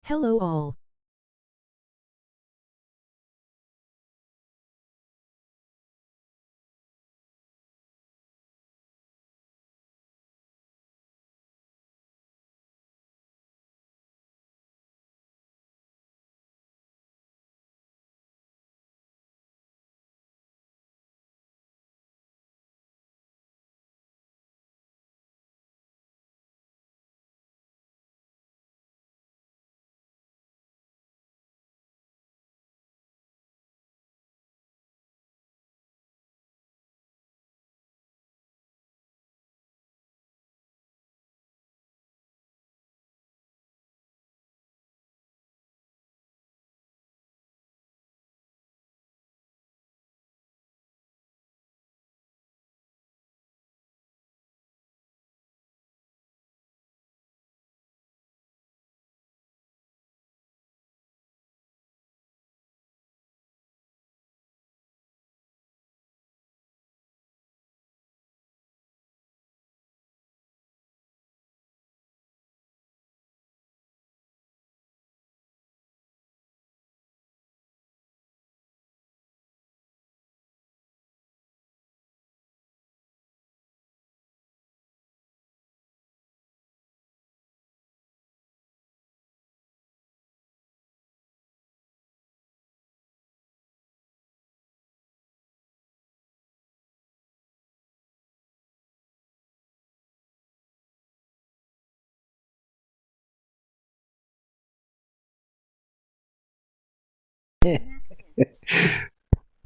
Hello all.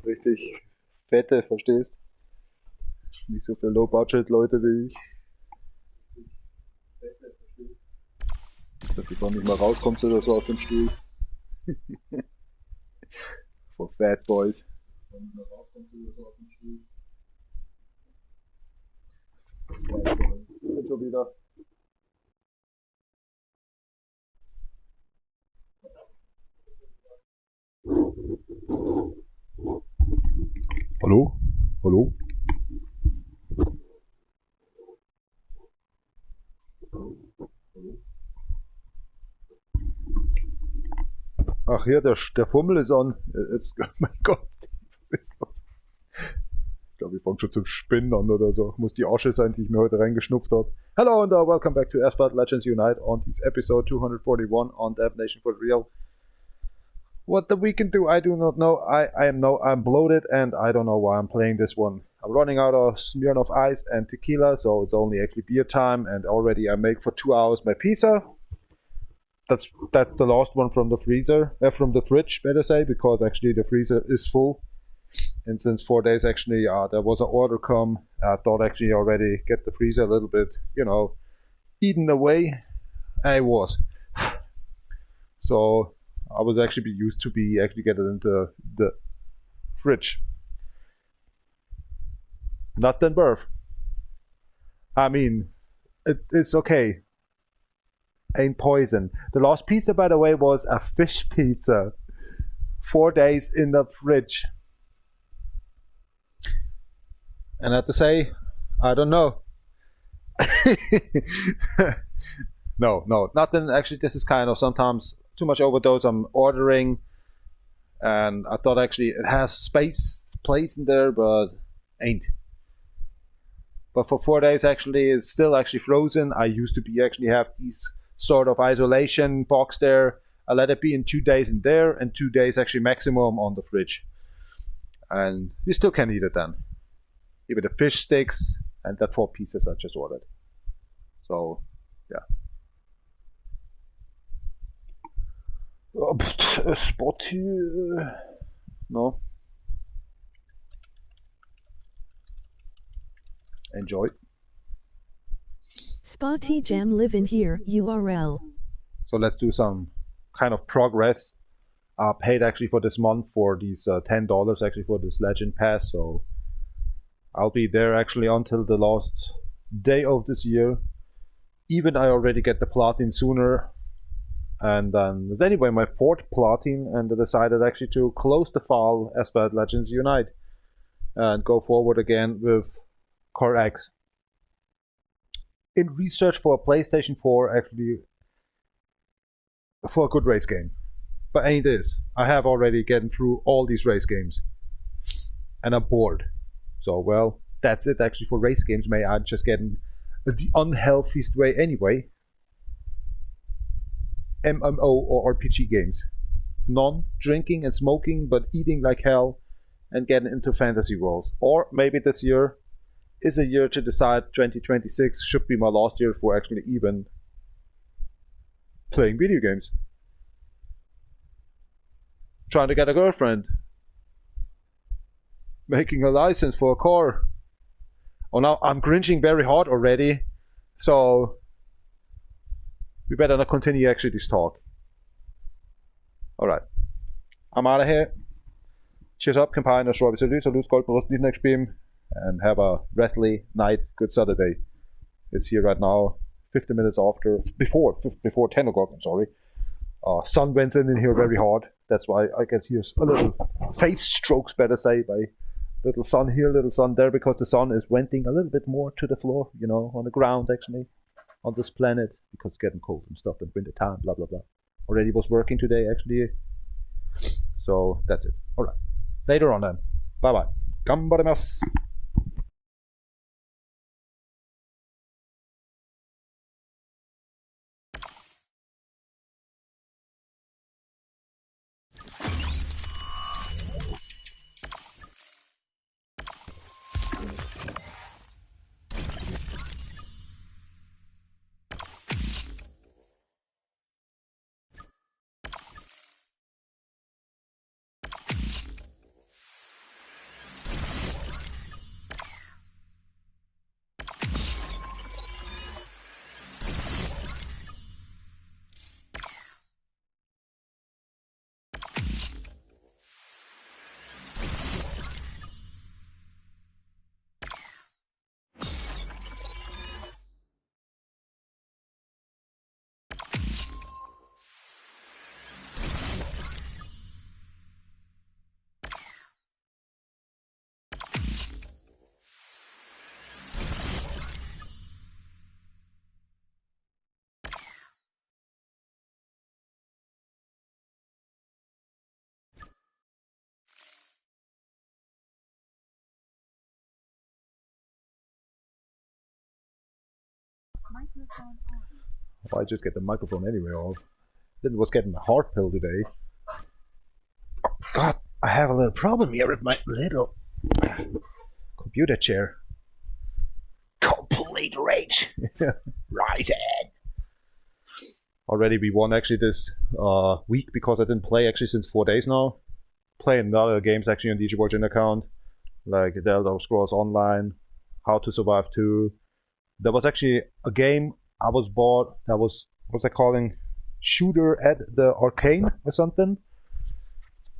Richtig fette, verstehst? Nicht so für Low-Budget-Leute wie ich. Dass du gar nicht mal rauskommst oder so aus dem Stuhl. For Fat Boys. Sind schon wieder. Hallo? Hallo? Ach hier, der Fummel ist an. Jetzt, oh mein Gott, was ist das? Ich glaube, ich fange schon zum Spinnen an oder so. Muss die Asche sein, die ich mir heute reingeschnupft habe. Hello and welcome back to DefNation Legends Unite on this episode 241 on DefNation4Real. What the we can do, I do not know. I'm bloated and I don't know why I'm playing this one. I'm running out of Smirnoff Ice and tequila, so it's only actually beer time, and already I make for 2 hours my pizza. That's the last one from the freezer, from the fridge, better say, because actually the freezer is full. And since 4 days actually, there was an order come. I thought actually already get the freezer a little bit, you know, eaten away. I was. So I was actually used to be actually get it into the fridge. Not then birth. I mean, it's okay. Ain't poison. The last pizza, by the way, was a fish pizza. 4 days in the fridge. And I have to say, I don't know. No, nothing. Actually, this is kind of sometimes too much overdose. I'm ordering, and I thought actually it has place in there, but ain't. But for 4 days, actually, it's still actually frozen. I used to be actually have these sort of isolation box there. I let it be in 2 days in there, and 2 days actually maximum on the fridge. And you still can eat it then. Even the fish sticks and that 4 pieces I just ordered. So, yeah. A spot here. No. Enjoy. Spotty Jam live in here URL. So let's do some kind of progress. I paid actually for this month for these $10 actually for this legend pass. So I'll be there actually until the last day of this year. Even I already get the platin sooner. And then it's anyway my 4th platin, and I decided actually to close the file as well Legends Unite and go forward again with CarX. In research for a PlayStation 4, actually for a good race game. But ain't this. I have already gotten through all these race games. And I'm bored. So, well, that's it actually for race games. May I just getting the unhealthiest way anyway. MMO or RPG games. None drinking and smoking, but eating like hell and getting into fantasy worlds. Or maybe this year is a year to decide 2026 should be my last year for actually even playing video games. Trying to get a girlfriend. Making a license for a car. Oh, now I'm cringing very hard already. So we better not continue actually this talk. Alright. I'm out of here. Cheers up, campaign, og så vi så lyd gold på resten next beam. And have a restly night, good Saturday. It's here right now, 50 minutes after, before 10 o'clock, I'm sorry. Sun went in here very hard. That's why I can see a little face strokes, better say, by little sun here, little sun there, because the sun is venting a little bit more to the floor, you know, on the ground actually, on this planet, because it's getting cold and stuff in winter time, blah blah blah. Already was working today actually, so that's it. Alright, later on then. Bye bye. Gambarimasu. Well, I just get the microphone anyway off. Then was getting my heart pill today. Oh, God, I have a little problem here with my little computer chair. Complete rage. Rising. Already we won actually this week because I didn't play actually since 4 days now. Playing other games actually on DjVolgin account, like The Elder Scrolls Online, How to Survive 2. There was actually a game I was bought that was, what's it calling? Shooter at the Arcane or something.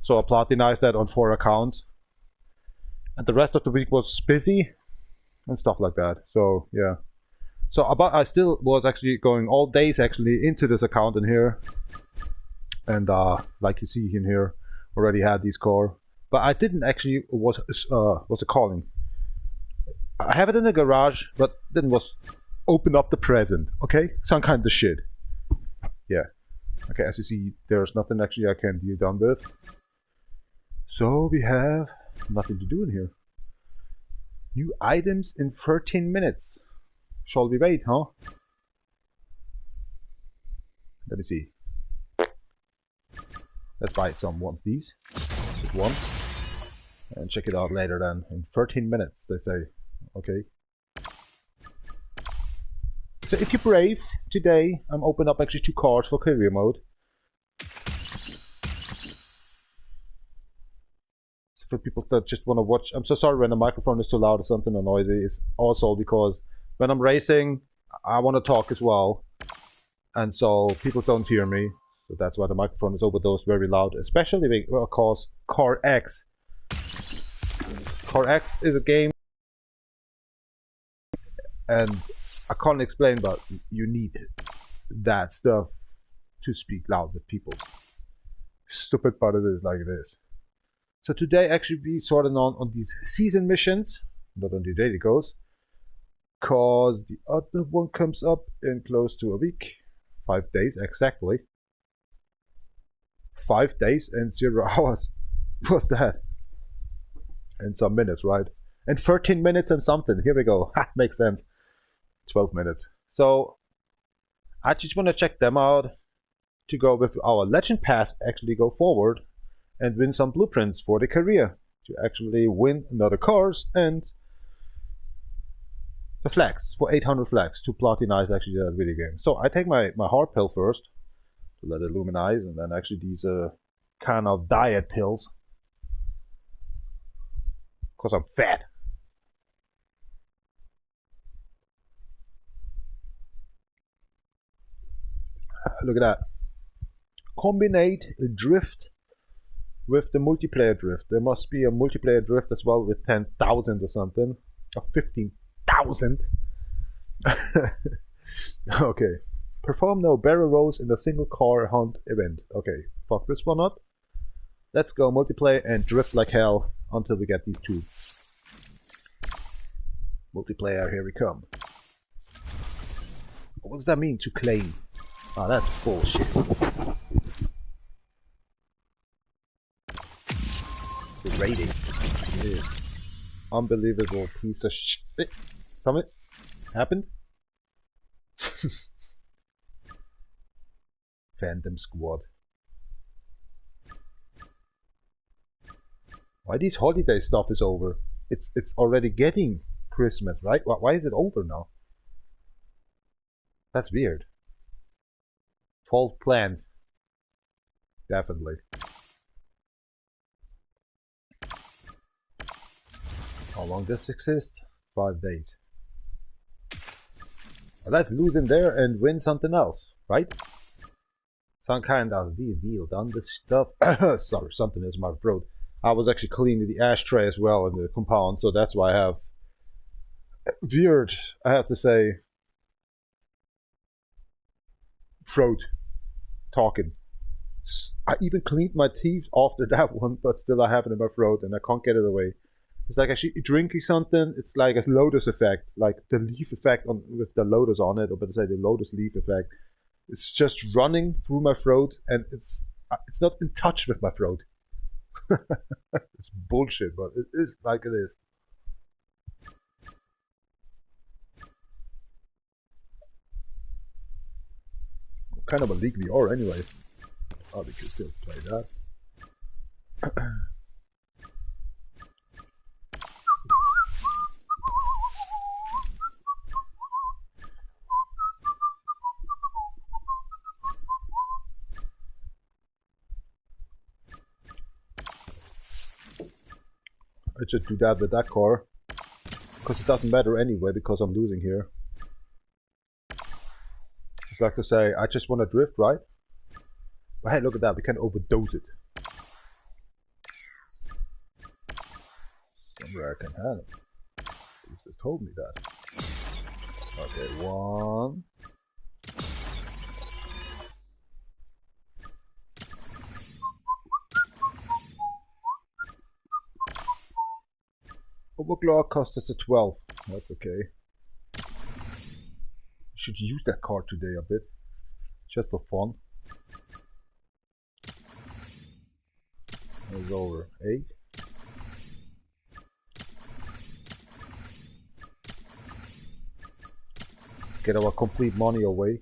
So I platinized that on 4 accounts. And the rest of the week was busy and stuff like that. So yeah. So but I still was actually going all days actually into this account in here. And like you see in here, already had these core. But I didn't actually, what's it calling? I have it in the garage, but then was open up the present, okay? Some kind of shit. Yeah. Okay, as you see, there's nothing actually I can be done with. So we have nothing to do in here. New items in 13 minutes. Shall we wait, huh? Let me see. Let's buy some one of these. Just one. And check it out later then. In 13 minutes, they say. Okay. So if you're brave, today I'm opening up actually 2 cards for career mode. So for people that just want to watch, I'm so sorry when the microphone is too loud or something or noisy. It's also because when I'm racing, I want to talk as well. And so people don't hear me. So that's why the microphone is overdosed very loud, especially because CarX. CarX is a game. And I can't explain, but you need that stuff to speak loud with people. Stupid, but it is like it is. So today actually we sorting on these season missions, not on the daily goes, cause the other one comes up in close to a week, 5 days exactly. 5 days and 0 hours. What's that? And some minutes, right? And 13 minutes and something. Here we go. Ha, makes sense. 12 minutes. So I just want to check them out to go with our Legend Pass, actually go forward and win some blueprints for the career. To actually win another cars and the flags, for 800 flags to platinize actually that video game. So I take my hard pill first to let it luminize, and then actually these kind of diet pills. Because I'm fat. Look at that. Combine drift with the multiplayer drift. There must be a multiplayer drift as well with 10,000 or something. Or 15,000. Okay. Perform no barrel rolls in a single car hunt event. Okay, fuck this one up. Let's go multiplayer and drift like hell until we get these two. Multiplayer, here we come. What does that mean, to claim? Oh, that's bullshit. The rating is unbelievable piece of shit. Something happened? Phantom Squad. Why these holiday stuff is over? It's already getting Christmas, right? Why is it over now? That's weird. Fault planned. Definitely. How long does this exist? 5 days. Well, let's lose in there and win something else, right? Some kind of deal done this stuff. Sorry, something is in my throat. I was actually cleaning the ashtray as well in the compound, so that's why I have weird, I have to say, throat talking. I even cleaned my teeth after that one, but still I have it in my throat and I can't get it away. It's like actually drinking something, it's like a lotus effect, like the leaf effect on, with the lotus on it, or better say the lotus leaf effect. It's just running through my throat and it's not in touch with my throat. It's bullshit, but it is like it is. Kind of a leak we are anyway. Oh, we can still play that. I should do that with that car. Because it doesn't matter anyway, because I'm losing here. It's like to say, I just want to drift, right? But hey, look at that, we can overdose it. Somewhere I can have it. They told me that. Okay, one. Overclock cost us a 12. That's okay. Should use that card today a bit. Just for fun. It's over. 8. Get our complete money away.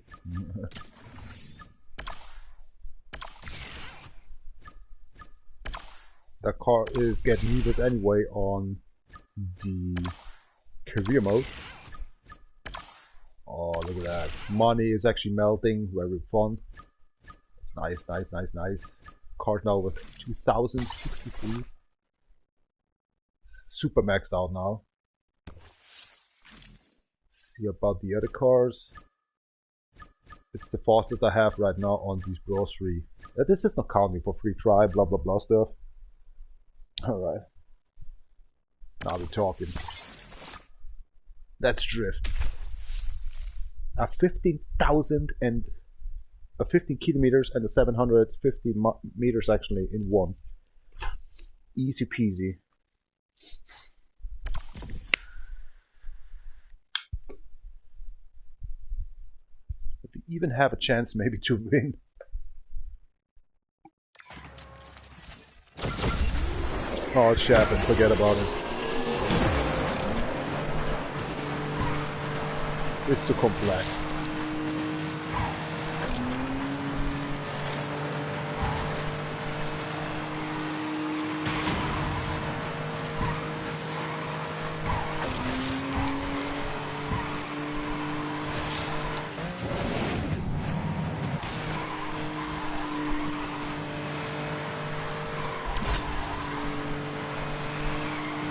That car is getting needed anyway on the career mode. Oh, look at that. Money is actually melting. Very fun. It's nice, nice, nice, nice. Card now with 2063. Super maxed out now. Let's see about the other cars. It's the fastest I have right now on these Bros 3. This is not counting for free try, blah blah blah stuff. Alright. Now we're talking. Let's drift. A 15,000 and a 15 kilometers and a 750 meters actually in one. Easy peasy. We even have a chance maybe to win. Oh, it's sharpened. Forget about it. It's too complex.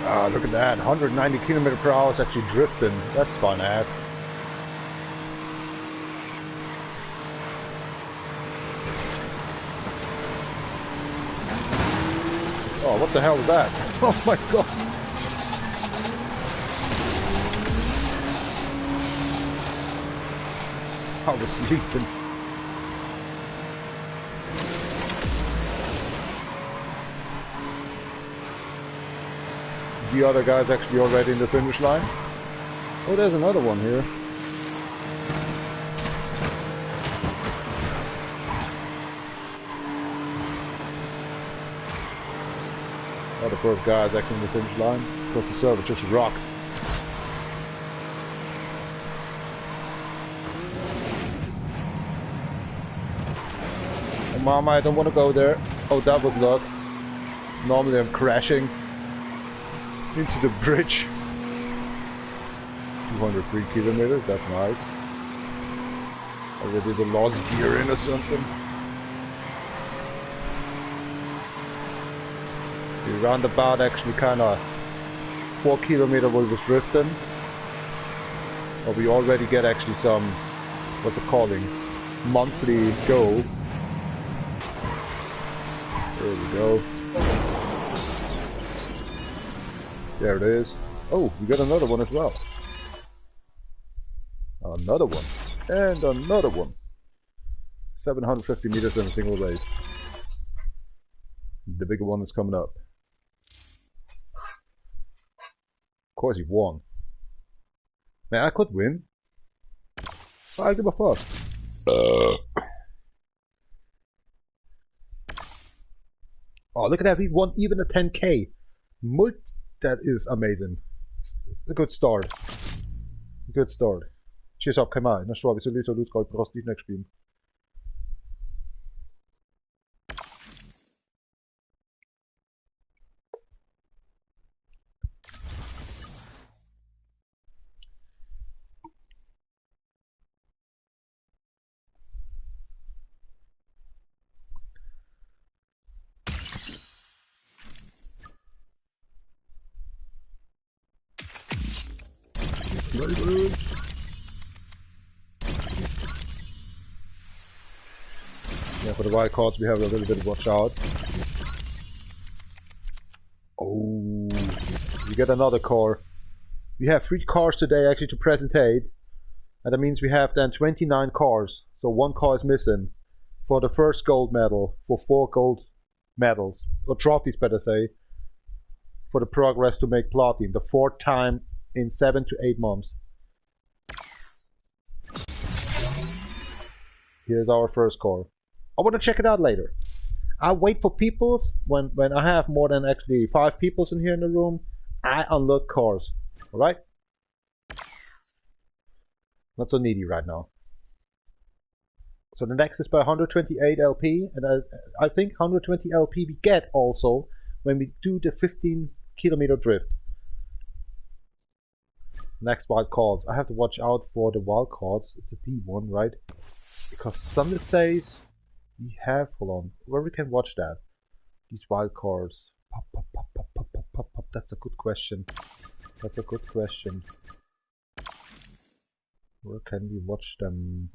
Ah, look at that. 190 km/h is actually drifting. That's fun ass. Oh, what the hell is that? Oh my god. I was sleeping. The other guy's actually already in the finish line. Oh, there's another one here. Oh, the first guy's actually in the finish line. Because the server just rocked. Oh, mama, I don't want to go there. Oh, that was luck. Normally I'm crashing into the bridge. 203 kilometers, that's nice. Already the lost gear in or something. The roundabout actually kinda 4 kilometers was drifting. But we already get actually some, what's it calling, monthly go. There we go. There it is. Oh, we got another one as well. Another one. And another one. 750 meters in a single race. The bigger one is coming up. Of course he won. Man, I could win. I'll give a fuck. Oh, look at that. We won even a 10k. That is amazing. It's a good start. Good start. Cheers up, kom her. Nå slår vi så lidt og udskåret på Rost Next Stream. Yeah, for the wild cards we have a little bit of watch out. Oh, we get another car. We have 3 cars today actually to presentate. And that means we have then 29 cars. So 1 car is missing for the first gold medal, for 4 gold medals, or trophies better say, for the progress to make platinum, the 4th time in 7 to 8 months. Here's our first car. I want to check it out later. I wait for peoples. When I have more than actually 5 peoples in here in the room, I unlock cars. Alright? Not so needy right now. So the next is by 128 LP, and I think 120 LP we get also when we do the 15 kilometer drift. Next wild cards. I have to watch out for the wild cards. It's a D1, right? Because some it says we have, hold on, where we can watch that. These wild cards. Pop, pop, pop, pop, pop, pop, pop, pop. That's a good question. That's a good question. Where can we watch them?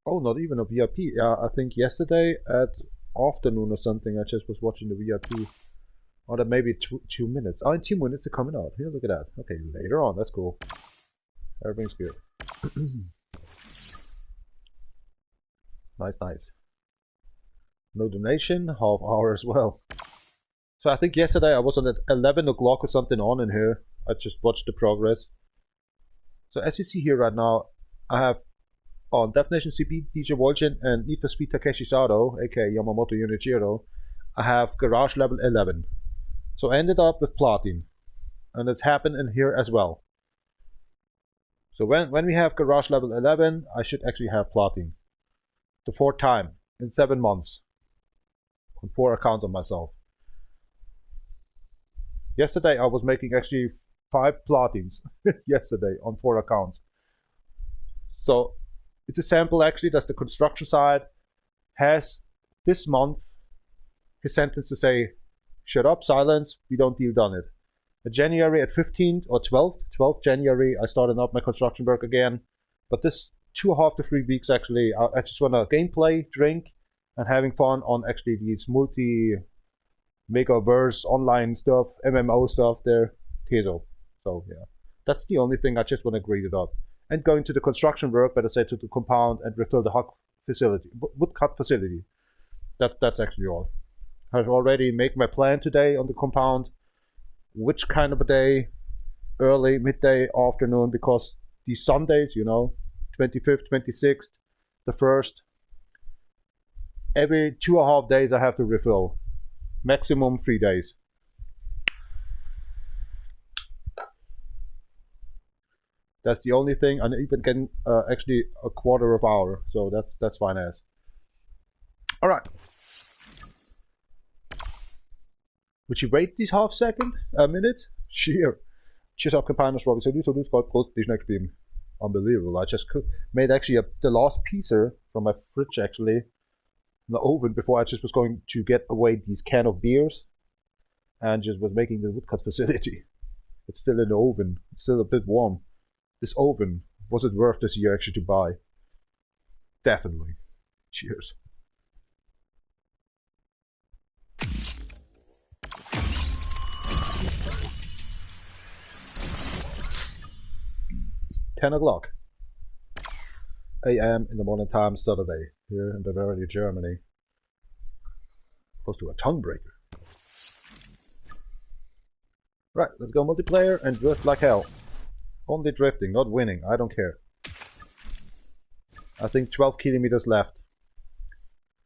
Oh, not even a VIP. Yeah, I think yesterday at afternoon or something I just was watching the VIP. Or that maybe 2 minutes. Oh, in 2 minutes they're coming out. Here, look at that. Okay, later on. That's cool. Everything's good. Nice, nice. No donation, half hour as well. So I think yesterday I was on at 11 o'clock or something on in here. I just watched the progress. So as you see here right now, I have on DefNation CP, DjVolgin and Nitro'theBat Takeshi Sato, aka Yamamoto Unichiro, I have garage level 11. So I ended up with platin. And it's happened in here as well. So when we have garage level 11, I should actually have platin. The 4th time in 7 months. On 4 accounts of myself. Yesterday I was making actually 5 platins. Yesterday on 4 accounts. So it's a sample actually that the construction side has this month his sentence to say, shut up, silence, we don't deal done it. January at 15th or 12th January, I started up my construction work again. But this 2.5 to 3 weeks actually, I just want to gameplay, drink, and having fun on actually these multi-megaverse online stuff, MMO stuff there, Teso. So yeah, that's the only thing I just want to grade it up. And going to the construction work, better say to the compound and refill the woodcut facility. That's actually all. I've already made my plan today on the compound. Which kind of a day, early, midday, afternoon, because these Sundays, you know, 25th, 26th, the 1st, every 2.5 days I have to refill. Maximum 3 days. That's the only thing, and even getting actually a quarter of hour, so that's fine as. Alright. Would you wait this half second? A minute? Sure. Cheers up, companions, Robbie. So this got this next beam. Unbelievable. I just made actually the last pizza from my fridge actually in the oven before I just was going to get away these can of beers and just was making the woodcut facility. It's still in the oven. It's still a bit warm. This oven, was it worth this year actually to buy? Definitely. Cheers. $10 a.m. in the morning time Saturday here in Bavaria, Germany. Close to a tongue breaker. Right, let's go multiplayer and drift like hell. Only drifting, not winning. I don't care. I think 12 kilometers left.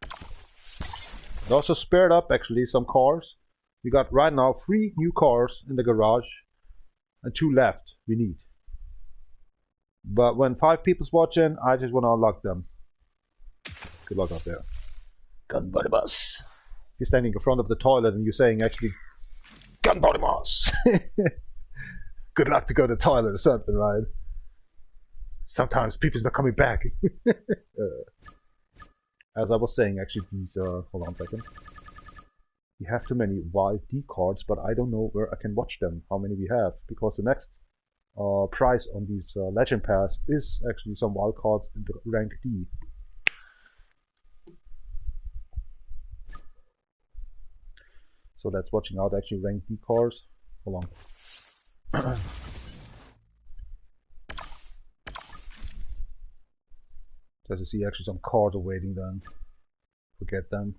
I also spared up actually some cars. We got right now 3 new cars in the garage and 2 left we need. But when 5 people's watching, I just want to unlock them. Good luck out there. Gun body boss. You're standing in front of the toilet and you're saying actually, gun body boss. Good luck to go to the toilet or something, right? Sometimes people's not coming back. As I was saying, actually, these, hold on a second. We have too many wild D cards, but I don't know where I can watch them, how many we have, because the next price on these Legend Pass is actually some wild cards in the rank D. So that's watching out actually rank D cards. Hold on. Does you see actually some cards awaiting then? Forget them.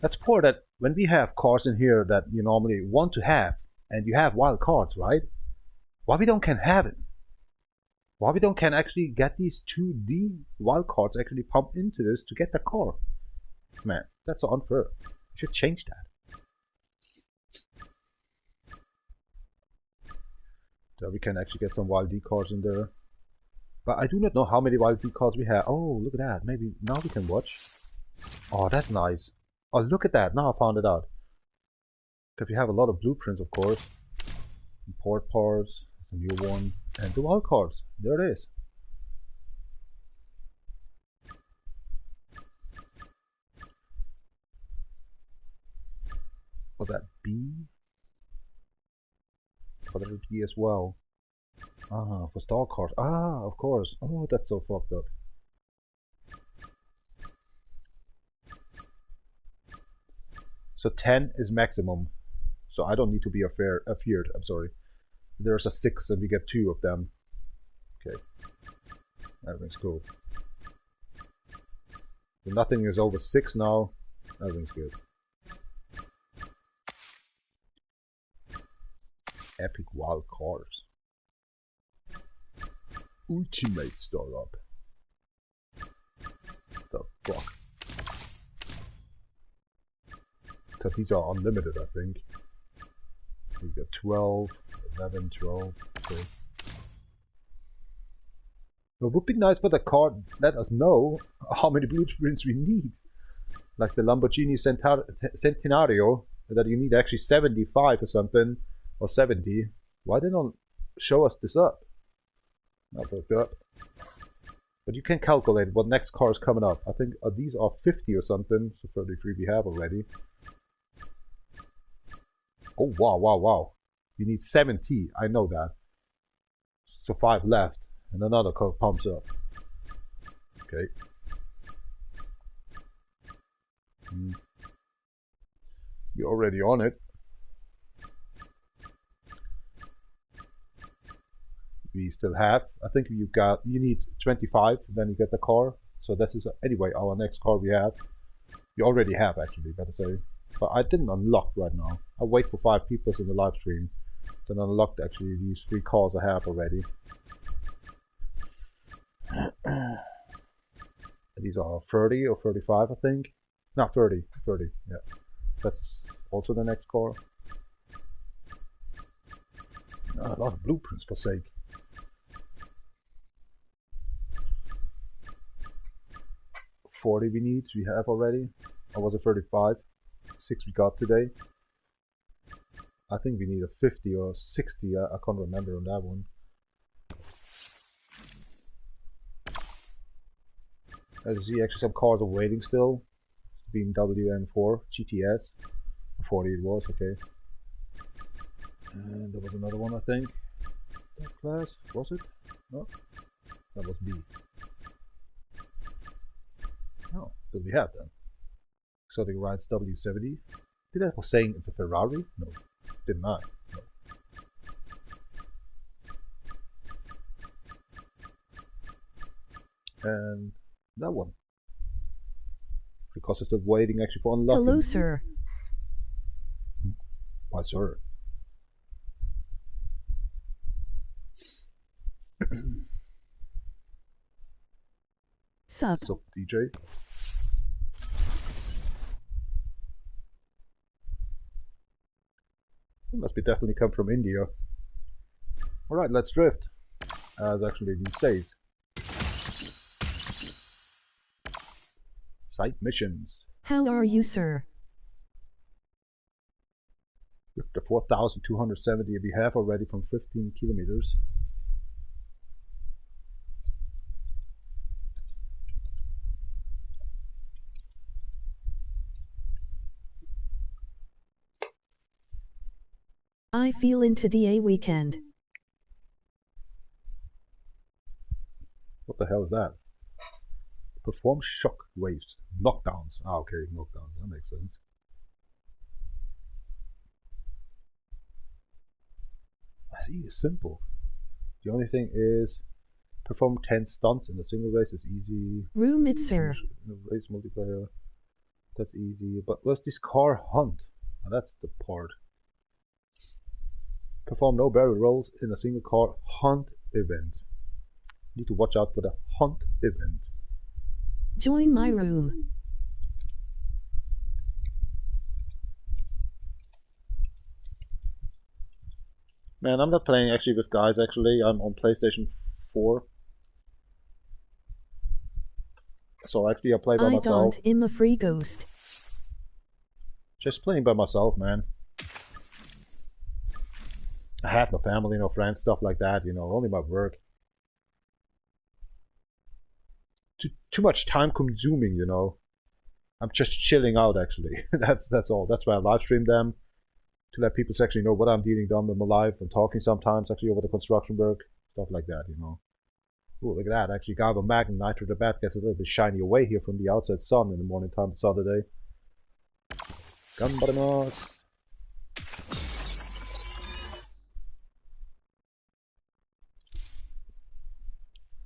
That's poor that when we have cards in here that you normally want to have, and you have wild cards, right? Why we don't can have it? Why we don't can actually get these 2D wild cards actually pump into this to get the car? Man, that's so unfair. We should change that. So we can actually get some wild D cards in there. But I do not know how many wild D cards we have. Oh, look at that. Maybe now we can watch. Oh, that's nice. Oh, look at that. Now I found it out. Because we have a lot of blueprints, of course. Import parts, a new one, and the wild cards. There it is. Was that B? For the B as well. Ah, for star cards. Ah, of course. Oh, that's so fucked up. So 10 is maximum. So I don't need to be afeared. I'm sorry. There's a 6 and we get 2 of them. Okay. Everything's cool. So nothing is over 6 now. Everything's good. Epic wild cards. Ultimate startup. The fuck? Because these are unlimited, I think. We got 12, 11, 12. Okay. It would be nice for the car to let us know how many blueprints we need. Like the Lamborghini Centenario, that you need actually 75 or something, or 70. Why they don't show us this up? Not looked up. But you can calculate what next car is coming up. I think these are 50 or something, so 33 we have already. Oh, wow, wow, wow. You need 70, I know that. So 5 left, and another car pumps up. Okay. You're already on it. We still have, I think you need 25, then you get the car. So this is anyway our next car we have. We already have actually, better say. But I didn't unlock right now. I wait for 5 people in the live stream. Then unlocked actually these 3 cars I have already. These are 30 or 35 I think. No, 30, yeah. That's also the next car. A lot of blueprints for sake. $40 we have already. Or was it 35? 6 we got today. I think we need a 50 or 60, I can't remember on that one. As you see, actually some cars are waiting still. BMW M4 GTS. 40 it was, okay. And there was another one I think. That class, was it? No? That was B. Oh, did we have then? Exotic Rides W70. Did I was saying it's a Ferrari? No, did not. No. And that one. Because it's still waiting actually for unlocking. Hello, sir. Why, sir? Sup? Sup, DJ? Must be definitely come from India. Alright, let's drift. As actually been saved. Site missions. How are you, sir? With the 4,270 we have already from 15 kilometers. I feel into the weekend. What the hell is that? Perform shock waves. Knockdowns. Ah, okay, knockdowns. That makes sense. I see, it's simple. The only thing is, perform 10 stunts in a single race is easy. Room it, sir. In a race multiplayer, that's easy. But what's this car hunt? Oh, that's the part. Perform no barrel rolls in a single car hunt event. Need to watch out for the hunt event. Join my room. Man, I'm not playing actually with guys actually. I'm on PlayStation 4. So actually I play by myself. I'm a free ghost. Just playing by myself, man. I have no family, no friends, stuff like that, you know, only my work. Too much time consuming, you know. I'm just chilling out actually. that's all. That's why I live stream them. To let people actually know what I'm dealing with in my life and talking sometimes actually over the construction work. Stuff like that, you know. Ooh, look at that. Actually, Gabo Mag and Nitro'theBat gets a little bit shiny away here from the outside sun in the morning time Saturday. Ganbaramas.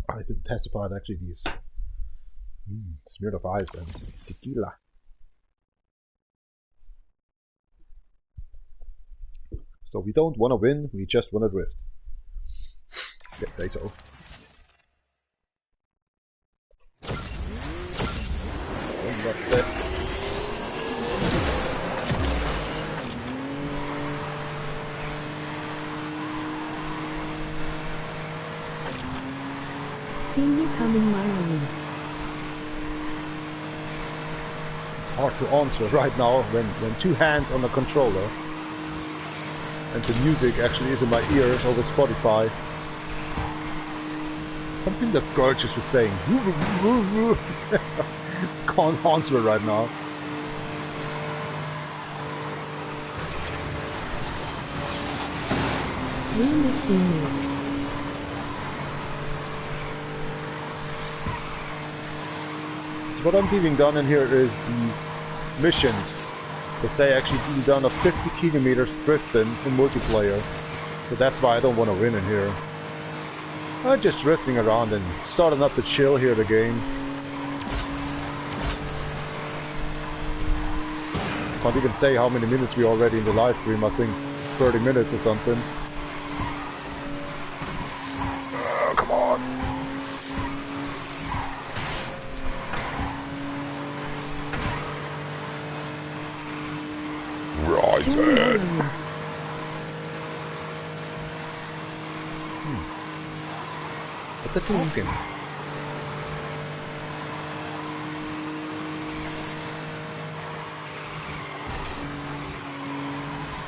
I didn't testify actually these smeared of ice and tequila. So we don't want to win, we just want to drift. Let's say so. filming my room. Hard to answer right now when two hands on the controller and the music actually is in my ears over Spotify. Something that girl just was saying. Can't answer it right now. Remixing me. So what I'm being done in here is these missions. They say actually being done of 50 kilometers drifting in multiplayer. So that's why I don't want to win in here. I'm just drifting around and starting up to chill here the game. Can't even say how many minutes we already in the live stream. I think 30 minutes or something. Come on. Right there. What the talking?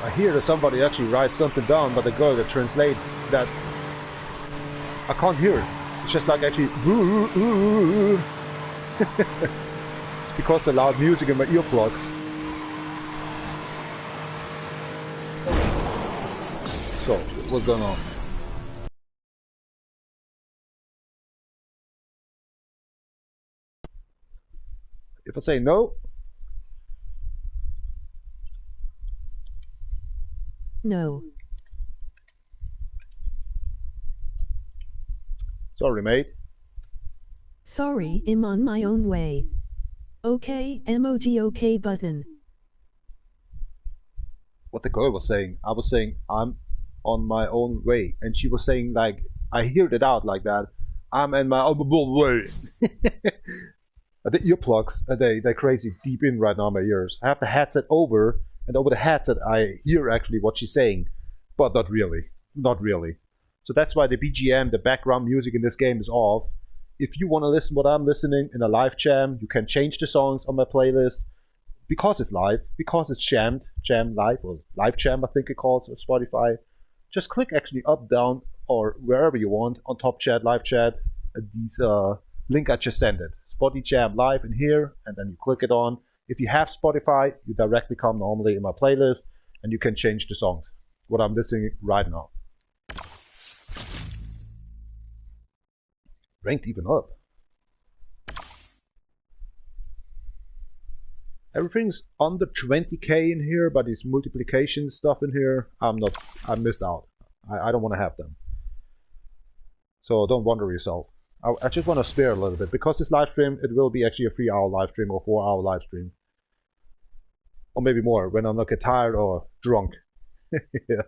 I hear that somebody actually writes something down, but the girl that translate that I can't hear it. It's just like actually it's because the loud music in my earplugs. So, what's going on? If I say no, No. sorry mate. Sorry, I'm on my own way. Okay, emoji okay button. What the girl was saying, I was saying I'm on my own way, and she was saying like, I heard it out like that. I'm in my own way. The earplugs, they're crazy deep in right now in my ears. I have the headset over, and over the headset I hear actually what she's saying, but not really, not really. So that's why the BGM, the background music in this game is off. If you want to listen what I'm listening in a live jam, you can change the songs on my playlist. Because it's live, because it's jam live, or live jam I think it calls, on Spotify. Just click actually up, down, or wherever you want, on top chat, live chat, these link I just sent it. Spotify Jam live in here, and then you click it on. If you have Spotify, you directly come normally in my playlist, and you can change the songs. What I'm listening right now. Ranked even up. Everything's under 20k in here, but these multiplication stuff in here, I missed out. I don't want to have them. So don't wonder yourself. I just want to spare a little bit, because this live stream, it will be actually a 3-hour live stream or 4-hour live stream. Or maybe more, when I'm not get tired or drunk. Yeah.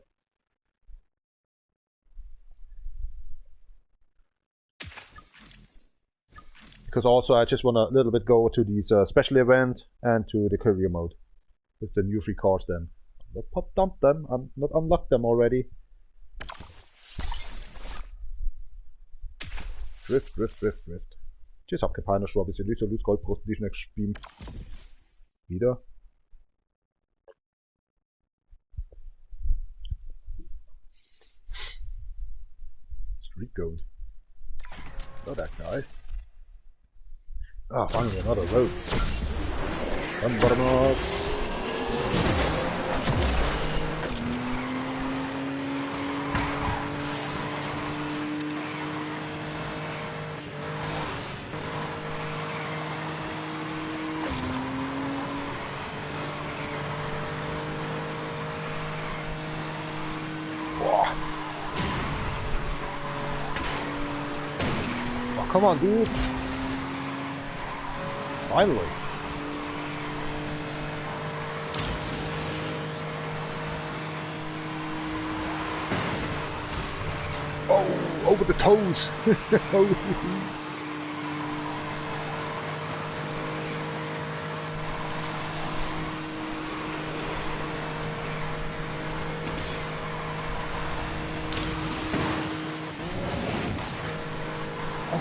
Because also I just want to a little bit go to these special event and to the career mode. With the new free cars then. I'm not pop dumped them, I'm not unlocked them already. Drift. Tschüss, hab keine Schuhe, bis ihr Lützer, Lütz, Goldbrust, die schnell spielen. Wieder. Street gold. Not that guy. Ah, finally another road. Vámonos. Oh, come on, dude. Finally. Oh, over the toes.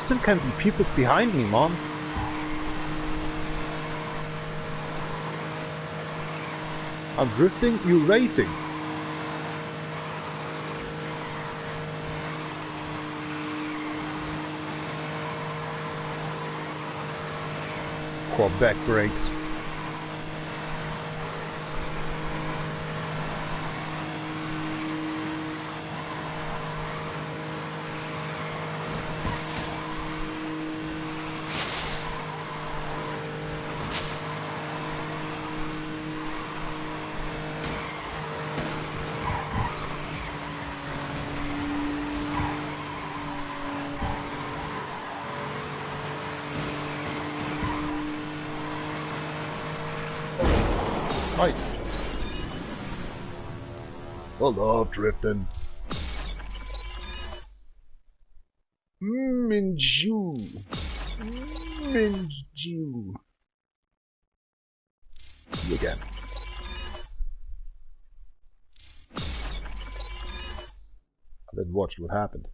still can be people behind me, man. I'm drifting, you racing. Quad back brakes. Nice. Hello, drifting. Minju. Minju. You again. I didn't watch what happened.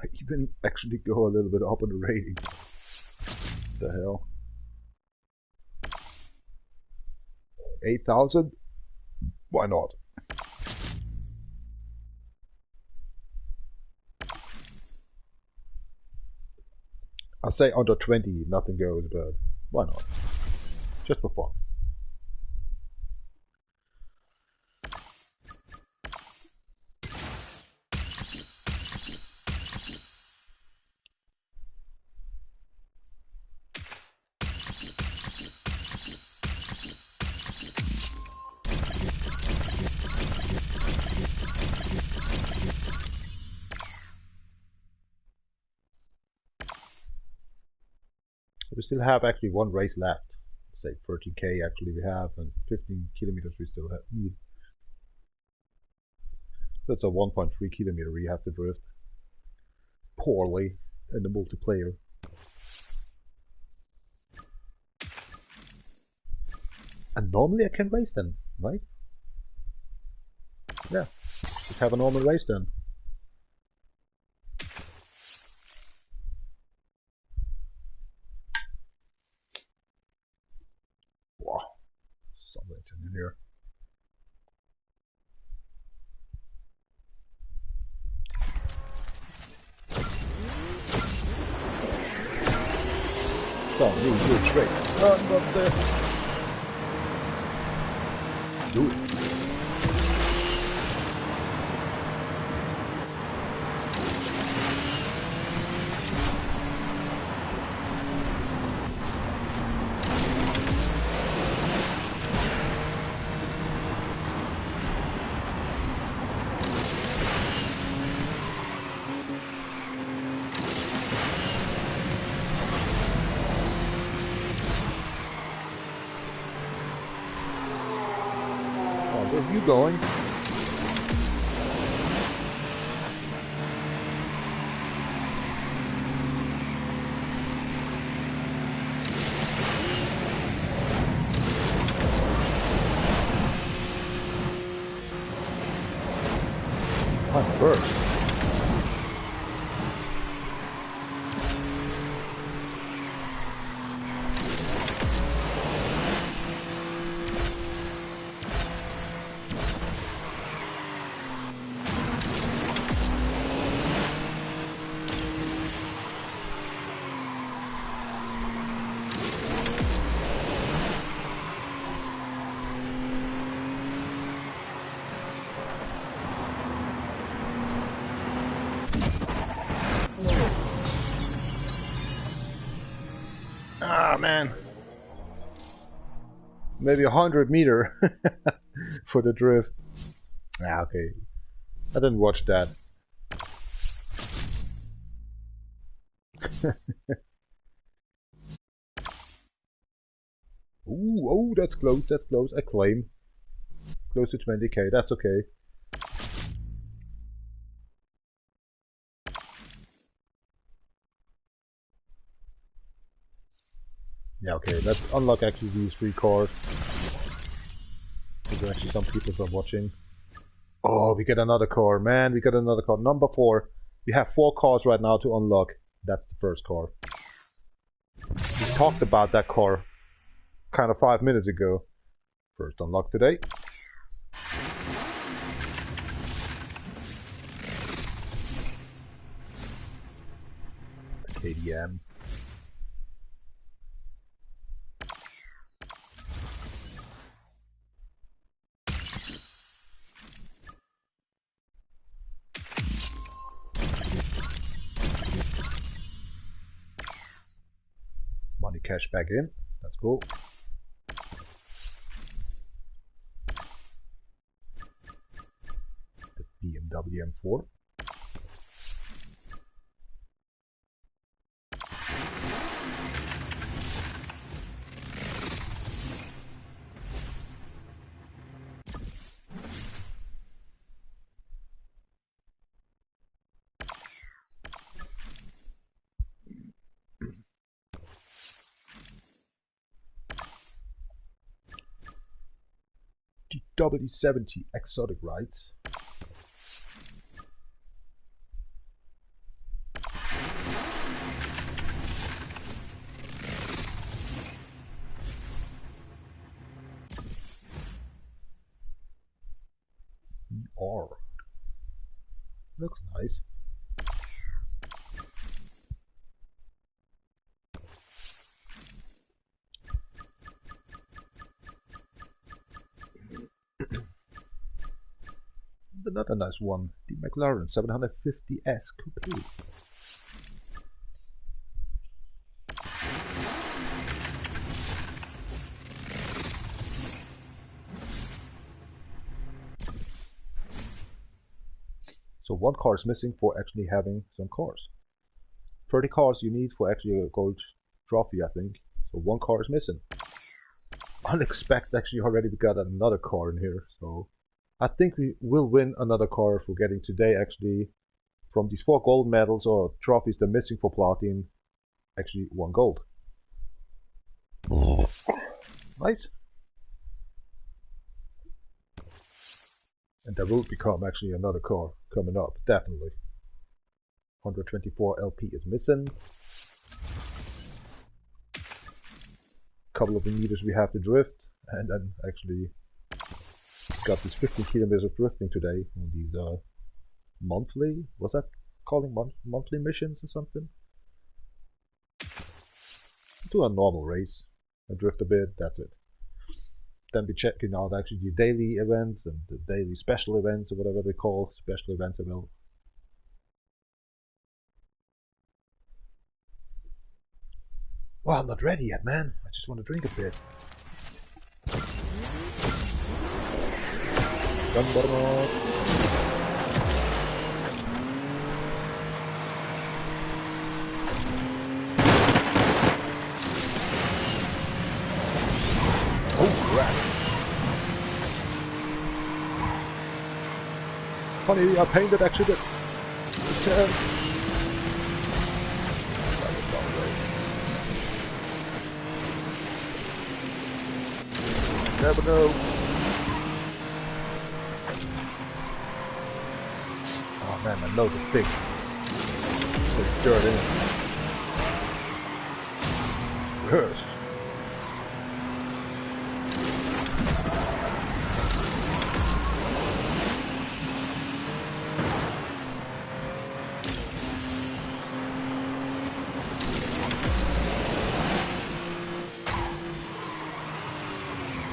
I even actually go a little bit up on the rating. What the hell? 8,000? Why not? I say under 20 nothing goes, but why not? Just for fun. We still have actually one race left. Say 30k actually we have, and 15 kilometers we still have need. That's a 1.3 kilometer we have to drift. Poorly in the multiplayer. And normally I can race then, right? Yeah, just have a normal race then. Wow, something's in here. Don't move, do it straight. Not there. Do it. Where are you going? I'm first. Ah, man. Maybe 100 meter for the drift. Ah, okay. I didn't watch that. Ooh, oh, that's close, that's close. I claim. Close to 20k, that's okay. Yeah, okay, let's unlock actually these 3 cars. There's actually some people are watching. Oh, we get another car, man. We got another car. Number 4. We have 4 cars right now to unlock. That's the first car. We talked about that car kind of 5 minutes ago. First unlock today. KDM. Money cash back in. That's cool. The BMW M4. W70 exotic rides. D.R.O. Looks nice. Another nice one, the McLaren 750S Coupe. So 1 car is missing for actually having some cars. 30 cars you need for actually a gold trophy, I think. So 1 car is missing. Unexpected, actually already we got another car in here, so I think we will win another car for getting today actually from these 4 gold medals or trophies they're missing for platinum, actually 1 gold. Nice. And there will become actually another car coming up, definitely. 124 LP is missing. Couple of meters we have to drift, and then actually got these 15 kilometers of drifting today on these monthly, what's that calling, monthly missions or something? Do a normal race and drift a bit, that's it. Then be checking out actually the daily events and the daily special events or whatever they call special events. Well, I'm not ready yet, man. I just want to drink a bit. Gun bottom off. Oh crap! Honey, I painted actually the turn. Never know. Oh man, my nose is big. There's dirt in it. Rehearse.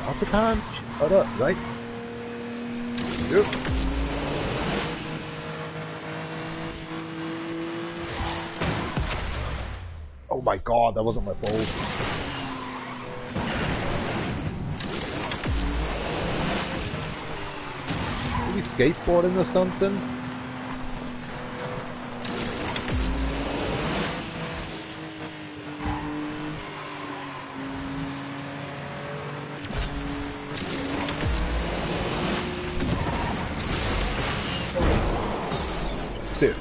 Lots of time. Shut up, right? Yep. Oh my god, that wasn't my fault. Maybe skateboarding or something? Dude.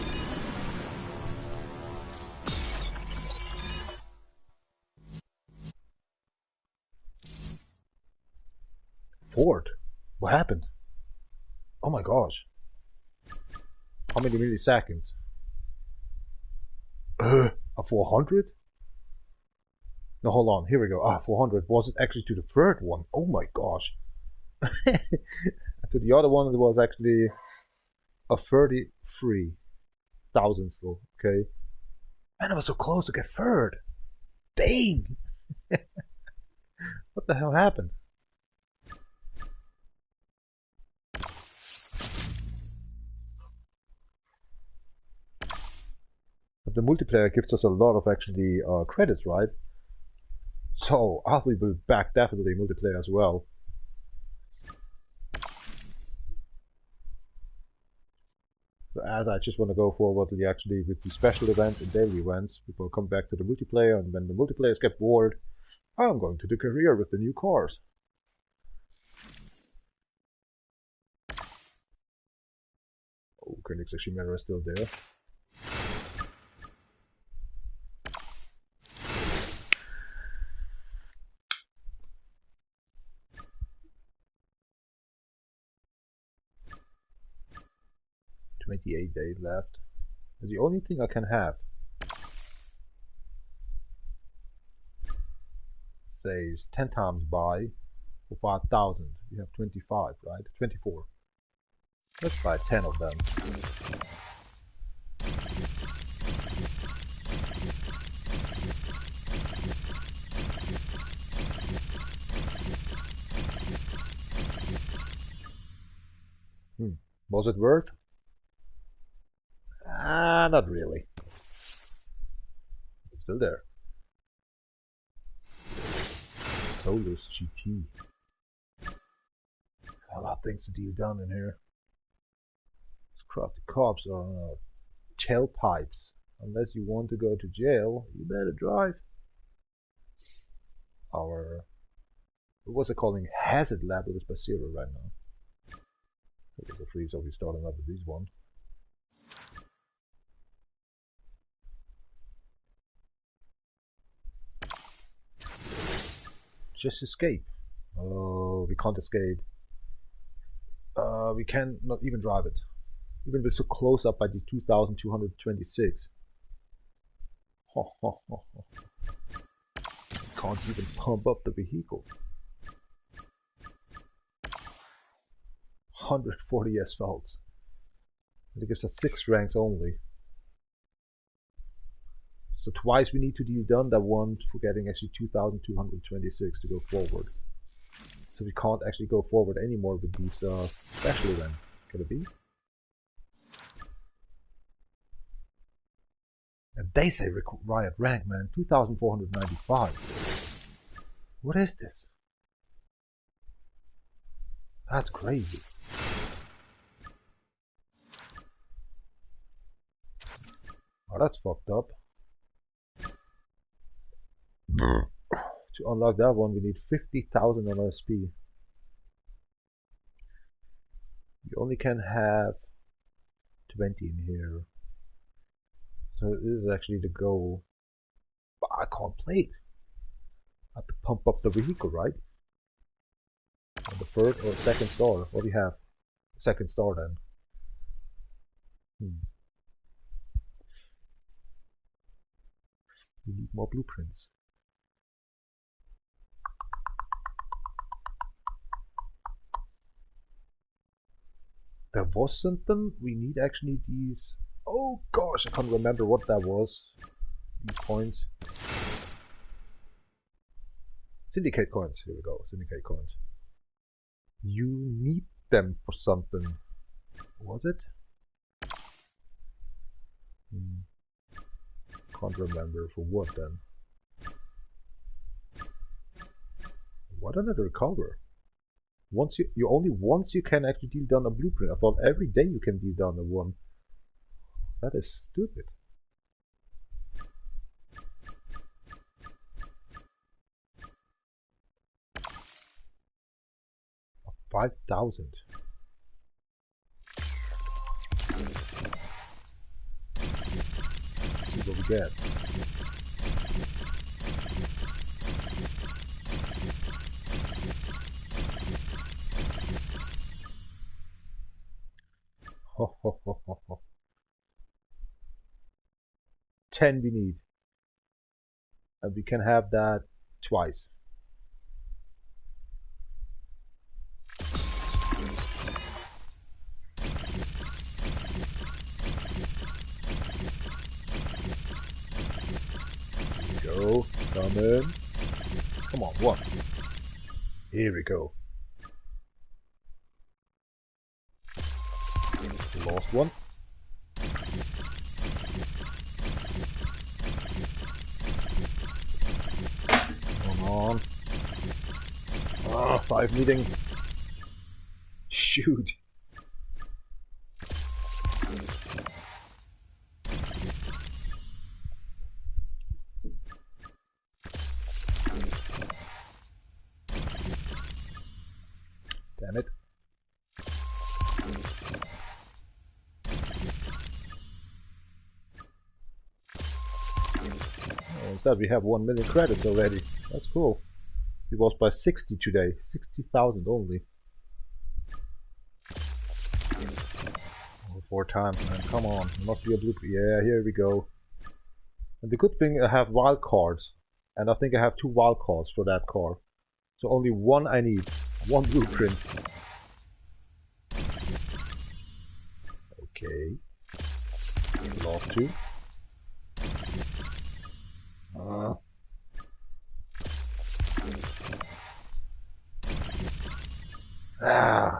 Ford? What happened? Oh my gosh. How many milliseconds? 400? No, hold on. Here we go. 400. Was it actually to the third one? Oh my gosh. To the other one, it was actually a 33,000 still. Okay. Man, I was so close to get third. Dang. What the hell happened? But the multiplayer gives us a lot of actually credits, right? So I will be back definitely multiplayer as well. So as I just want to go forward with the special events and daily events before I come back to the multiplayer, and when the multiplayers get bored, I'm going to the career with the new cars. Oh, Königsegg is still there. $28 days left. That's the only thing I can have. It says 10 times buy for 5,000. We have 25, right? 24. Let's buy 10 of them. Was it worth? Not really. It's still there. Solus GT. A lot of things to deal done in here. Scrap the cops or jail pipes. Unless you want to go to jail, you better drive. Our, what's it calling? Hazard level is by 0 right now. There's a 3, so we're starting up with this one. Just escape. Oh, we can't escape. We can not even drive it. Even if it's so close up by the 2,226. Can't even pump up the vehicle. 140 asphalts. It gives us 6 ranks only. So twice we need to deal done that one for getting actually 2,226 to go forward. So we can't actually go forward anymore with these special events. Can it be? And they say riot rank, man, 2,495. What is this? That's crazy. Oh, that's fucked up. To unlock that one, we need 50,000 on SP. You only can have 20 in here. So this is actually the goal. But I can't play it. I have to pump up the vehicle, right? On the third or second star. What do you have? Second star then. We need more blueprints. There was something. We need actually these. Oh gosh, I can't remember what that was. These points. Syndicate coins. Here we go. Syndicate coins. You need them for something. Was it? Can't remember for what then. What did I recover? Once you only once you can actually deal down a blueprint. I thought every day you can deal down a one. That is stupid. $5,000. See what we get. 10 we need. And we can have that twice. Here we go. Come in. Come on, one. Here we go. Lost one. Come on. Ah, 5 meeting. Shoot. Damn it. Instead we have 1 million credits already. That's cool. It was by 60 today. 60,000 only. Oh, 4 times, man. Come on. It must be a blueprint. Yeah, here we go. And the good thing, I have wild cards. And I think I have 2 wild cards for that car. So only 1 I need. 1 blueprint. Okay. Lost 2.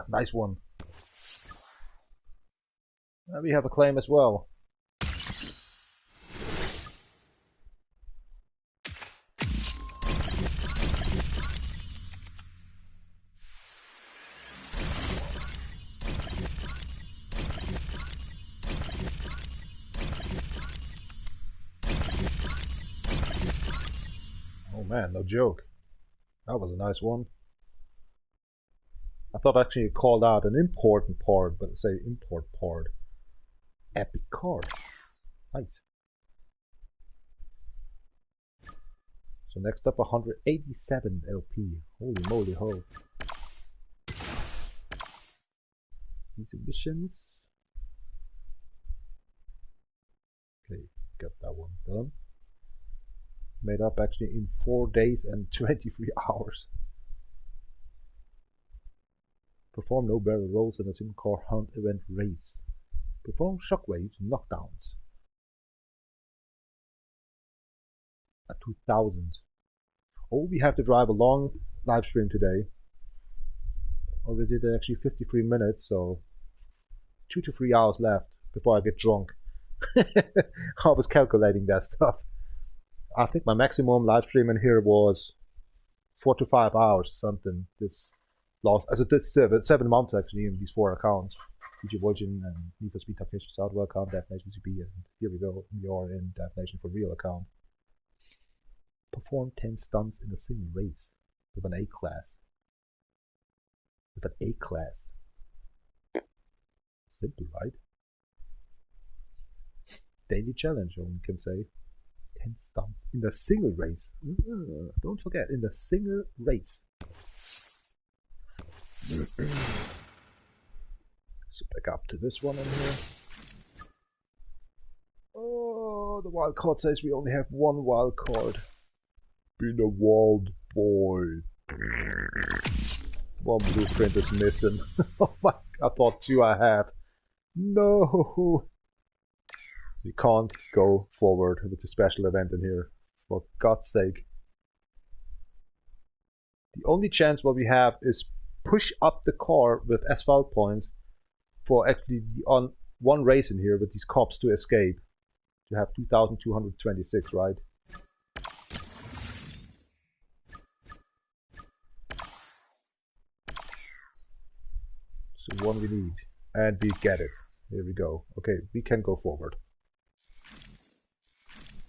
Nice one. And we have a claim as well. Oh man, no joke. That was a nice one. I thought actually it called out an important part, but it say import part. Epic card. Nice. So next up 187 LP. Holy moly ho. These missions. Okay, got that one done. Made up actually in 4 days and 23 hours. Perform no barrel rolls in a single car hunt event race. Perform shockwaves knockdowns. At 2000. Oh, we have to drive a long live stream today. Oh, we did actually 53 minutes, so 2 to 3 hours left before I get drunk. I was calculating that stuff. I think my maximum live stream in here was 4 to 5 hours, something. This last, as it did 7 months actually in these 4 accounts. DjVolgin and Nitro'theBat Southwell account, DefNation4Real, and here we go, we are in DefNation4Real account. Perform 10 stunts in a single race with an A class. With an A class. Simple, right? Daily challenge, one can say. 10 stunts in a single race. Don't forget, in a single race. So back up to this one in here. Oh, the wild card says we only have 1 wild card. Been a wild boy. 1 blueprint is missing. Oh my, I thought 2 I have. No! We can't go forward with the special event in here. For God's sake. The only chance what we have is push up the car with asphalt points for actually on 1 race in here with these cops to escape. To have 2,226, right? So 1 we need. And we get it. Here we go. Okay, we can go forward.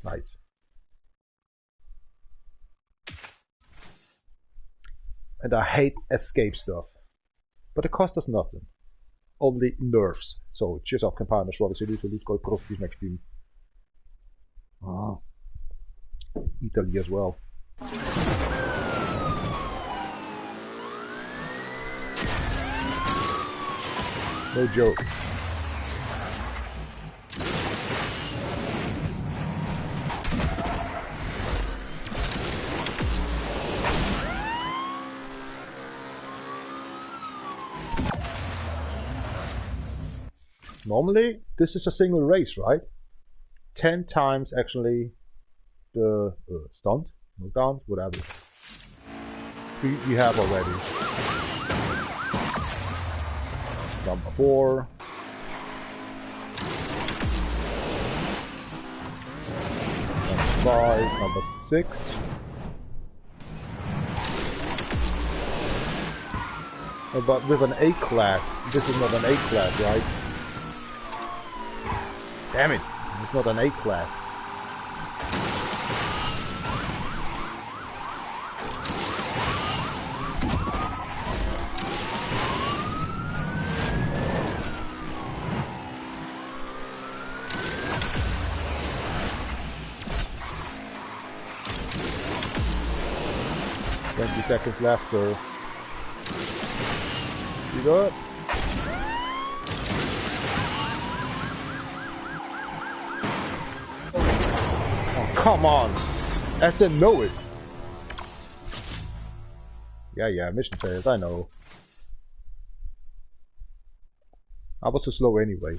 Nice. And I hate escape stuff. But it costs us nothing. Only nerves. So, cheers up, campaign. Så vi ser ut som utgår proffs next team. Italy as well. No joke. Normally, this is a single race, right? 10 times actually the stunt, knockdown, whatever. We have already. Number 4. Number 5, number 6. But with an A class, this is not an A class, right? Damn it, it's not an A class. Seconds left, or you got? Oh, come on! I didn't know it. Yeah, mission failed. I know. I was too slow anyway.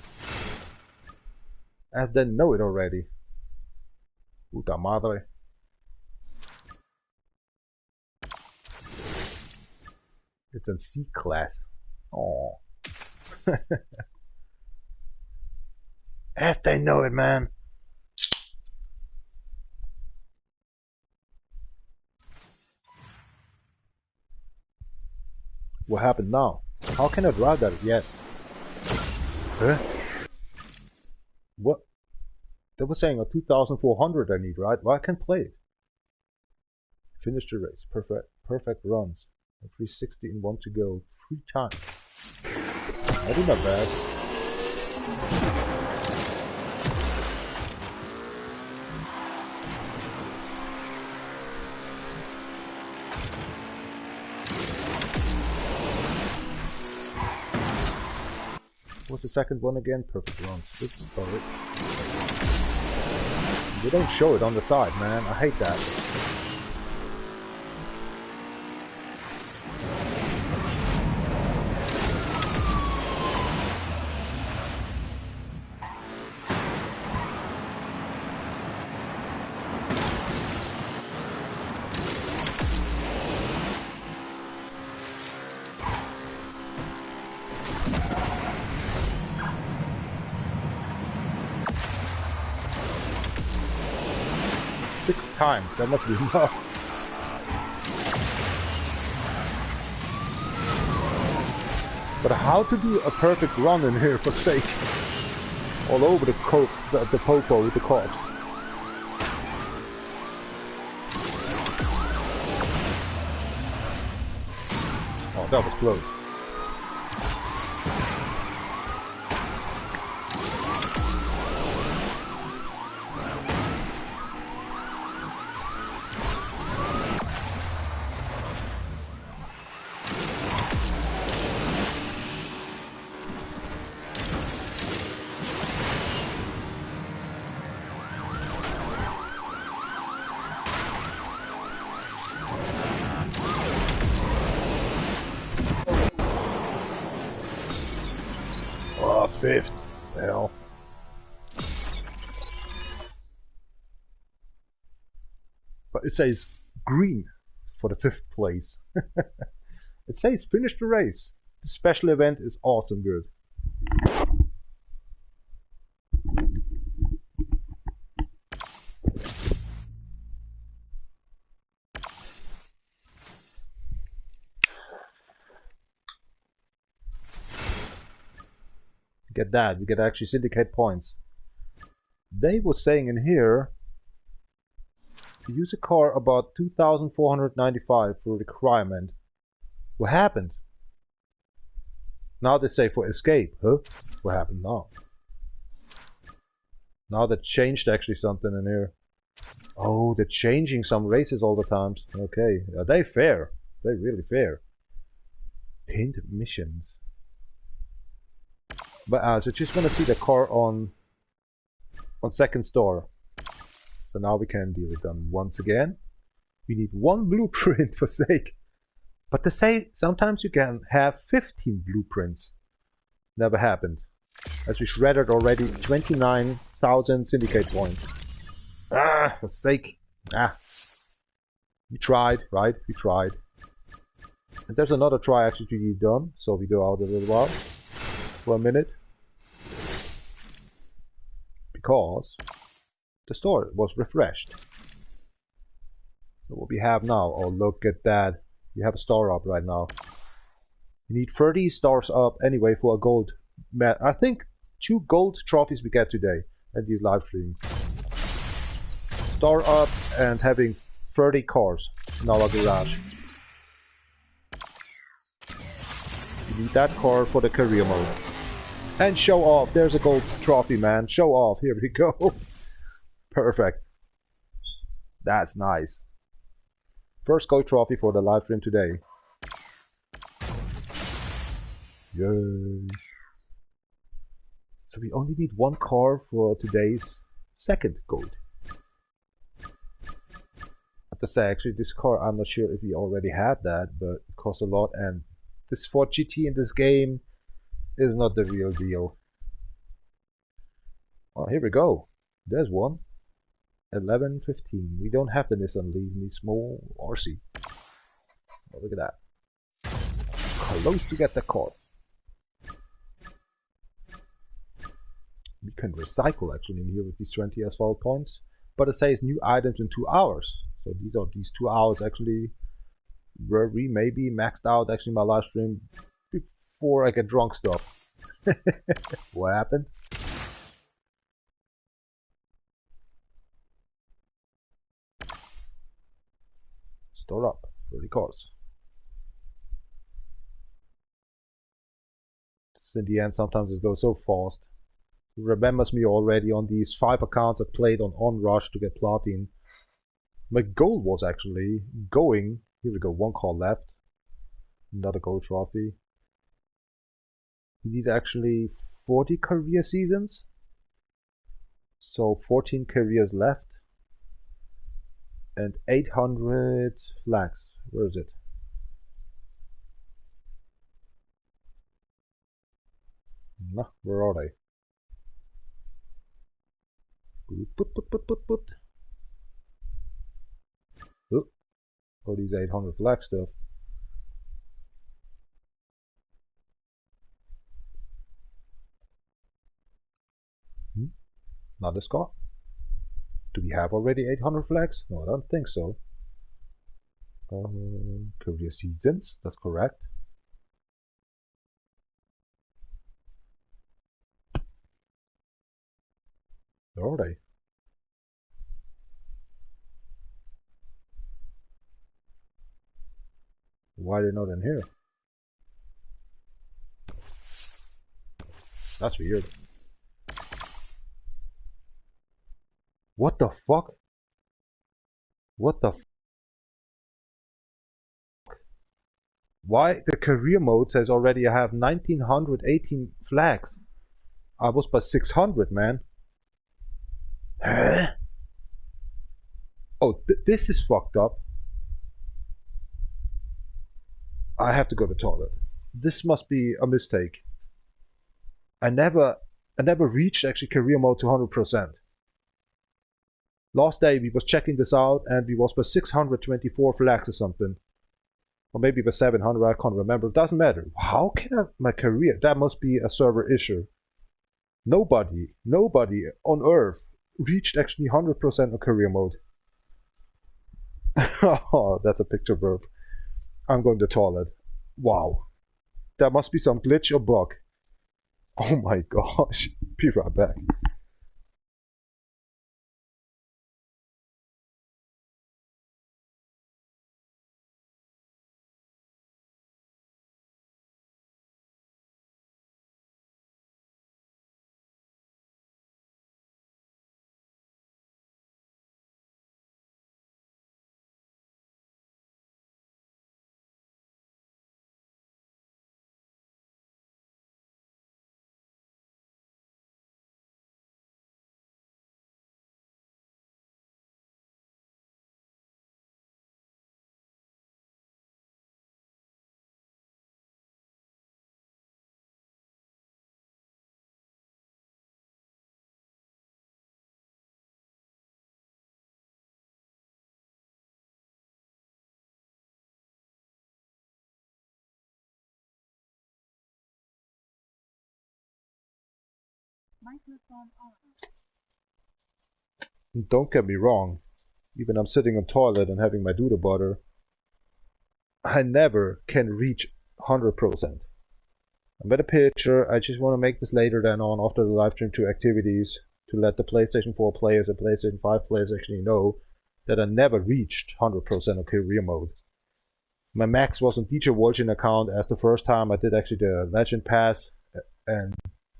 I didn't know it already. Puta madre. It's in C class. Oh. As they know it, man. What happened now? How can I drive that yet? Huh? What? They were saying a 2400 I need, right? Well, I can play it. Finish the race. Perfect runs. 360 and 1 to go. 3 times. I do not bad. What's the second one again? Perfect runs. Oops, sorry. They don't show it on the side, man. I hate that. Time. That must be enough. But how to do a perfect run in here, for sake? All over the popo with the corpse. Oh, that was close. Fifth. Hell. But it says green for the 5th place. It says finish the race. The special event is awesome good. Get that, we get actually syndicate points. They were saying in here to use a car about 2,495 for requirement. What happened? Now they say for escape, huh? What happened now? Now they changed actually something in here. Oh, they're changing some races all the times. Okay, are they fair? They're really fair. Pinned missions. But so just want to see the car on second store. So now we can deal with them once again. We need 1 blueprint for sake. But they say sometimes you can have 15 blueprints. Never happened. As we shredded already 29,000 syndicate points. Ah, for sake. Ah. We tried, right? We tried. And there's another try actually to be done, so we go out a little while. For a minute. Because the store was refreshed. So what we have now, oh look at that. We have a star up right now. We need 30 stars up anyway for a gold. I think 2 gold trophies we get today at these live streams. Star up and having 30 cars in our garage. We need that car for the career mode. And show off. There's a gold trophy, man. Show off. Here we go. Perfect. That's nice. First gold trophy for the live stream today. Yay. So we only need 1 car for today's second gold. I have to say, actually, this car, I'm not sure if we already had that, but it costs a lot, and this Ford GT in this game is not the real deal. Oh, here we go. There's one. 11:15. We don't have the Nissan Leaf, we need small RC. Oh, look at that. Close to get the car. We can recycle actually in here with these 20 asphalt points, but it says new items in 2 hours. So these 2 hours actually where we maybe maxed out actually my live stream before I get drunk stuff. What happened? Store up 30 cars. In the end, sometimes it goes so fast. It remembers me already on these 5 accounts I played on Onrush to get platinum. My goal was actually going. Here we go, 1 car left. Another gold trophy. We need actually 40 career seasons. So 14 careers left. And 800 flags. Where is it? No, where are they? Put. Oh, these 800 flag stuff. Not this car. Do we have already 800 flags? No, I don't think so. Career seasons, that's correct. Where are they? Why are they not in here? That's weird. What the fuck? What the fuck? Why the career mode says already I have 1918 flags? I was by 600, man. Huh? Oh, this is fucked up. I have to go to the toilet. This must be a mistake. I never reached actually career mode to 100%. Last day we was checking this out and we was by 624 flags or something. Or maybe by 700, I can't remember. It doesn't matter. How can I, my career? That must be a server issue. Nobody on Earth reached actually 100% of career mode. Oh, that's a picture verb. I'm going to the toilet. Wow. That must be some glitch or bug. Oh my gosh. Be right back. Don't get me wrong, even I'm sitting on toilet and having my doodle butter, I never can reach 100%. I made a picture, I just want to make this later than on after the live stream 2 activities to let the PlayStation 4 players and PlayStation 5 players actually know that I never reached 100% of career mode. My max was on DjVolgin account as the first time I did actually the Legend Pass, and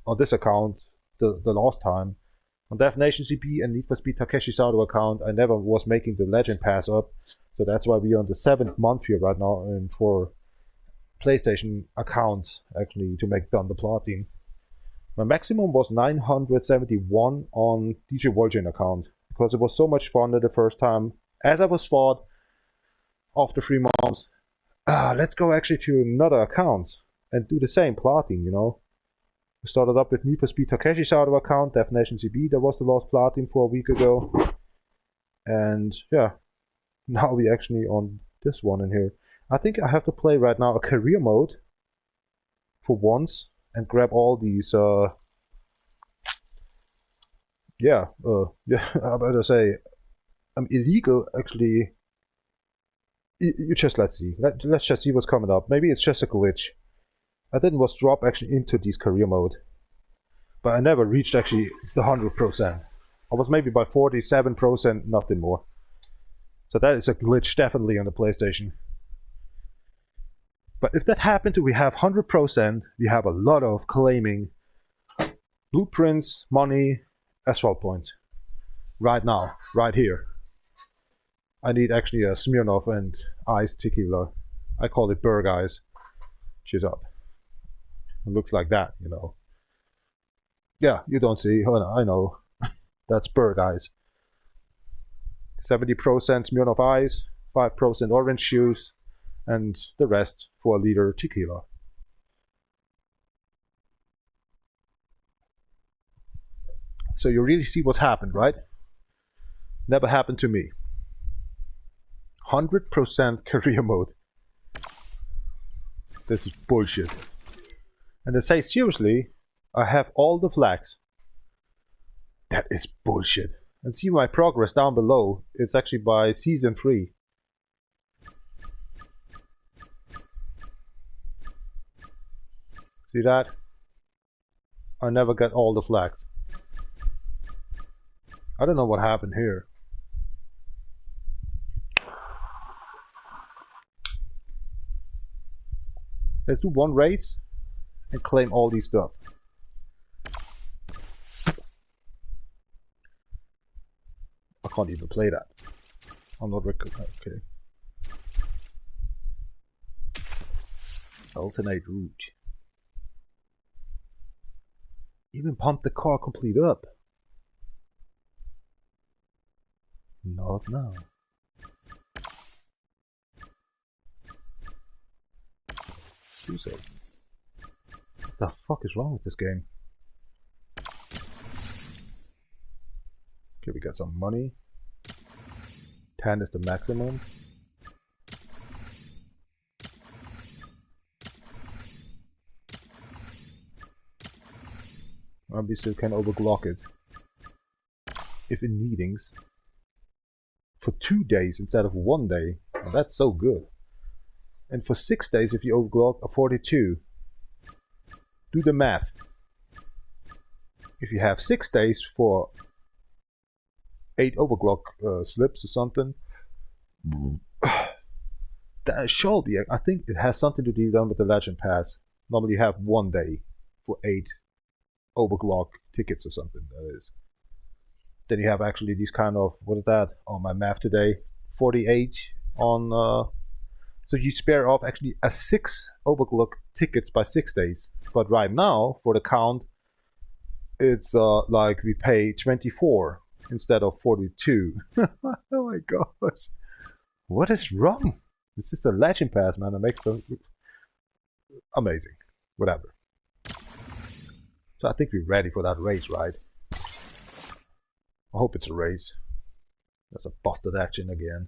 on this account, the last time, on DefNation CP and Need for Speed Takeshi Sato account, I never was making the Legend Pass up, so that's why we're on the 7th month here right now, and for PlayStation accounts actually to make done the platin. My maximum was 971 on DjVolgin account, because it was so much fun the first time, as I was fought after 3 months. Let's go actually to another account and do the same platin, you know. We started up with Need for Speed Takeshi Sato account, DefNation CB, that was the last platin for a week ago. And yeah, now we actually on this one in here. I think I have to play right now a career mode for once and grab all these, I better say, I'm illegal actually. You just let's see. Let's just see what's coming up. Maybe it's just a glitch. I didn't was drop actually into this career mode, but I never reached actually the 100%. I was maybe by 47%, nothing more. So that is a glitch definitely on the PlayStation. But if that happened to we have 100%, we have a lot of claiming blueprints, money, asphalt points. Right now, right here. I need actually a Smirnoff and ice tequila. I call it Berg Ice. Cheers up. It looks like that, you know. Yeah, you don't see. I know. That's Berg Ice. 70% Smirnoff Ice, 5% orange juice, and the rest for a liter tequila. So you really see what's happened, right? Never happened to me. 100% career mode. This is bullshit. And they say, seriously, I have all the flags. That is bullshit. And see my progress down below. It's actually by season 3. See that? I never get all the flags. I don't know what happened here. Let's do one race and claim all these stuff. I can't even play that. I'm not okay. Alternate route. Even pump the car complete up. Not now. Do so. What the fuck is wrong with this game? Okay, we got some money. 10 is the maximum. And we still can overclock it. If in meetings. For 2 days instead of 1 day. Oh, that's so good. And for 6 days if you overclock a 42. Do the math. If you have 6 days for 8 overclock slips or something. That should be, I think it has something to do done with the Legend Pass. Normally you have 1 day for 8 overclock tickets or something, that is. Then you have actually these kind of, what is that on my math today? 48 on, so you spare off actually a 6 overclock tickets by 6 days. But right now, for the count, it's like we pay 24 instead of 42. Oh my gosh. What is wrong? This is a Legend Pass, man. It makes them amazing. Whatever. So I think we're ready for that race, right? I hope it's a race. There's a busted action again.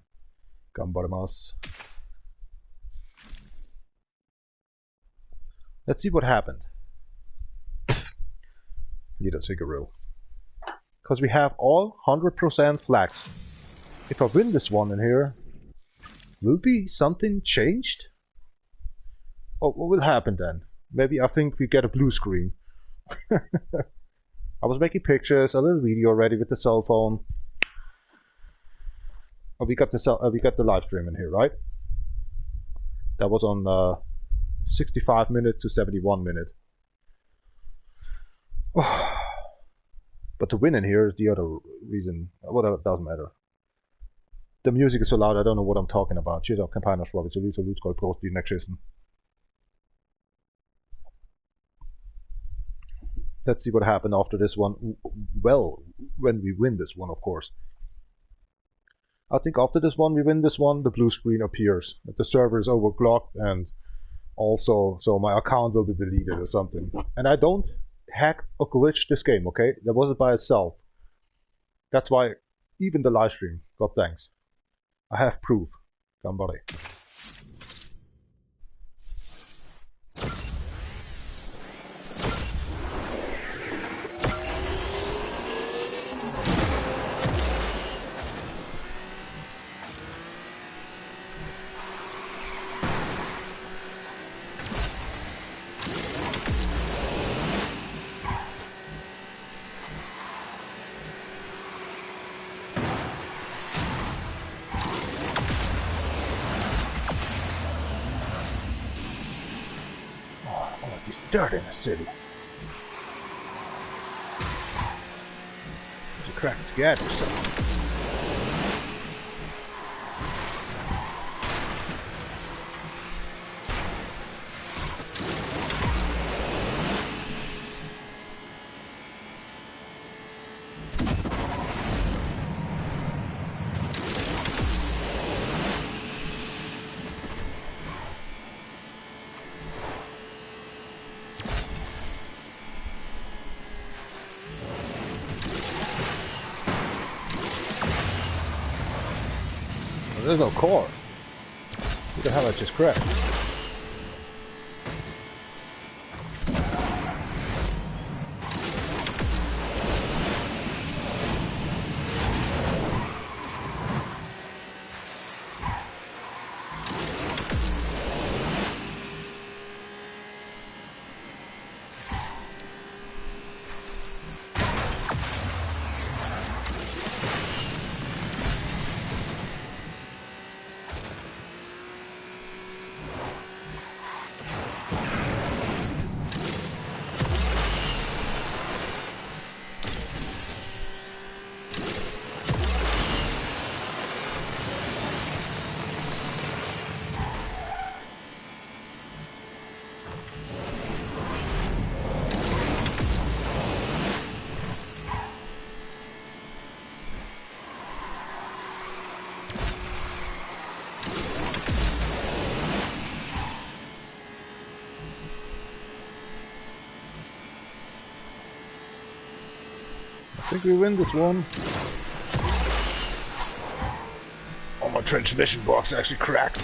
Ganbarimasu. Let's see what happened. Need a cigarette. Because we have all 100% flags. If I win this one in here, will be something changed? Oh, what will happen then? Maybe I think we get a blue screen. I was making pictures, a little video already with the cell phone. Oh, we got the live stream in here, right? That was on 65 minutes to 71 minutes. Oh. But to win in here is the other reason. Well, that doesn't matter. The music is so loud, I don't know what I'm talking about. Shit, auf Campagner Schwabe, so Lutskoll, Prost, die Neckschießen. Let's see what happened after this one. Well, when we win this one, of course. I think after this one, we win this one, the blue screen appears. The server is overclocked, and also, so my account will be deleted or something. And I don't hack or glitch this game, okay? That wasn't by itself. That's why even the live stream got thanks. I have proof. Somebody. Dirt in the city. There's a crack together or something. There's no core. Who the hell I just crashed? I think we win this one. Oh, my transmission box actually cracked.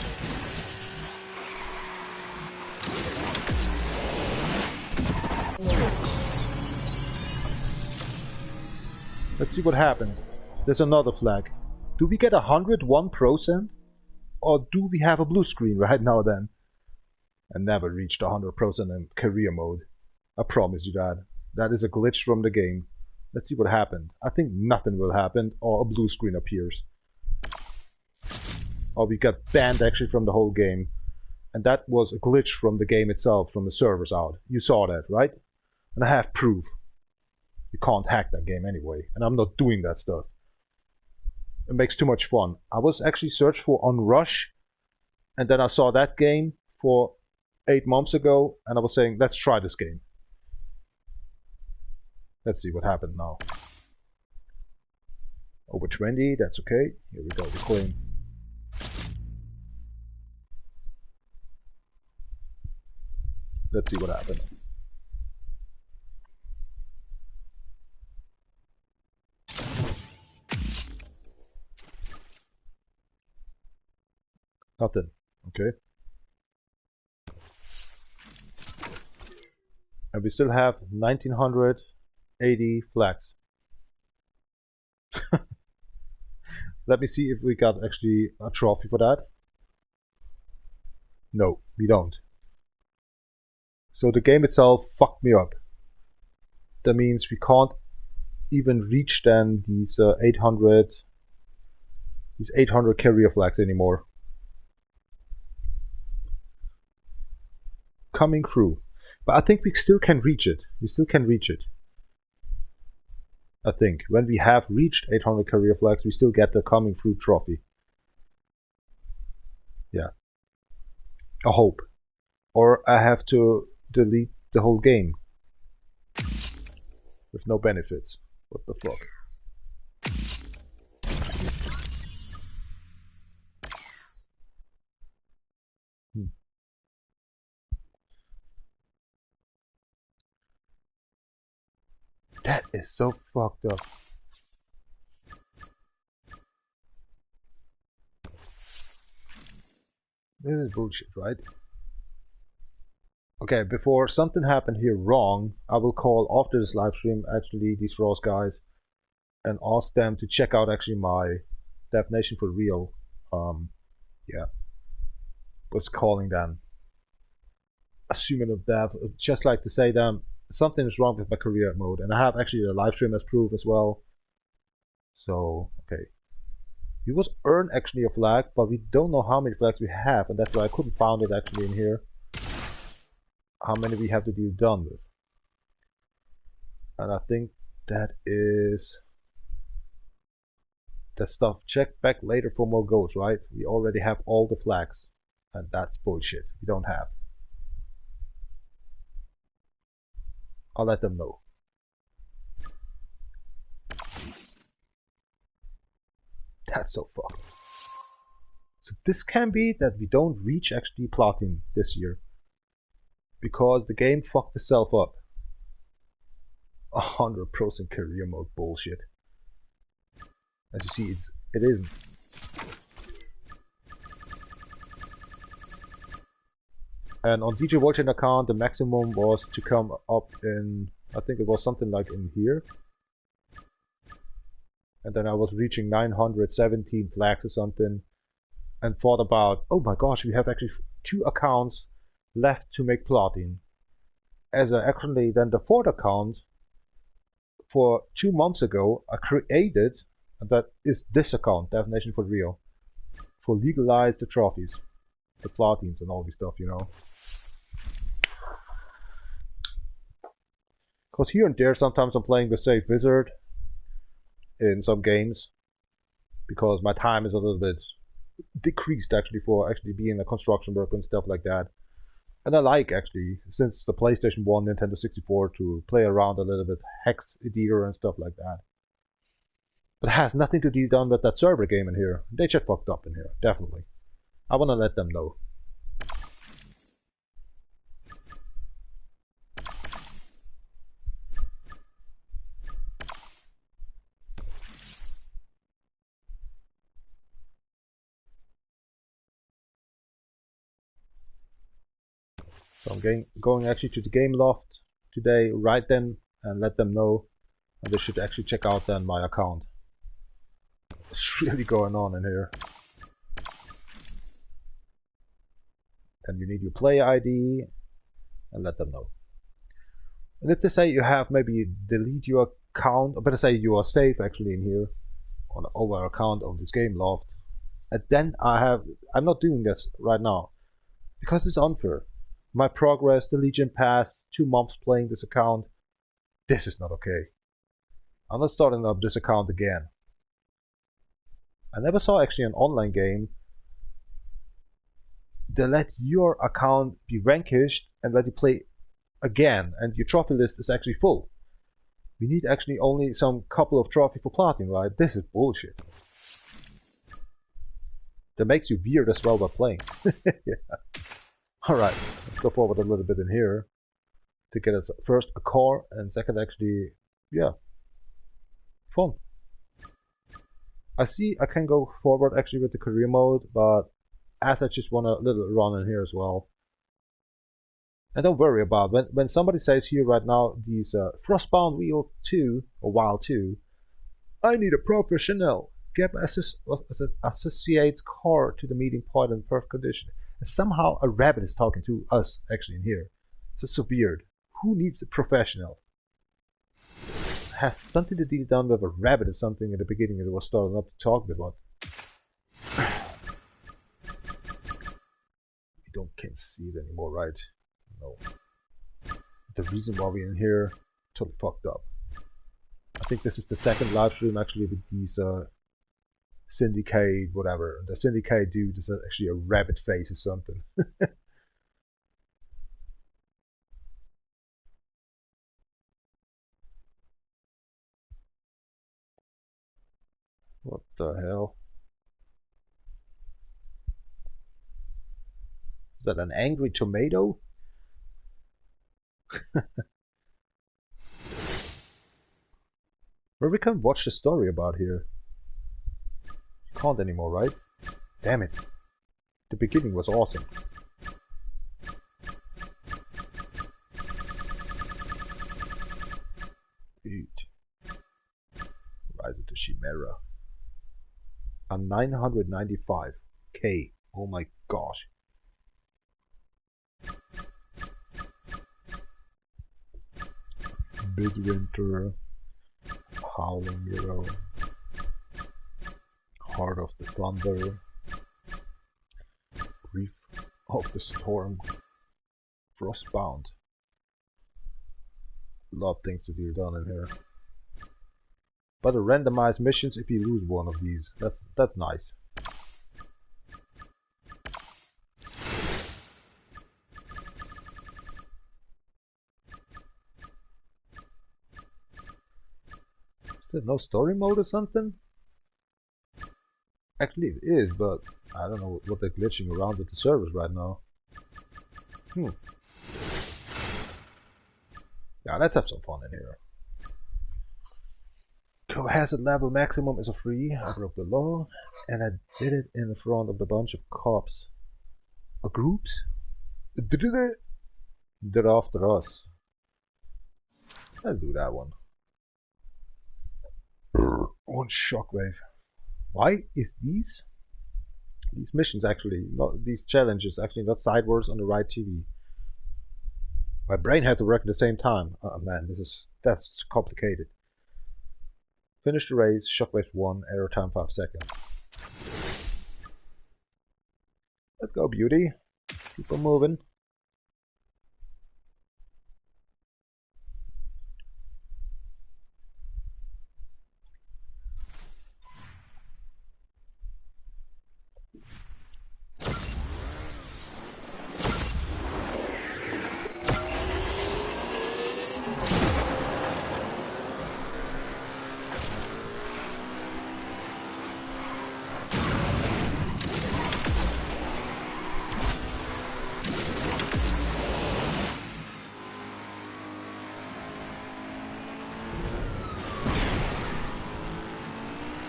Let's see what happened. There's another flag. Do we get 101%? Or do we have a blue screen right now then? I never reached 100% in career mode. I promise you that. That is a glitch from the game. Let's see what happened. I think nothing will happen, or a blue screen appears. Or we got banned actually from the whole game. And that was a glitch from the game itself, from the servers out. You saw that, right? And I have proof. You can't hack that game anyway. And I'm not doing that stuff. It makes too much fun. I was actually searched for on Rush. And then I saw that game for 8 months ago. And I was saying, let's try this game. Let's see what happened now. Over 20, that's okay. Here we go, the claim. Let's see what happened. Nothing, okay. And we still have 1900 80 flags. Let me see if we got actually a trophy for that. No, we don't. So the game itself fucked me up. That means we can't even reach then these 800 carrier flags anymore. Coming through. But I think we still can reach it. We still can reach it. I think when we have reached 800 career flags, we still get the coming through trophy. Yeah. I hope. Or I have to delete the whole game. With no benefits. What the fuck? That is so fucked up. This is bullshit, right? Okay, before something happened here wrong, I will call after this live stream actually these Ross guys and ask them to check out actually my DefNation4Real. Yeah, was calling them, assuming of that, just like to say them something is wrong with my career mode, and I have actually a live stream as proof as well. So okay, we was earn actually a flag, but we don't know how many flags we have, and that's why I couldn't find it actually in here. How many we have to be done with, and I think that is that stuff. Check back later for more goals, right? We already have all the flags, and that's bullshit. We don't have. I'll let them know. That's so fucked. So this can be that we don't reach actually platinum this year. Because the game fucked itself up. 100% career mode bullshit. As you see, it isn't. And on DjVolgin account, the maximum was to come up in, I think it was something like in here. And then I was reaching 917 flags or something. And thought about, oh my gosh, we have actually 2 accounts left to make platinum. As actually then the 4th account for 2 months ago I created, that is this account, DefNation4Real, for legalize the trophies, the platines and all this stuff, you know. Because here and there sometimes I'm playing the safe wizard in some games because my time is a little bit decreased actually for actually being a construction worker and stuff like that. And I like actually, since the PlayStation 1, Nintendo 64, to play around a little bit, hex editor and stuff like that. But it has nothing to do done with that server game in here. They just fucked up in here, definitely. I want to let them know. So I'm going actually to the game loft today, right then, and let them know. And they should actually check out then my account. What's really going on in here? And you need your player ID, and let them know. And if they say you have maybe delete your account, or better say you are safe actually in here on the over account of this game loft, and then I'm not doing this right now because it's unfair. My progress, the Legion Pass, 2 months playing this account. This is not okay. I'm not starting up this account again. I never saw actually an online game that let your account be vanquished and let you play again, and your trophy list is actually full. We need actually only some couple of trophies for platinum, right? This is bullshit. That makes you weird as well by playing. Yeah. Alright, let's go forward a little bit in here to get us first a car and second actually, yeah, fun. I see I can go forward actually with the career mode, but as I just want a little run in here as well. And don't worry about when somebody says here right now these Frostbound Wheel 2 or Wild 2, I need a professional. Get associates car to the meeting point in perfect condition. And somehow a rabbit is talking to us actually in here. So weird. Who needs a professional? It has something to do with a rabbit or something in the beginning that was starting up to talk about. You can't see it anymore, right? No. The reason why we're in here, totally fucked up. I think this is the second live stream actually with these Syndicate, whatever. The Syndicate dude is actually a rabbit face or something. What the hell? Is that an angry tomato? Where we can watch the story about here. Can't anymore, right? Damn it. The beginning was awesome. Dude. Rise of the Chimera. And 995k. Oh my gosh. Midwinter. Howling Hero. Heart of the Thunder. Reef of the Storm. Frostbound. A lot of things to be done in here. But the randomized missions if you lose one of these. That's nice. Is there no story mode or something? Actually it is, but I don't know what they're glitching around with the servers right now. Yeah, let's have some fun in here. Co-hazard level maximum is a free. I broke the law, and I did it in the front of a bunch of cops. Or groups? They're after us. Let's do that one. One shockwave. Why is these missions actually not, these challenges actually not sideways on the right TV? My brain had to work at the same time. Oh man, that's complicated. Finish the race, shockwave 1, error time 5 seconds. Let's go, beauty. Keep on moving.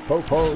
Po-po!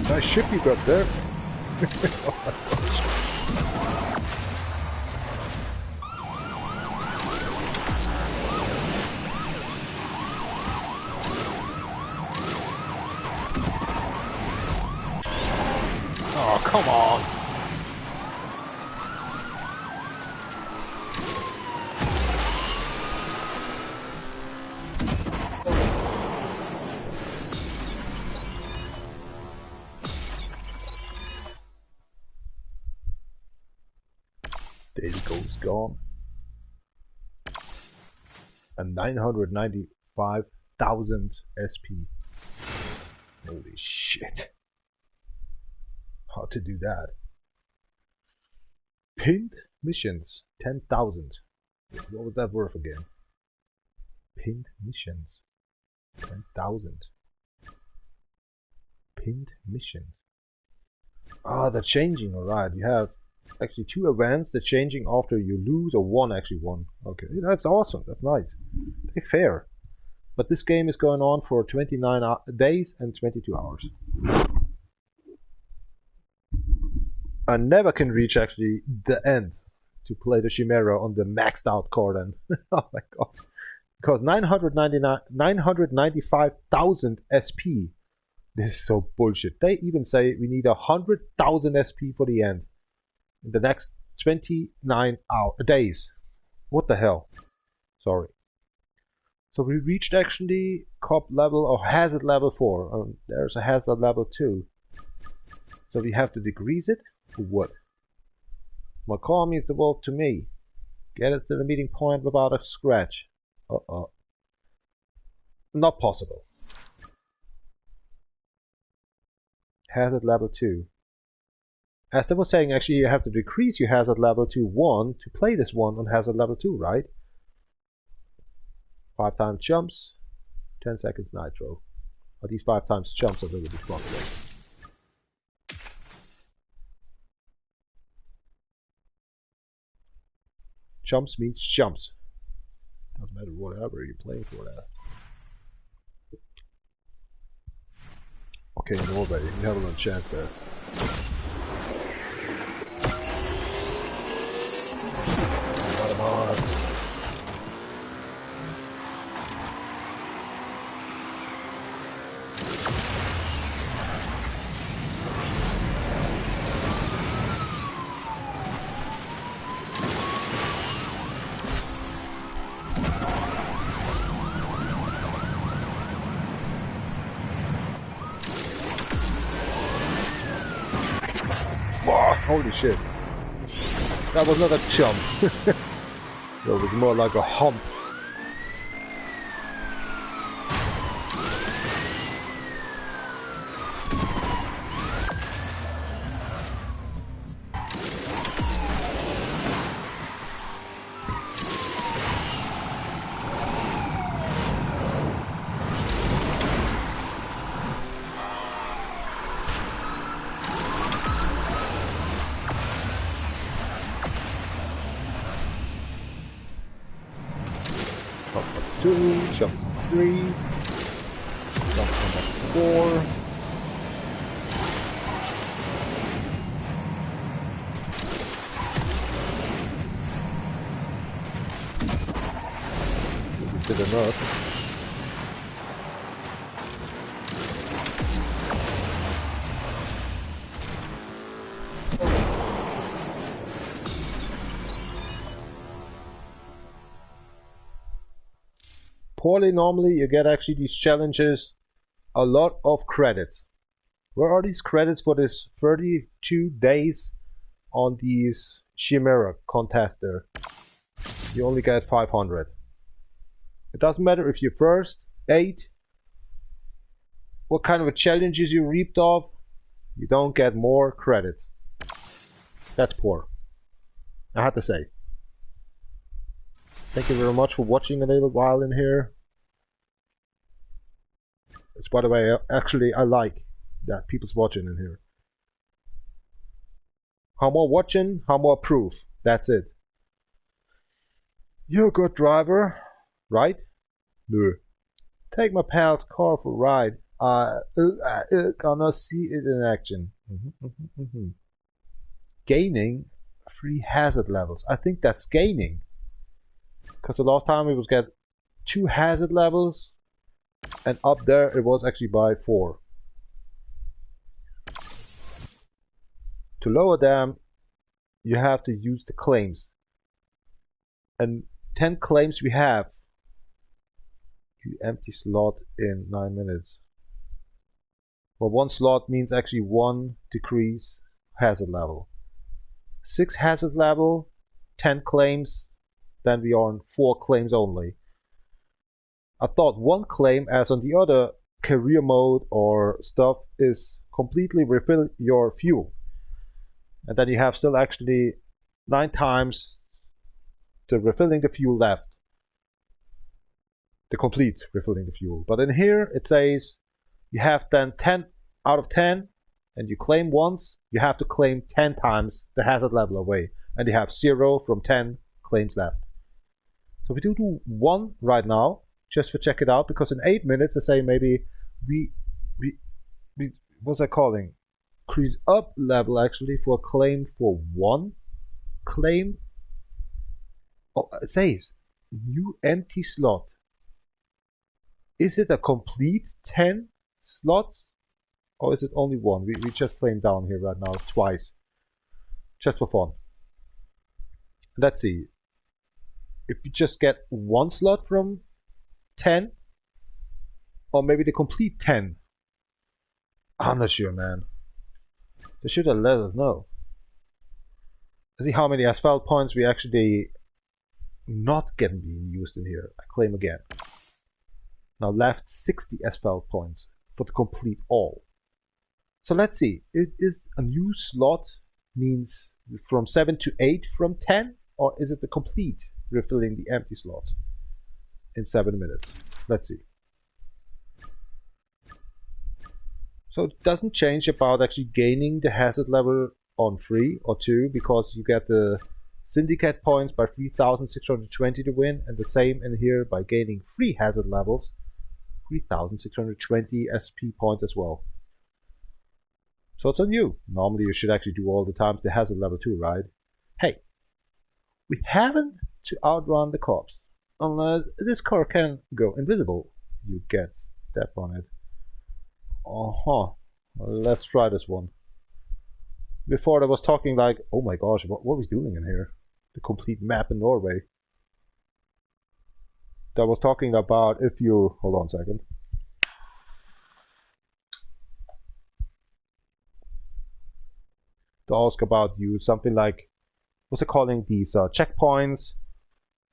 Nice ship you got there. Oh my gosh. Oh, come on. Daily goal's gone. And 995,000 SP. Holy shit. how to do that. Pinned missions, 10,000. What was that worth again? Pinned missions, 10,000. Pinned missions. Ah, they're changing, alright. You have actually 2 events, they're changing after you lose, or one actually won. Okay, that's awesome, that's nice. They're fair. But this game is going on for 29 days and 22 hours. I never can reach actually the end to play the Chimera on the maxed out car then. Oh my god. Because 995,000 SP. This is so bullshit. They even say we need 100,000 SP for the end. In the next 29 days. What the hell? Sorry. So we reached actually cop level or hazard level 4. There's a hazard level 2. So we have to decrease it. What? My car means the world to me. Get it to the meeting point without a scratch. Not possible. Hazard level 2. As I was saying, actually you have to decrease your hazard level to 1 to play this one on hazard level 2, right? 5 times jumps, 10 seconds nitro. But these 5 times jumps are a little bit fucked. Jumps means jumps. Doesn't matter whatever you're playing for that. Okay, Norway, you have a little chance there. What about holy shit. That was not a jump. That was more like a hump. Jump 3, jump 4, this is good enough. Poorly, normally you get actually these challenges a lot of credits. Where are these credits for this 32 days on these Chimera contest there? You only get 500. It doesn't matter if you're first, 8, what kind of challenges you reaped off, you don't get more credits. That's poor, I have to say. Thank you very much for watching a little while in here. It's, by the way, actually I like that people's watching in here. How more watching, how more proof. That's it. You're a good driver, right? No. Take my pal's car for a ride. Gonna see it in action. Gaining 3 hazard levels. I think that's gaining. Because the last time we was get 2 hazard levels, and up there it was actually by 4. To lower them, you have to use the claims. And 10 claims we have. You empty slot in 9 minutes. Well, 1 slot means actually 1 decrease hazard level. 6 hazard level, 10 claims. Then we are on 4 claims only. I thought 1 claim, as on the other career mode or stuff, is completely refill your fuel. And then you have still actually 9 times the refilling the fuel left. The complete refilling the fuel. But in here it says you have then 10 out of 10, and you claim once, you have to claim 10 times the hazard level away. And you have 0 from 10 claims left. So we do 1 right now, just to check it out, because in 8 minutes, I say maybe we what's that calling? Increase up level actually for a claim for 1 claim. Oh, it says new empty slot. Is it a complete 10 slots? Or is it only 1? We just claim down here right now twice. Just for fun. Let's see. If you just get 1 slot from 10, or maybe the complete 10. I'm not sure, man. They should have let us know. Let's see how many asphalt points we actually not getting being used in here. I claim again. Now left 60 asphalt points for the complete all. So let's see. Is a new slot means from 7 to 8 from 10, or is it the complete refilling the empty slots in 7 minutes? Let's see. So it doesn't change about actually gaining the hazard level on 3 or 2, because you get the syndicate points by 3,620 to win, and the same in here by gaining 3 hazard levels, 3,620 SP points as well. So it's on you. Normally you should actually do all the times the hazard level 2, right? Hey, we haven't to outrun the cops. Unless this car can go invisible, you get step on it. Let's try this one. Before I was talking like, oh my gosh, what are we doing in here? The complete map in Norway. I was talking about if you, hold on a second. To ask about you something like, what's it calling, these checkpoints?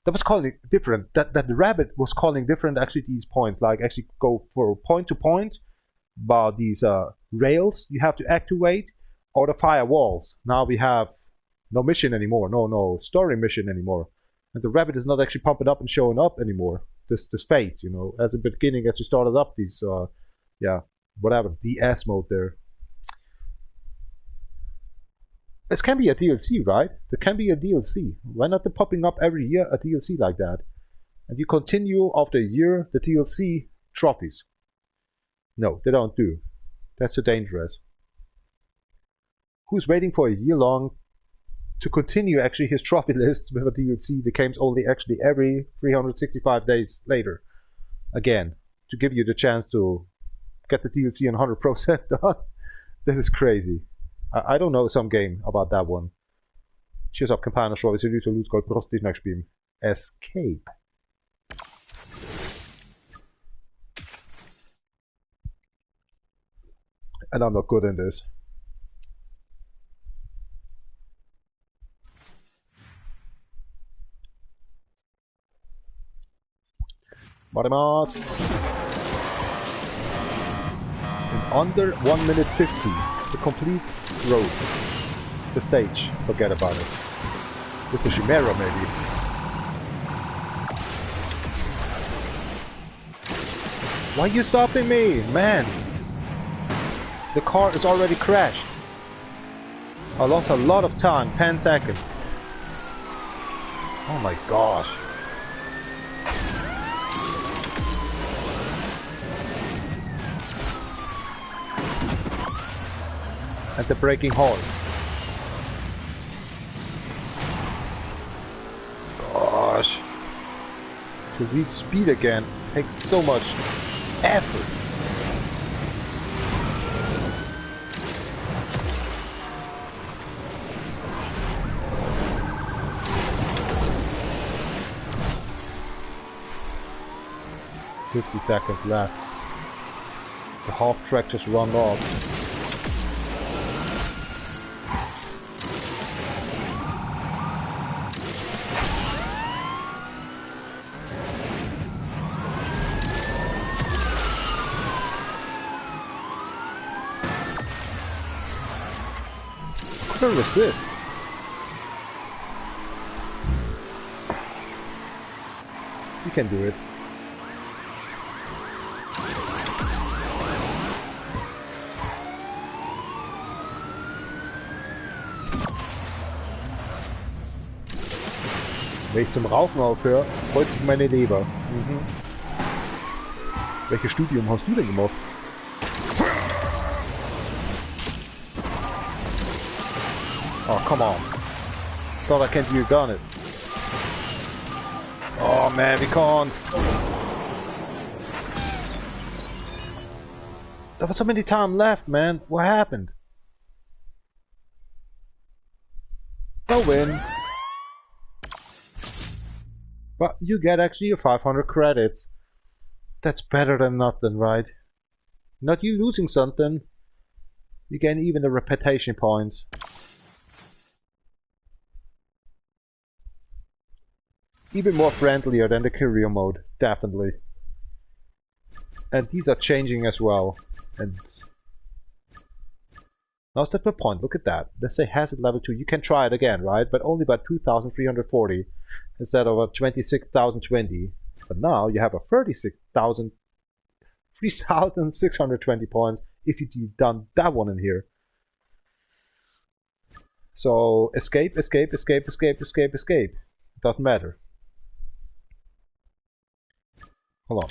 That was calling it different. That the rabbit was calling different actually these points, like actually go for point to point. But these rails you have to activate, or the firewalls. Now we have no mission anymore, no story mission anymore. And the rabbit is not actually pumping up and showing up anymore. This phase, you know, at the beginning as you started up these yeah, whatever, DS mode there. This can be a DLC, right? There can be a DLC. Why not the popping up every year a DLC like that? And you continue after a year the DLC trophies. No, they don't do. That's too dangerous. Who's waiting for a year long to continue actually his trophy list with a DLC that comes only actually every 365 days later? Again, to give you the chance to get the DLC on 100% done. This is crazy. I don't know some game about that one. Cheers up, campaign show. It's a little loot gold prostit next game. Escape. And I'm not good in this. Marimas. In under 1 minute 50. The complete road. The stage. Forget about it. With the Chimera maybe. Why are you stopping me? Man! The car is already crashed. I lost a lot of time. 10 seconds. Oh my gosh. And the braking hard. Gosh. To reach speed again takes so much effort. $50 seconds left. The half track just run off. Where was this? You can do it. Wenn ich zum Rauchen aufhöre, freut sich meine Leber. Mhm. Welches Studium hast du denn gemacht? Oh, come on. Thought I can't have done it. Oh man, we can't. There was so many time left, man. What happened? No win. But you get actually your 500 credits. That's better than nothing, right? Not you losing something. You gain even the reputation points. Even more friendlier than the career mode, definitely. And these are changing as well. And now's the point, look at that. Let's say hazard level 2, you can try it again, right? But only by 2,340 instead of a 26,020. But now you have a 3,620 points if you've done that one in here. So escape, escape, escape, escape, escape, escape. Doesn't matter. Hold on.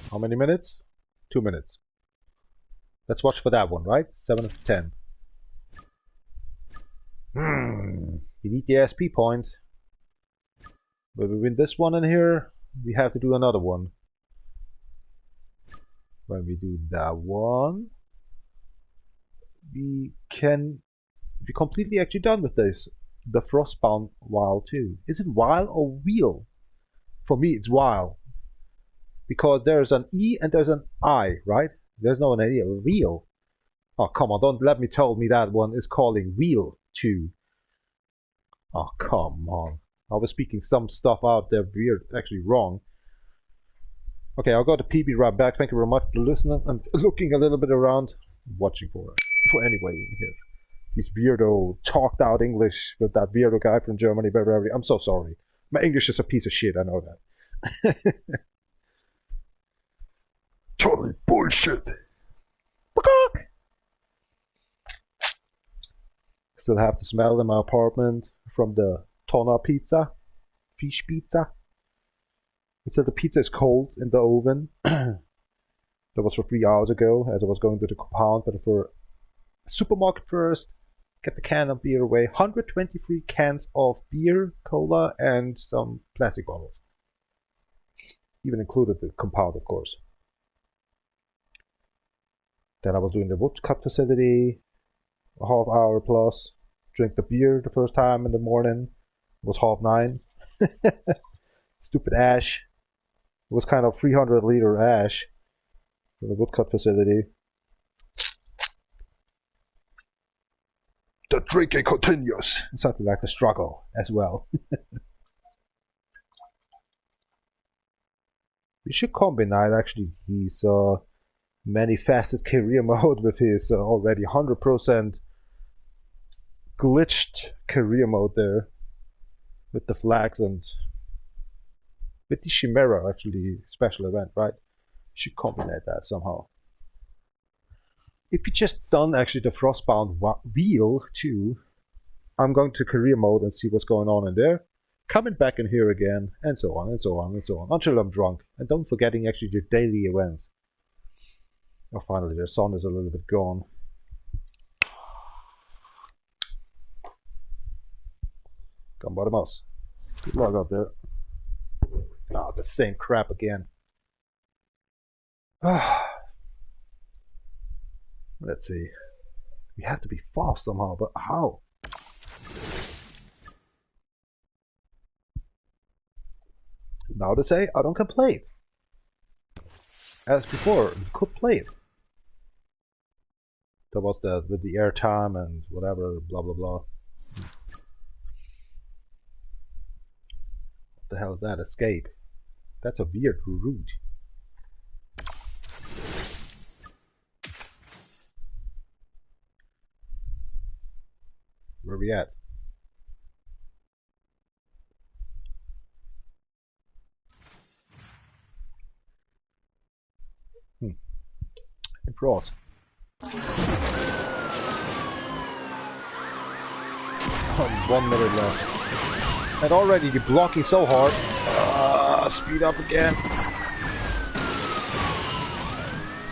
How many minutes? 2 minutes. Let's watch for that one, right? 7 of 10. You need the SP points. When we win this one in here, we have to do another one. When we do that one, we can be completely actually done with this. The Frostbound While too. Is it while or wheel? For me, it's while. Because there's an E and there's an I, right? There's no an A, wheel. Oh, come on, don't let me tell me that one is calling wheel too. Oh, come on. I was speaking some stuff out there weird, actually wrong. Okay, I'll go to PB right back. Thank you very much for listening and looking a little bit around. Watching for anyway in here. This weirdo talked out English with that weirdo guy from Germany. I'm so sorry. My English is a piece of shit, I know that. Totally bullshit. Still have the smell in my apartment from the tuna pizza, fish pizza. It said the pizza is cold in the oven. That was for 3 hours ago as I was going to the compound, but for supermarket first. Get the can of beer away. 123 cans of beer, cola, and some plastic bottles. Even included the compound, of course. Then I was doing the wood cut facility, a half hour plus. Drink the beer the first time in the morning. It was 9:30. Stupid ash. It was kind of 300-liter ash for the wood cut facility. The drinking continues. Something like the struggle as well. We should combine actually his many-faceted career mode with his already 100% glitched career mode there. With the flags and with the Chimera actually special event, right? Should combine that somehow. If you just done actually the Frostbound wheel too, I'm going to career mode and see what's going on in there. Coming back in here again, and so on, and so on, and so on, until I'm drunk. And don't forgetting actually your daily events. Oh, finally, the sun is a little bit gone. Come by the mouse. Good luck out there. Ah, the same crap again. Let's see. We have to be fast somehow, but how? Now to say, I don't can play it. As before, you could play it. That was the with the airtime and whatever, blah blah blah. What the hell is that? Escape. That's a weird route. we at? In frost. Oh, 1 minute left. And already you're blocking so hard. Speed up again.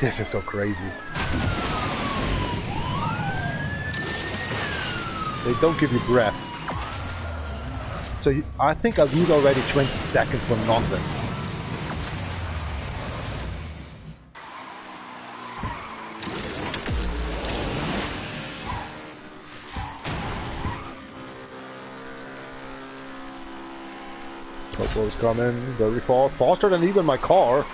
This is so crazy. They don't give you breath. So I think I lose already 20 seconds for nothing. Popo's coming very far, faster than even my car.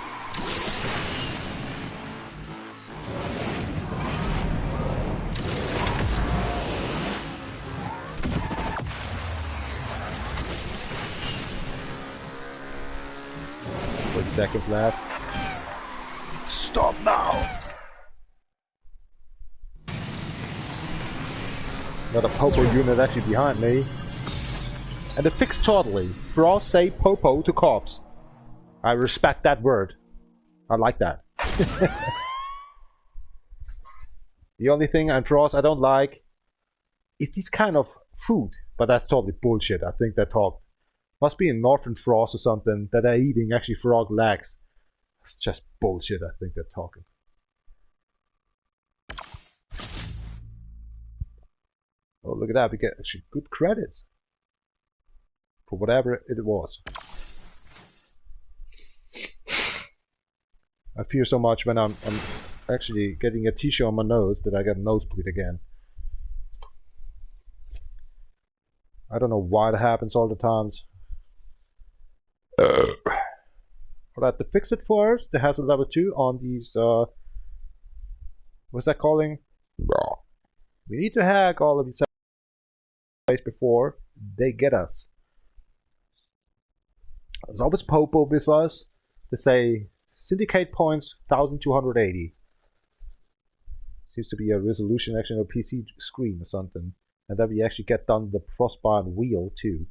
Seconds left. Stop now! Got a Popo unit actually behind me. And it fixed totally. Frost say Popo to cops. I respect that word. I like that. The only thing on Frost I don't like is this kind of food. But that's totally bullshit. I think they talk. Must be in Northern Frost or something that they're eating actually frog legs. It's just bullshit, I think they're talking. Oh, look at that. We get actually good credits for whatever it was. I fear so much when I'm actually getting a t-shirt on my nose that I get a nosebleed again. I don't know why that happens all the times. But I have to fix it first. There has a level 2 on these, what's that calling? We need to hack all of these sites before they get us. There's always Popo with us. They say, syndicate points 1280. Seems to be a resolution actually on a PC screen or something. And then we actually get done the crossbar and wheel too.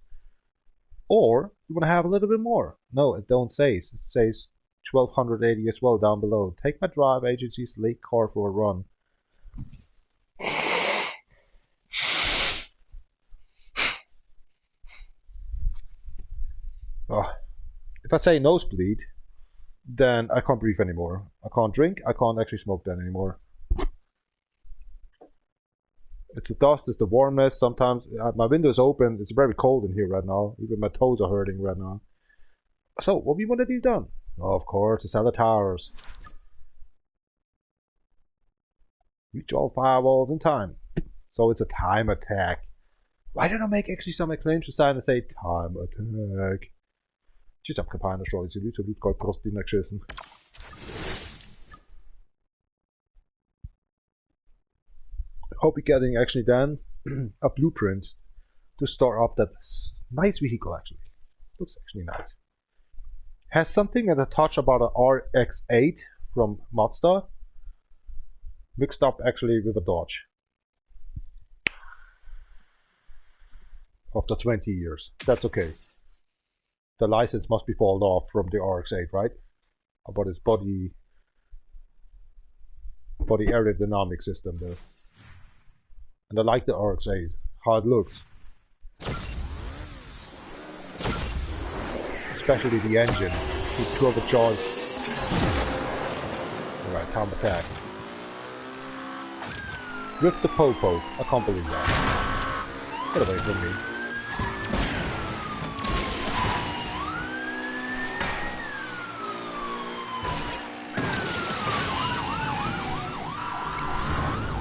Or you want to have a little bit more. No, it don't say. It says 1280 as well down below. Take my drive agency's late car for a run. Oh, if I say nosebleed, then I can't breathe anymore. I can't drink. I can't actually smoke then anymore. It's the dust, it's the warmness. Sometimes my window's open. It's very cold in here right now. Even my toes are hurting right now. So, what we want to do done? Oh, of course, to sell the towers. Reach all firewalls in time. So it's a time attack. Why don't I make actually some claims to sign and say time attack? Just have keine Chance. Die Leute haben gerade Brustdiener geschissen. Hope we're getting actually then a blueprint to start up that nice vehicle actually. Looks actually nice. Has something at a touch about an RX-8 from Mazda. Mixed up actually with a Dodge. After 20 years. That's okay. The license must be fallen off from the RX-8, right? About its body aerodynamic system there. And I like the RX-8, how it looks. Especially the engine, the turbocharged. Alright, time attack. With the Popo, I can't believe that. Get away from me.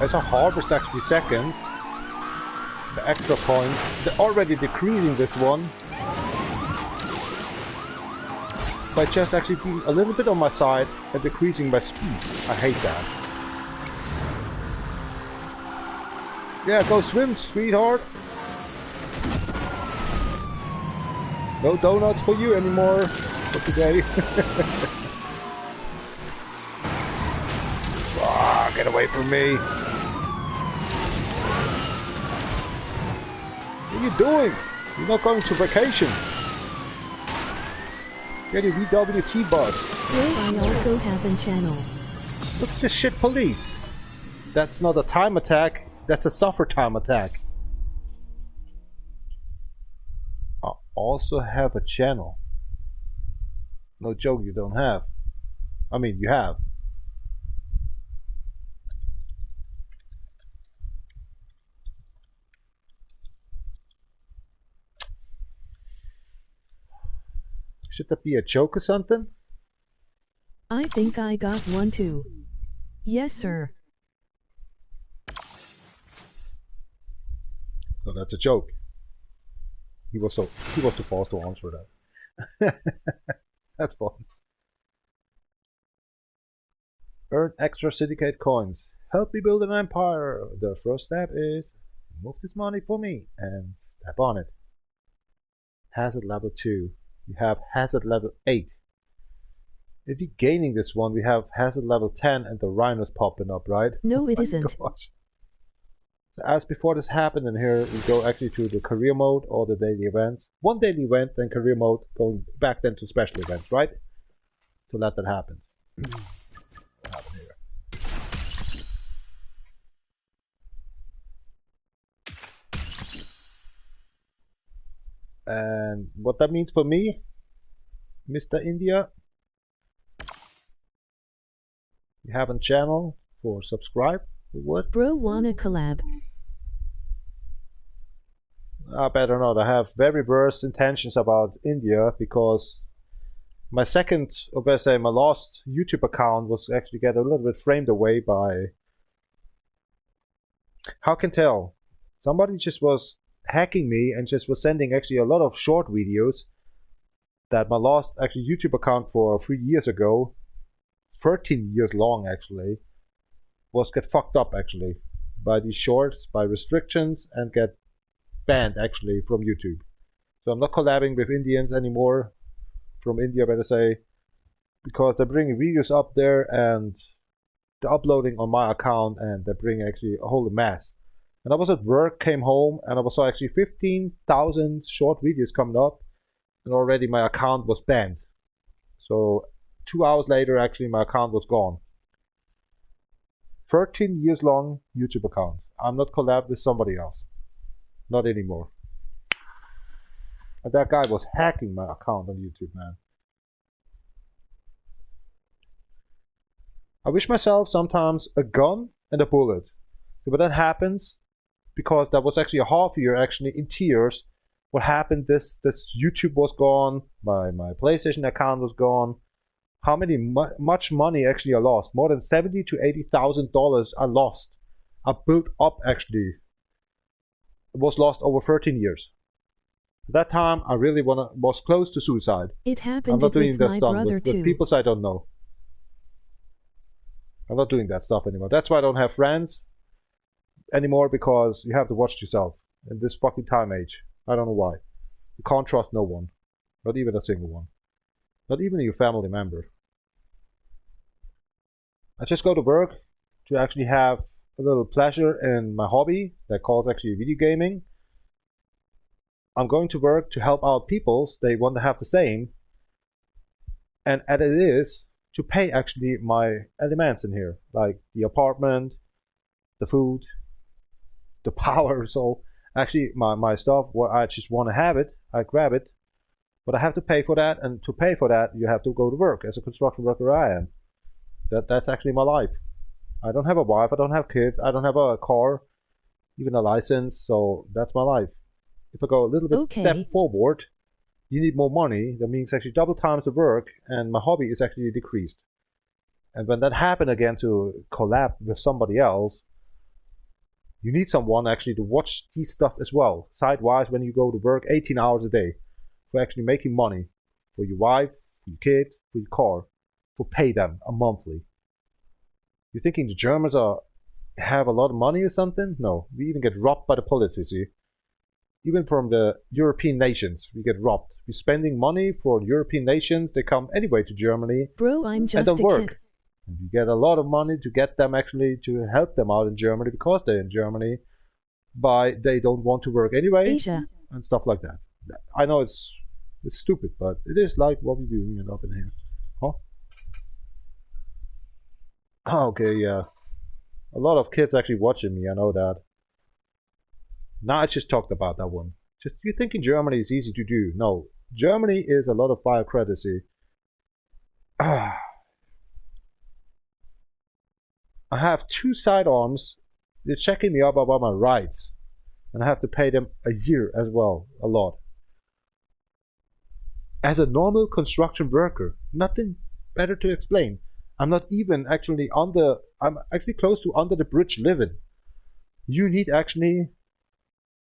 As I harvest actually second, the extra points, they're already decreasing this one by just actually being a little bit on my side and decreasing my speed. I hate that. Yeah, go swim, sweetheart. No donuts for you anymore for today. Get away from me. What are you doing? You're not going to vacation. Get your VWT bus. Well, I also have a channel. What's this shit, police? That's not a time attack. That's a suffer time attack. I also have a channel. No joke, you don't have. I mean, you have. Should that be a joke or something? I think I got one too. Yes, sir. So that's a joke. He was too fast to answer that. That's fun. Earn extra syndicate coins. Help me build an empire. The first step is move this money for me and step on it. Hazard level 2. You have hazard level 8. If you're gaining this one, we have hazard level 10 and the rhinos popping up, right? No, it isn't. Gosh. So as before this happened, in here we go actually to the career mode or the daily events. One daily event, then career mode, going back then to special events, right? To let that happen. What happened here? And what that means for me, Mr. India, you have a channel for subscribe. What? Bro, wanna collab? I better not. I have very worse intentions about India because my second, or better say, my last YouTube account was actually get a little bit framed away by. How can tell? Somebody just was hacking me and just was sending actually a lot of short videos that my last actually YouTube account for 3 years ago, 13 years long actually, was get fucked up actually by these shorts, by restrictions, and get banned actually from YouTube. So I'm not collabing with Indians anymore, from India better say, because they're bringing videos up there and they're uploading on my account and they're bringing actually a whole mess. And I was at work, came home, and I saw actually 15,000 short videos coming up, and already my account was banned. So 2 hours later actually my account was gone. 13 years long YouTube account. I'm not collab with somebody else. Not anymore. And that guy was hacking my account on YouTube, man. I wish myself sometimes a gun and a bullet. But that happens because that was actually a half year actually in tears. What happened, this YouTube was gone, my PlayStation account was gone. How much money actually I lost? More than $70,000 to $80,000 I lost. I built up actually. It was lost over 13 years. At that time, I really was close to suicide. It happened I'm not doing with that my stuff brother with too. people I don't know. I'm not doing that stuff anymore. That's why I don't have friends anymore, because you have to watch yourself in this fucking time age. I don't know why. You can't trust no one. Not even a single one. Not even your family member. I just go to work to actually have a little pleasure in my hobby that calls actually video gaming. I'm going to work to help out people. They want to have the same. And it is to pay actually my elements in here, like the apartment, the food, the power. So actually my stuff, what I just want to have it, I grab it, but I have to pay for that, and to pay for that you have to go to work as a construction worker I am. That's actually my life. I don't have a wife, I don't have kids, I don't have a car, even a license, so that's my life. If I go a little bit step forward, you need more money. That means actually double times the work, and my hobby is actually decreased. And when that happened again, to collab with somebody else, you need someone actually to watch these stuff as well, sidewise, when you go to work 18 hours a day, for actually making money for your wife, for your kid, for your car, for pay them a monthly. You're thinking the Germans have a lot of money or something? No, we even get robbed by the police, you see. Even from the European nations, we get robbed. We're spending money for European nations. They come anyway to Germany. Bro, I'm just and don't a work. kid. And we get a lot of money to get them actually to help them out in Germany, because they're in Germany. by they don't want to work anyway, Asia. and stuff like that. I know it's stupid, but it is like what we do up in here. Huh? Okay, yeah. A lot of kids actually watching me, I know that. Now I just talked about that one. Just you think in Germany is easy to do. No. Germany is a lot of bureaucracy. I have 2 sidearms. They're checking me up about my rights. And I have to pay them a year as well. A lot. As a normal construction worker, nothing better to explain. I'm not even actually I'm actually close to under the bridge living. You need actually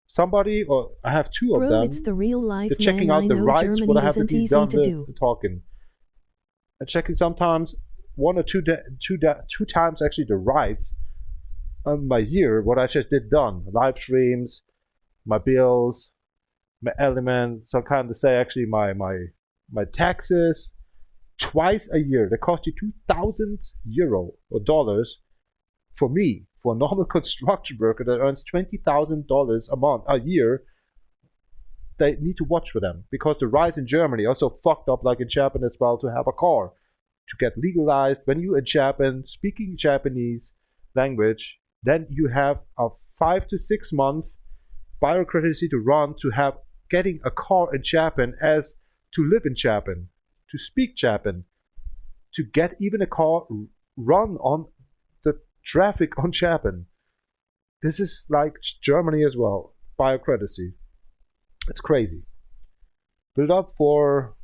somebody, or I have 2 of Bro, them. it's the real life, They're checking man. out the I know rights, Germany what I have to isn't be easy done to with do. the talking. And checking sometimes 1 or 2 times actually the rights on my year, what I just did done. Live streams, my bills, my elements, some kind of say actually my taxes. Twice a year. They cost you €2,000 or dollars for me, for a normal construction worker that earns $20,000 a year. They need to watch for them because the rights in Germany are so fucked up, like in Japan as well, to have a car, to get legalized. When you in Japan, speaking Japanese language, then you have a 5 to 6 month bureaucracy to run to have getting a car in Japan as to live in Japan, to speak Japan, to get even a car run on the traffic on Japan. This is like Germany as well, bureaucracy. It's crazy. Build up for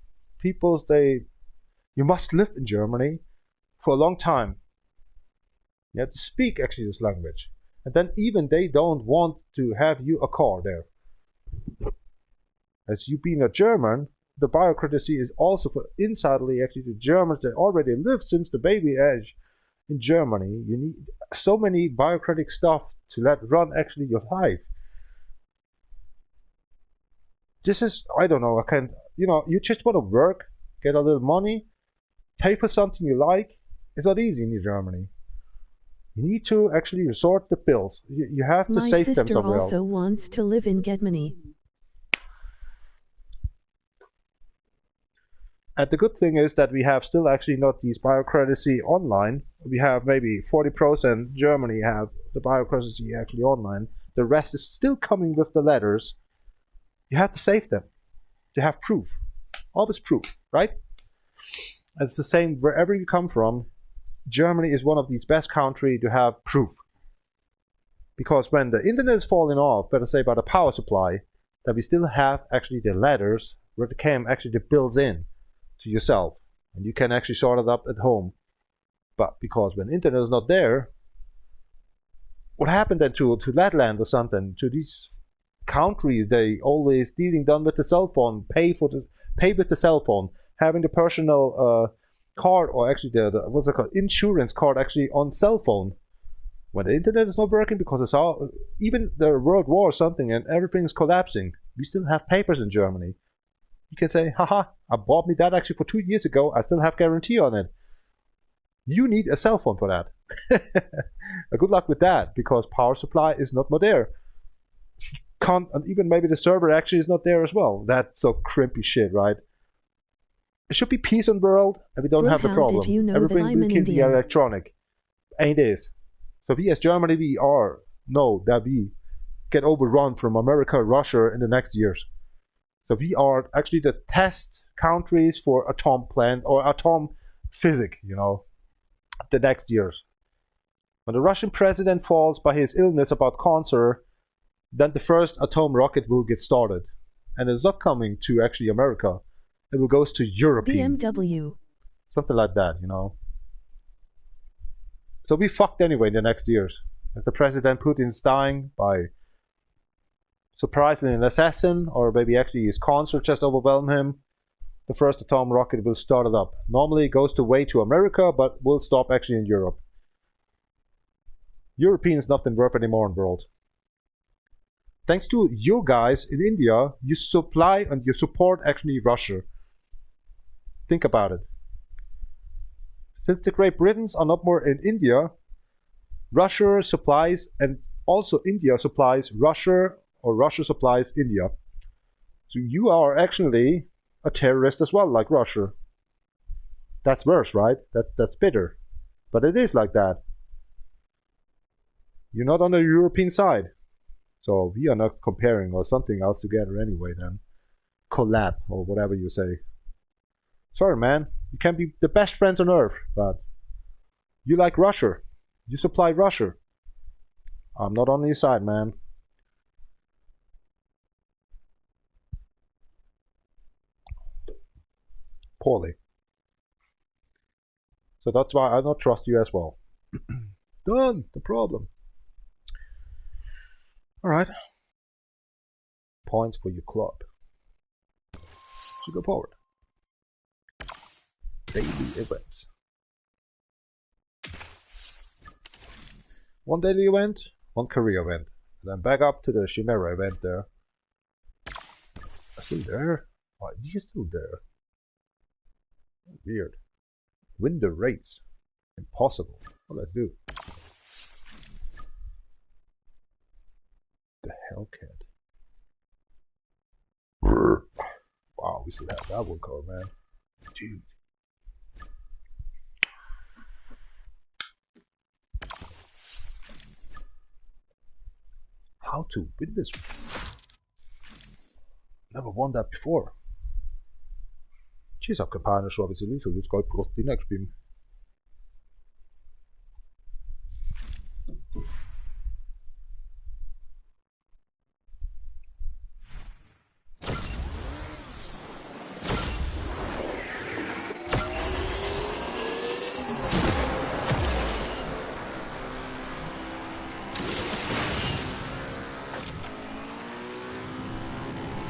people's you must live in Germany for a long time. You have to speak actually this language. And then even they don't want to have you a car there. As you being a German, the bureaucracy is also for insidely actually the Germans that already live since the baby age in Germany. You need so many bureaucratic stuff to let run actually your life. This is, I don't know, you just want to work, get a little money, pay for something you like. It's not easy in Germany. You need to actually resort the bills. You have to save them somewhere else. My sister also wants to live in Germany. And the good thing is that we have still actually not these bureaucracy online. We have maybe 40% Germany have the bureaucracy actually online. The rest is still coming with the letters. You have to save them. To have proof. Always proof, right? And it's the same wherever you come from. Germany is one of these best countries to have proof. Because when the internet is falling off, better say by the power supply, that we still have actually the letters where the cam actually the bills in to yourself. And you can actually sort it up at home. But because when internet is not there, what happened then to Letland or something, to these countries, they always dealing done with the cell phone, pay with the cell phone, having the personal card, or actually the what's it called, insurance card actually on cell phone. When the internet is not working because it's all, even the world war or something and everything's collapsing, we still have papers in Germany. You can say, haha, I bought me that actually for 2 years ago, I still have guarantee on it. You need a cell phone for that. Good luck with that, because power supply is not more there. And even maybe the server actually is not there as well. That's so crimpy shit, right? It should be peace in the world, and we don't have the problem. Did you know everything that I'm can be Indian? electronic. Ain't it? So we as Germany, we know that we get overrun from America, Russia in the next years. So we are actually the test countries for atom plant or atom physics, the next years. When the Russian president falls by his illness about cancer, then the first atom rocket will get started. And it's not coming to actually America. It will go to Europe. BMW. Something like that, So we fucked anyway in the next years. If the president Putin's dying by surprisingly an assassin, or maybe actually his cancer just overwhelmed him, the first atom rocket will start it up. Normally it goes way to America, but will stop actually in Europe. Europeans nothing worth anymore in the world. Thanks to you guys in India, you supply and you support actually Russia. Think about it. Since the Great Britons are not more in India, Russia supplies and also India supplies Russia, or Russia supplies India. So you are actually a terrorist as well, like Russia. That's worse, right? That's bitter. But it is like that. You're not on the European side. So we are not comparing or something else together anyway then. Collab, or whatever you say. Sorry, man. You can be the best friends on earth, but you like Russia. You supply Russia. I'm not on your side, man. Poorly. So that's why I don't trust you as well. Done. The problem. Alright. Points for your club. So go forward. Daily events. One daily event, one career event. And then back up to the Chimera event there. Still there? Oh, you're still there. Weird. Win the race. Impossible. Well, let's do. The Hellcat. Wow, we still have that one covered, man. Dude. How to win this one? Never won that before. Jeez, kampanje så har vi så lige så du skal godt din experience.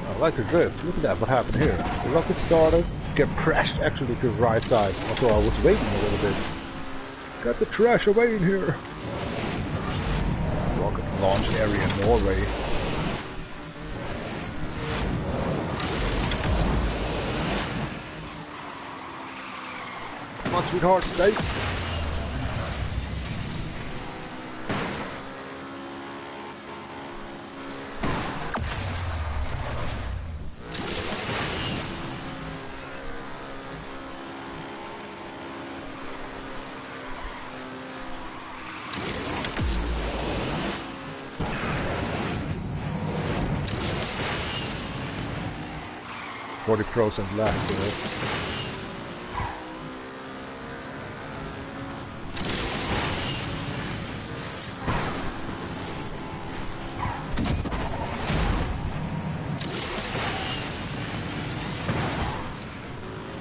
I like the drift. Look at that, what happened here? The rocket started, get crashed actually to the right side. So I was waiting a little bit. Got the trash away in here. Rocket launch area in Norway. Come on, sweetheart, stay. %40 left to it.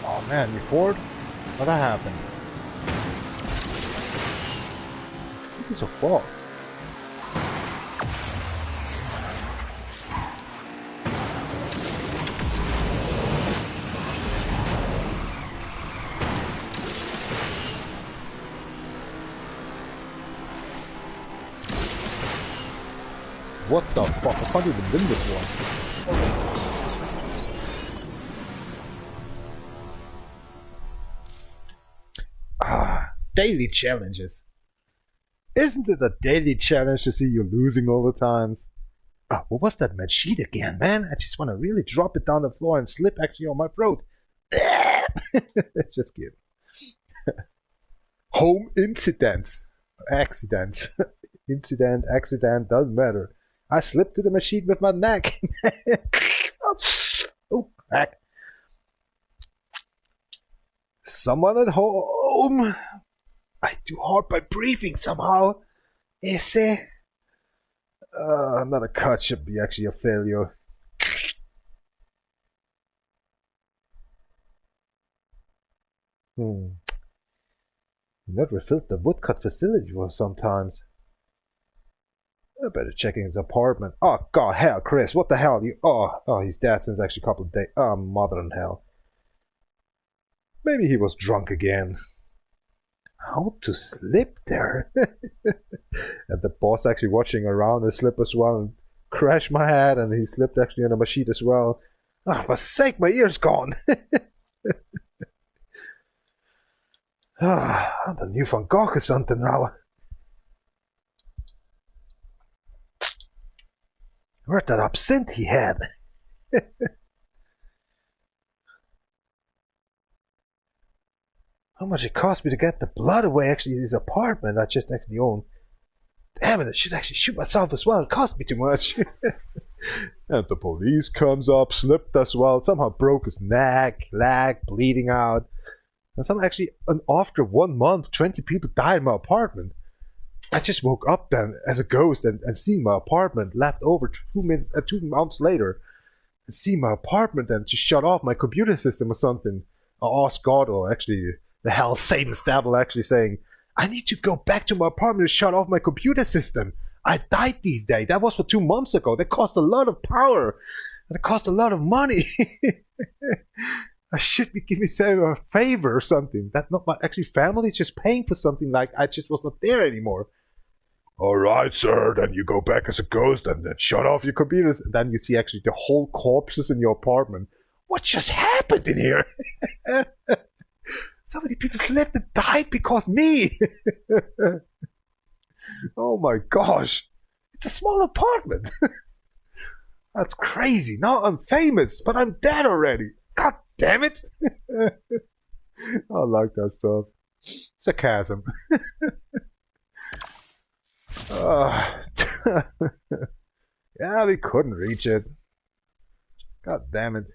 Oh man, you Ford? What happened? It's a fall. What the fuck? I can't even win this one. Daily challenges. Isn't it a daily challenge to see you losing all the times? Ah, what was that machine again, man? I just want to really drop it down the floor and slip actually on my throat. Just kidding. Home incidents. Accidents. Incident, accident, doesn't matter. I slipped to the machine with my neck. Oh, heck. Someone at home. I do hard by breathing somehow. Is it? Another cut should be actually a failure. You not refilled the woodcut facility for sometimes. I better check in his apartment. Oh god, hell, Chris, what the hell? Oh, he's dead since actually a couple of days. Oh, mother in hell. Maybe he was drunk again. How to slip there? And the boss actually watching around and slip as well and crashed my head, and he slipped actually on the machine as well. Oh, for sake, my ear's gone. The new Van Gogh or something now. Where's that absinthe he had? How much it cost me to get the blood away, actually, in his apartment I just actually own. Damn it, I should actually shoot myself as well. It cost me too much. And the police comes up, slipped as well, somehow broke his neck, leg, bleeding out. And some actually, after 1 month, 20 people died in my apartment. I just woke up then as a ghost and seeing my apartment left over 2 months later. And seeing my apartment and just shut off my computer system or something. I asked God, or actually the hell Satan's devil actually saying, I need to go back to my apartment and shut off my computer system. I died these days. That was for 2 months ago. That cost a lot of power. And it cost a lot of money. I should be giving myself a favor or something. That's not my actually family just paying for something like I just was not there anymore. Alright, sir, then you go back as a ghost and then shut off your computers. And then you see actually the whole corpses in your apartment. What just happened in here? So many people lived and died because me. Oh my gosh. It's a small apartment. That's crazy. Now I'm famous, but I'm dead already. God damn it. I like that stuff. Sarcasm. Yeah, we couldn't reach it. God damn it.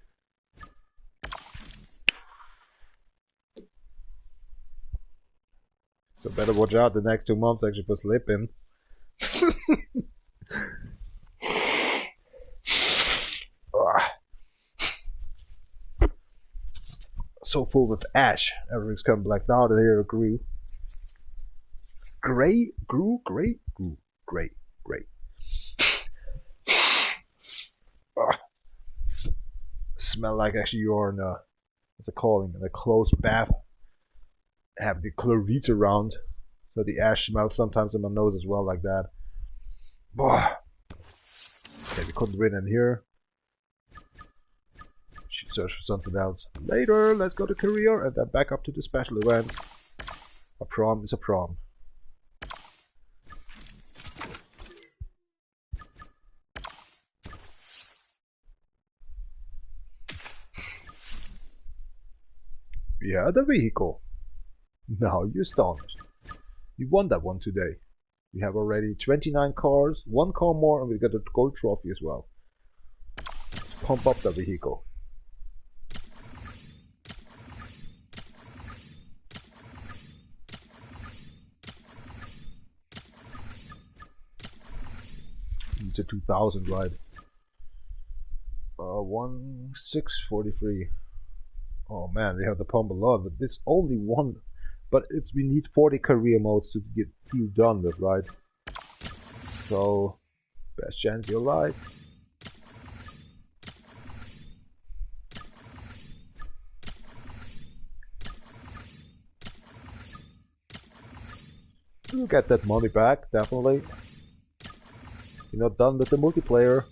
So better watch out the next 2 months actually for slipping. So full with ash. Everything's come blacked out of here. Grew. Great. Smell like actually you're in a, what's it called, in a closed bath. Have the chlorines around, so the ash smells sometimes in my nose as well, like that. Okay, we couldn't win in here. Should search for something else later. Let's go to career and then back up to the special events. A prom is a prom. Yeah, the vehicle. Now you're astonished. You won that one today. We have already 29 cars, 1 car more, and we got a gold trophy as well. Let's pump up the vehicle. It's a 2000, right? 1643. Oh man, we have to pump a lot, but this only one. But we need 40 career modes to get you done with, right? So, best chance of your life. You'll get that money back, definitely. You're not done with the multiplayer.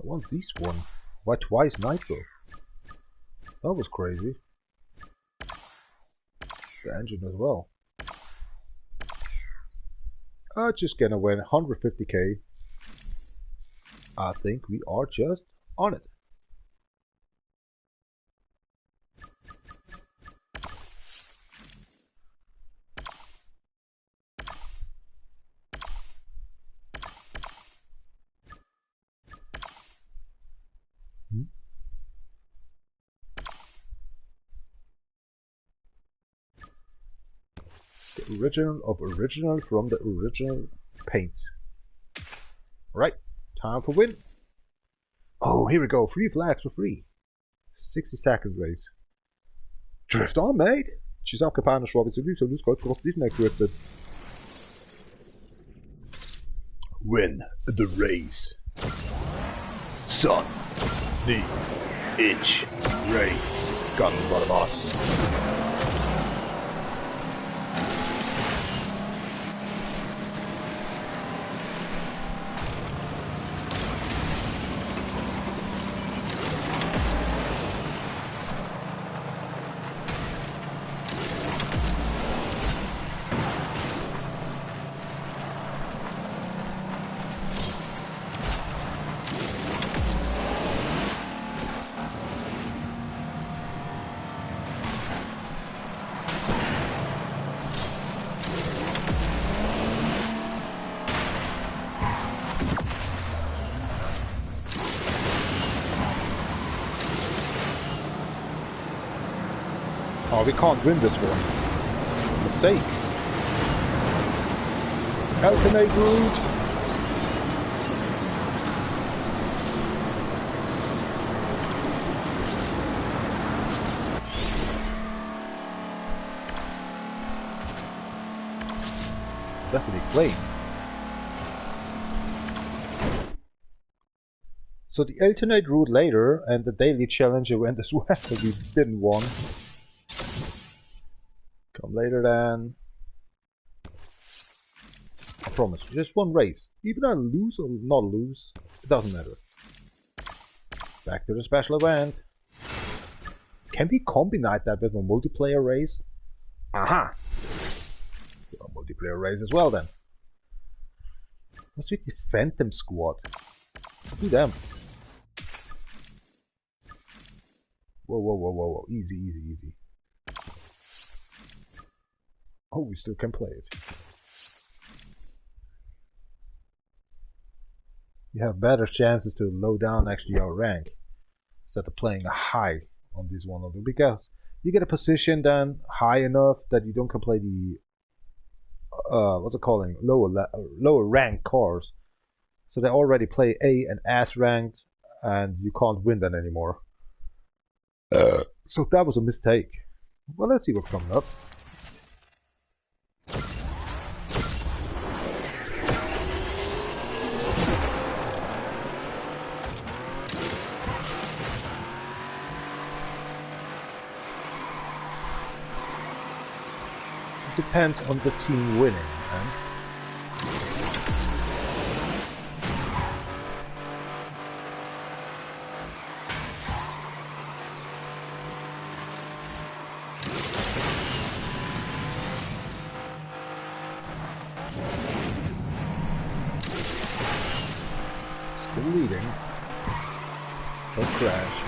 Once this one. Why twice Nitro? That was crazy. The engine as well. Just gonna win 150k. I think we are just on it. The original of original from the original paint. Right, time for win. Oh, here we go. 3 flags for free. 60 seconds race. Drift on, mate. Ci sa che panno schwab zu so du skot kost nicht mehr drifted. Win the race. Sun, knee, itch, ray. Got a lot of us. Oh, we can't win this one. Mistake. Alternate route. Definitely flame. So the alternate route later and the daily challenge went as well. We didn't won. Come later then. I promise. Just one race. Even I lose or not lose, it doesn't matter. Back to the special event. Can we combine that with a multiplayer race? Aha! So a multiplayer race as well then. What's with this Phantom Squad? Do them. Whoa, whoa, whoa, whoa, whoa. Easy, easy, easy. Oh, we still can play it. You have better chances to low down actually our rank instead of playing a high on this one of them, because you get a position then high enough that you don't can play the what's it calling, lower rank cars. So they already play A and S ranked, and you can't win that anymore. So that was a mistake. Well, let's see what's coming up. It depends on the team winning, man. Still leading. Don't crash.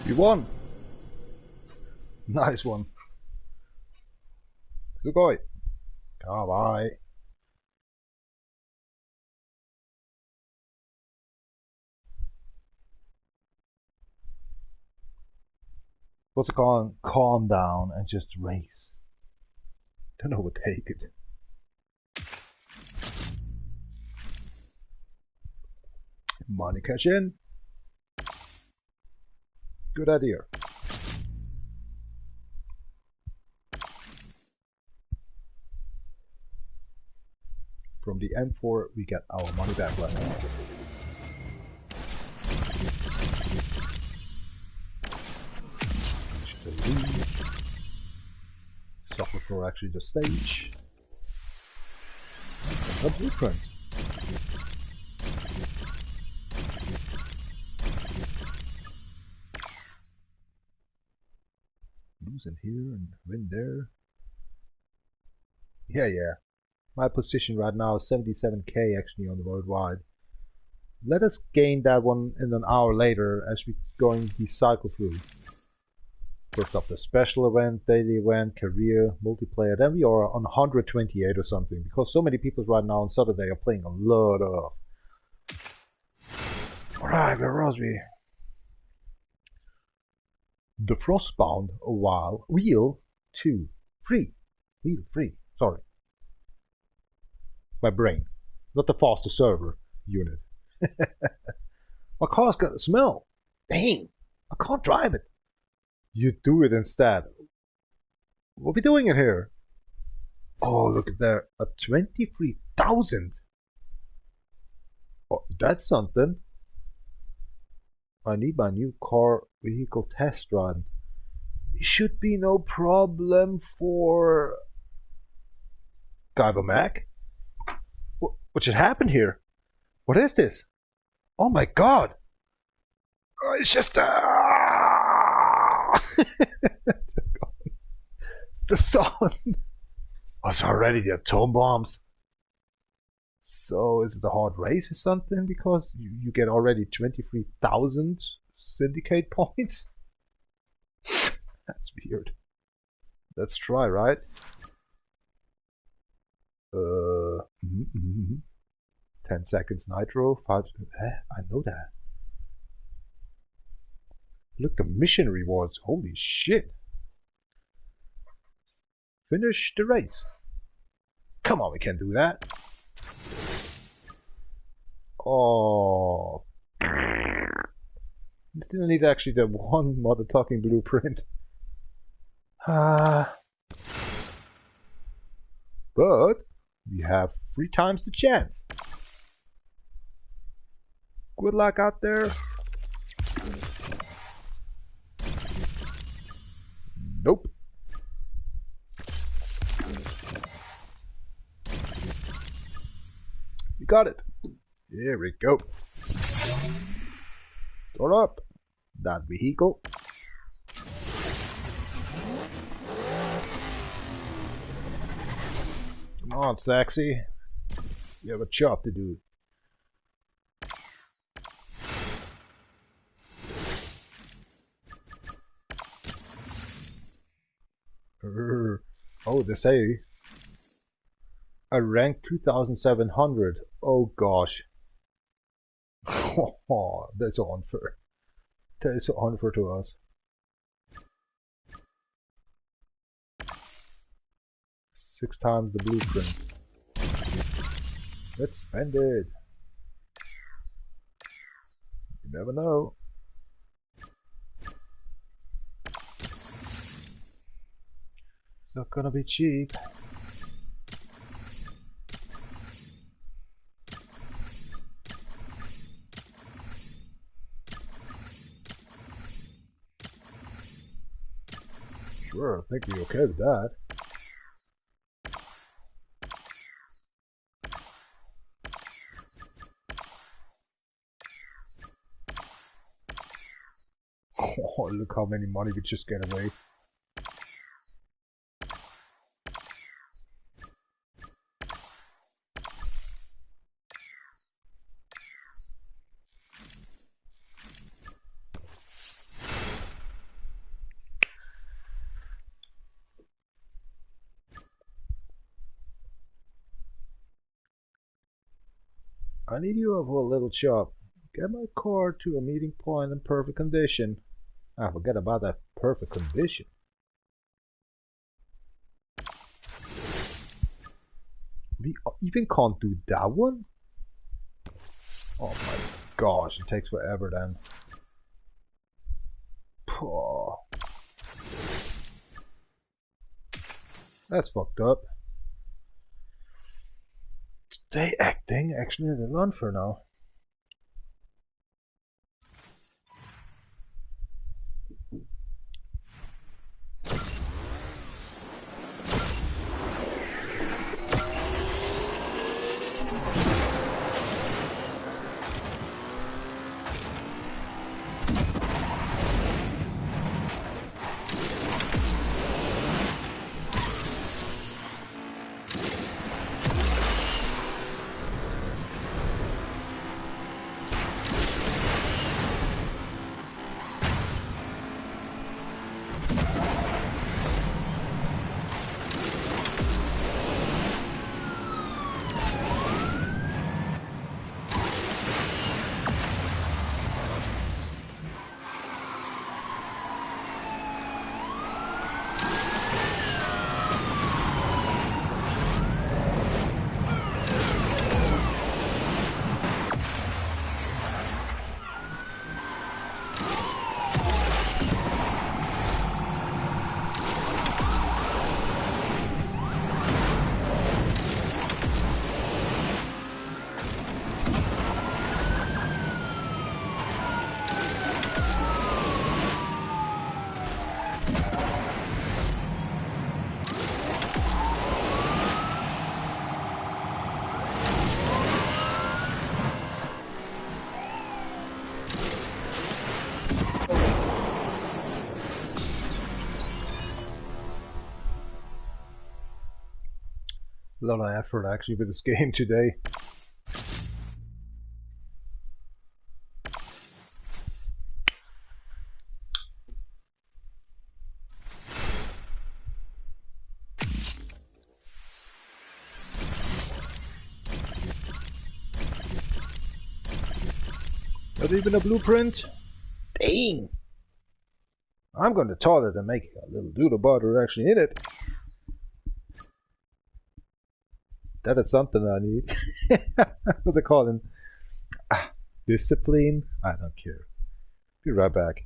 You won! Nice one. Sugoi! Kawaii! What's it called? Calm down and just race. Don't overtake it. Money cash in. Good idea. From the M4 we get our money back left. Suffer for actually the stage. A blueprint. Lose in here and win there. Yeah. My position right now is 77k actually on the worldwide. Let us gain that one in an hour later as we going to cycle through. First up the special event, daily event, career, multiplayer. Then we are on 128 or something because so many people right now on Saturday are playing a lot of. Alright, where was we? The Frostbound a while. Wheel 2. 3. Wheel 3. Sorry. My brain. Not the faster server unit. My car's got a smell. Dang. I can't drive it. You do it instead. What are we doing in here? Oh, look at there. A 23,000. Oh, that's something. I need my new car vehicle test run. It should be no problem for Guyver Mac. What should happen here? What is this? Oh my god! It's just the sun. Oh, it's already the atom bombs. So is it a hard race or something? Because you get already 23,000 syndicate points? That's weird. Let's try, right? 10 seconds nitro, 5... I know that. Look, the mission rewards. Holy shit. Finish the race. Come on, we can do that. Oh. You still need actually the one mother talking blueprint. But we have 3 times the chance. Good luck out there. Nope. You got it. Here we go. Start up that vehicle. Come on, sexy. You have a job to do. Oh, they say a rank 2,700. Oh gosh. Oh, that's so unfair. That is so unfair to us. Six times the blueprint. Let's spend it. You never know. It's not gonna be cheap. Sure, I think we're okay with that. Oh, look how many money we just get away. I need you for a little job. Get my car to a meeting point in perfect condition. I forget about that perfect condition. We even can't do that one? Oh my gosh, it takes forever then. Oh. That's fucked up. Today acting actually a little unfair now. A lot of effort actually with this game today. Not even a blueprint? Dang! I'm going to toilet and make a little doodle butter actually in it. That is something I need. What's it called? Discipline? I don't care. Be right back.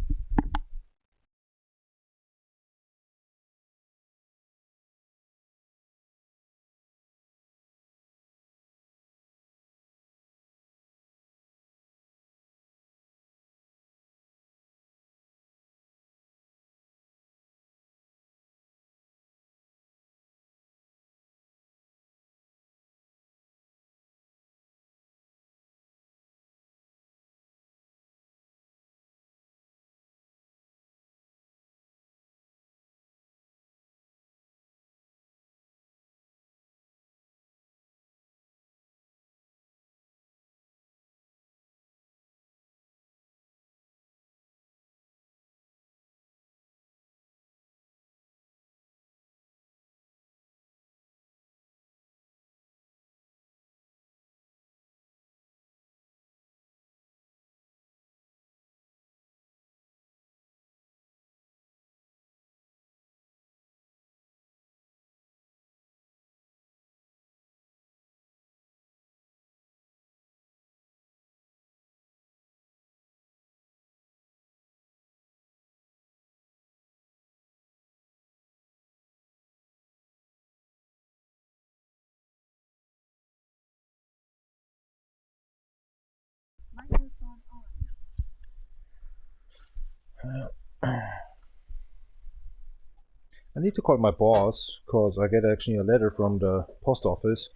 I need to call my boss because I get actually a letter from the post office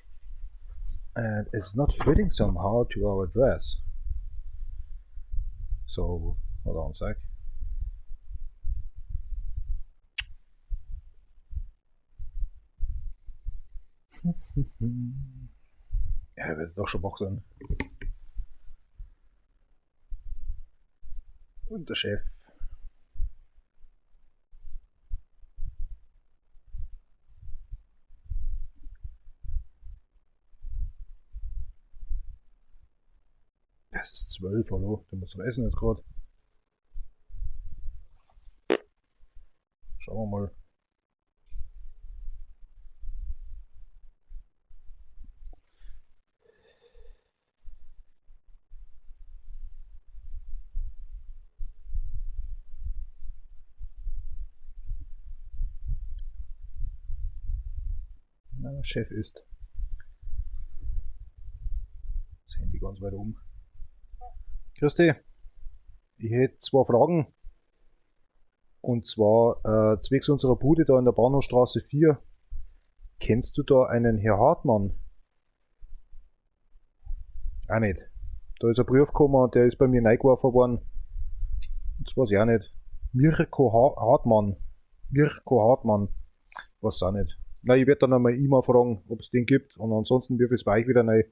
and it's not fitting somehow to our address. So hold on a sec. Ja, wird doch schon wach sein. Und der Chef. Es ist 12, hallo, du musst doch essen jetzt gerade. Schauen wir mal. Na, der Chef ist. Das Handy ganz weit oben. Grüß dich. Ich hätte zwei Fragen. Und zwar zwecks unserer Bude da in der Bahnhofstraße 4. Kennst du da einen Herr Hartmann? Auch nicht. Da ist ein Brief gekommen und der ist bei mir reingeworfen worden. Das weiß ich auch nicht. Mirko Hartmann. Mirko Hartmann. Weiß auch nicht. Na, ich werde dann einmal E-Mail fragen, ob es den gibt. Und ansonsten wirf ich es bei euch wieder rein.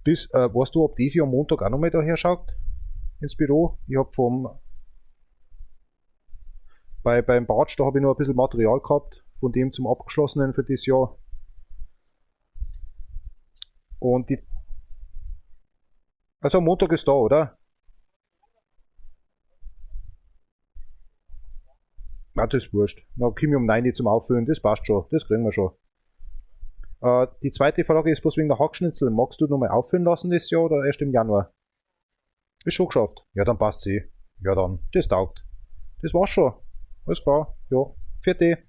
Weißt du, ob die für am Montag auch noch mal daher schaut? Ins Büro? Ich habe beim Batsch, da habe ich noch ein bisschen Material gehabt, von dem zum Abgeschlossenen für dieses Jahr. Und die. Also am Montag ist da, oder? Na, das ist wurscht. Na, komme ich um 9 Uhr zum Auffüllen, das passt schon, das kriegen wir schon. Die zweite Frage ist bloß wegen der Hackschnitzel. Magst du nochmal auffüllen lassen das Jahr oder erst im Januar? Ist schon geschafft. Ja, dann passt sie. Ja, dann, das taugt. Das war's schon. Alles klar. Ja, vierte.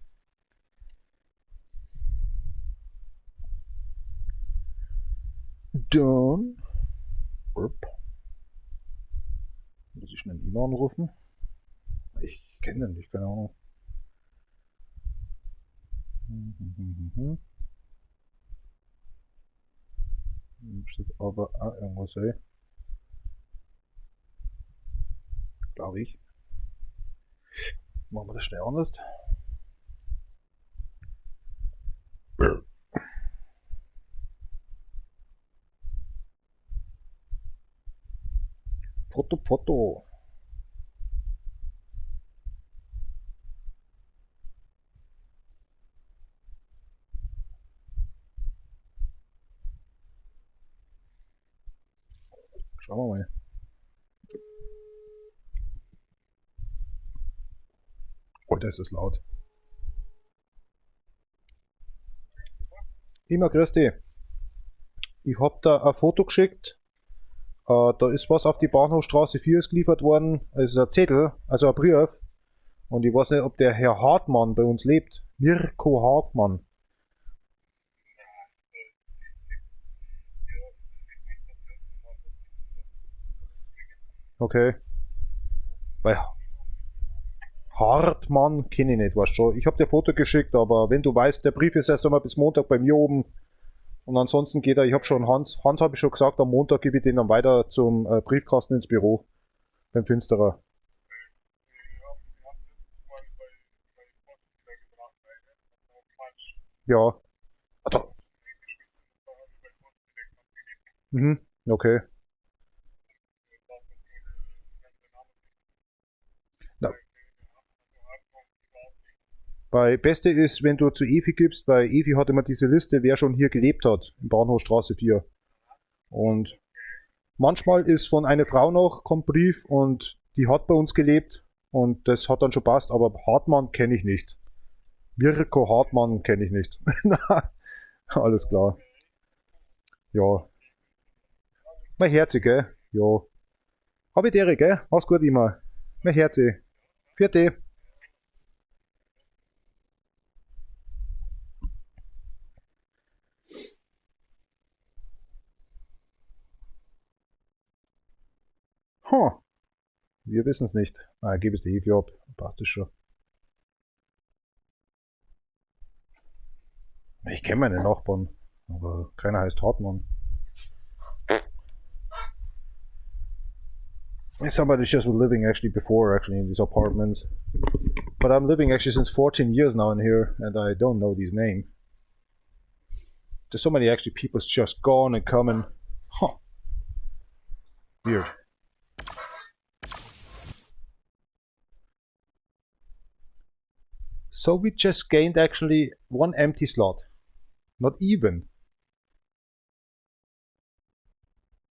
Dann. Muss ich schnell ihn anrufen? Ich kenne den nicht, keine Ahnung. Müsste aber auch irgendwas sein. Glaube ich. Machen wir das schnell anders. Foto. Schauen wir mal. Oh, das ist laut. Immer grüß dich. Ich hab da ein Foto geschickt. Da ist was auf die Bahnhofstraße 4 ist geliefert worden. Es ist ein Zettel, also ein Brief. Und ich weiß nicht, ob der Herr Hartmann bei uns lebt. Mirko Hartmann. Okay. Weil Hartmann kenne ich nicht, weißt du schon. Ich habe dir ein Foto geschickt, aber wenn du weißt, der Brief ist erst einmal bis Montag bei mir oben. Und ansonsten geht er, ich habe schon Hans habe ich schon gesagt, am Montag gebe ich den dann weiter zum Briefkasten ins Büro. Beim Finsterer. Ja. Mhm, okay. Na. Bei Beste ist, wenn du zu Evi gibst, weil Evi hat immer diese Liste, wer schon hier gelebt hat, in Bahnhofstraße 4. Und manchmal ist von einer Frau noch, kommt Brief und die hat bei uns gelebt und das hat dann schon passt, aber Hartmann kenne ich nicht. Mirko Hartmann kenne ich nicht. Alles klar. Ja. Mein Herz, gell? Ja. Hab ich dir, gell? Mach's gut immer. Mein Herz. Vierte. Huh. Wir wissen es nicht. Ah, gib es die Evi ab. Passt es schon. Ich kenne meine Nachbarn, aber keiner heißt Hartmann. Somebody just was living before in these apartments. But I'm living since 14 years now in here and I don't know these names. There's so many people just gone and coming. Huh. Weird. So we just gained one empty slot. Not even.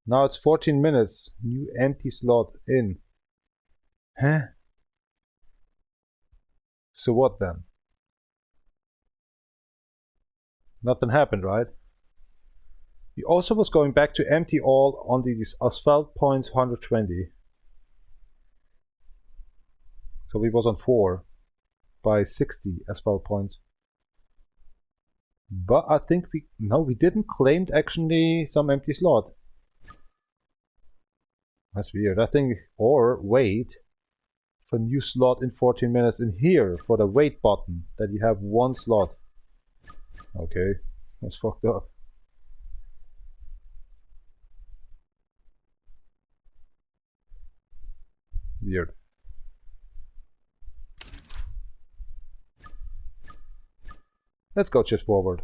Now it's 14 minutes. New empty slot in. Huh? So what then? Nothing happened, right? He also was going back to empty all on these asphalt points 120. So we was on 4 by 60 asphalt points. But I think we didn't claim some empty slot. That's weird. I think, or wait for new slot in 14 minutes in here for the wait button that you have one slot. Okay, that's fucked up. Weird. Let's go just forward.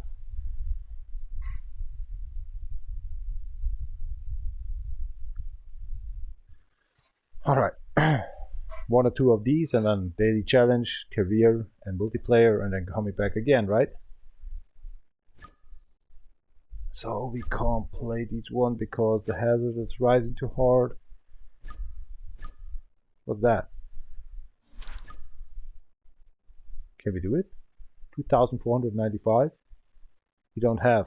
Alright. 1 or 2 of these and then daily challenge, career and multiplayer and then coming back again, right? So we can't play this one because the hazard is rising too hard. What's that? Can we do it? 2,495? We don't have.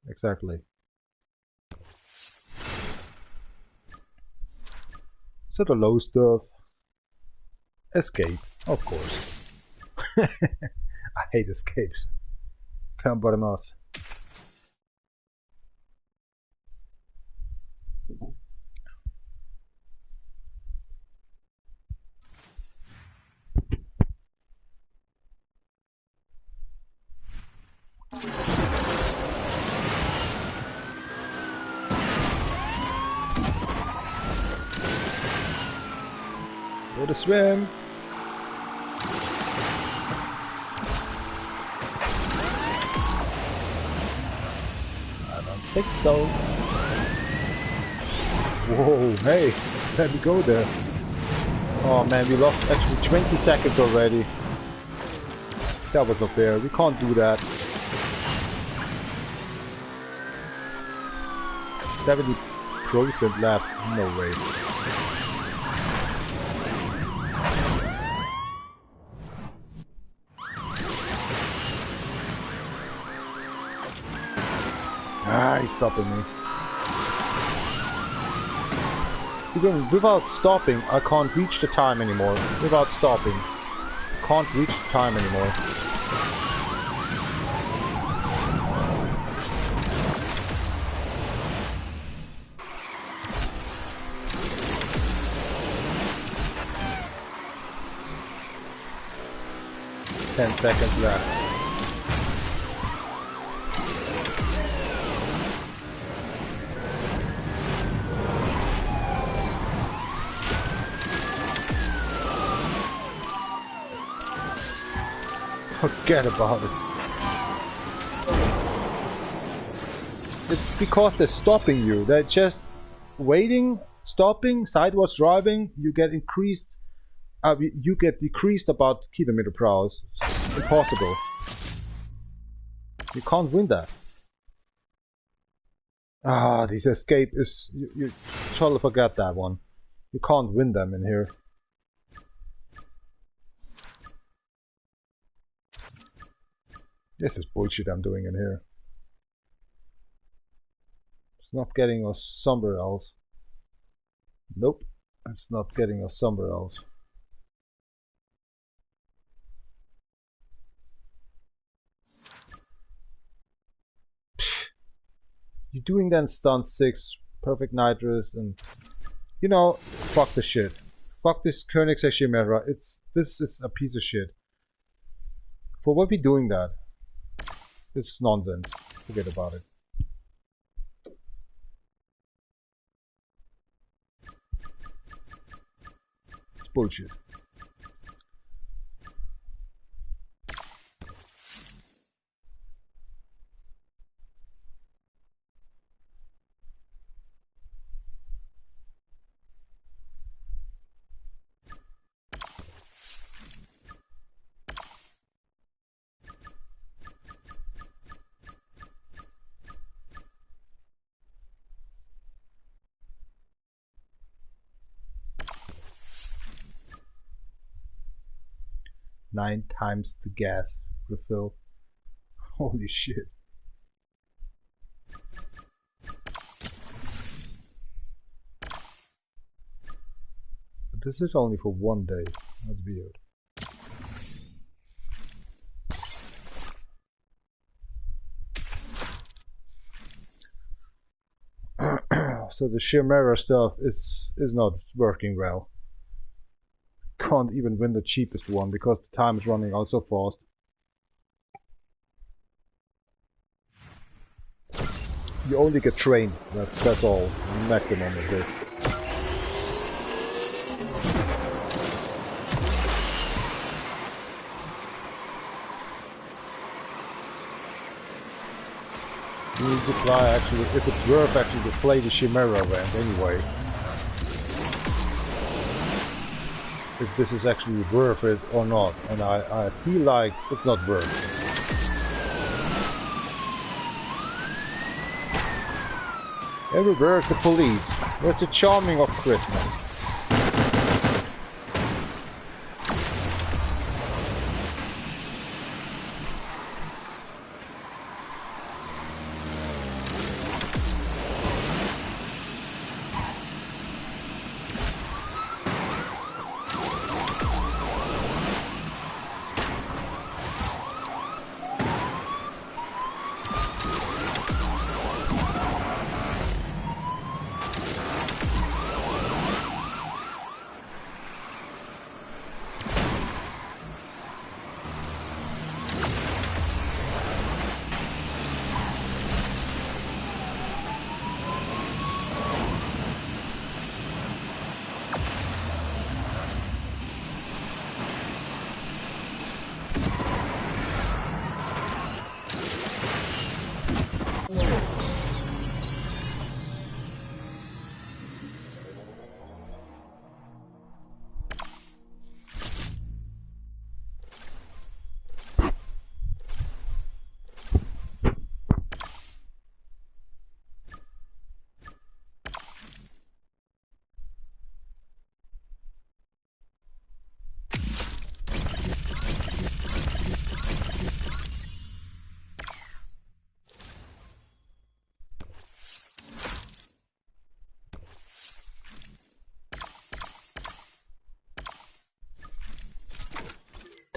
Exactly. So the low stuff. Escape, of course. I hate escapes. Can't bottom out. Go to swim. I don't think so. Whoa, hey, let me go there. Oh man, we lost actually 20 seconds already. That was not fair, we can't do that. 70% left, no way. Ah, he's stopping me. Even without stopping, I can't reach the time anymore. Without stopping, can't reach the time anymore. Ten seconds left. Forget about it. It's because they're stopping you. They're just waiting, stopping, sideways driving. You get increased. You get decreased about kilometer per hour. It's impossible. You can't win that. Ah, this escape is. You totally forget that one. You can't win them in here. This is bullshit I'm doing in here. It's not getting us somewhere else. Nope, it's not getting us somewhere else. Psh. You're doing then stunt 6, perfect nitrous, and you know, fuck the shit. Fuck this CarX Chimera. This is a piece of shit. For what we doing that? It's nonsense. Forget about it. It's bullshit. Nine times the gas refill. Holy shit. But this is only for one day. That's weird. So the Chimera stuff is not working well. Can't even win the cheapest one because the time is running out so fast. You only get trained, that's all. Maximum of this. You need to try actually, if it's worth actually to play the Chimera event anyway. If this is actually worth it or not, and I feel like it's not worth it. Everywhere is the police. Where's the charming of Christmas?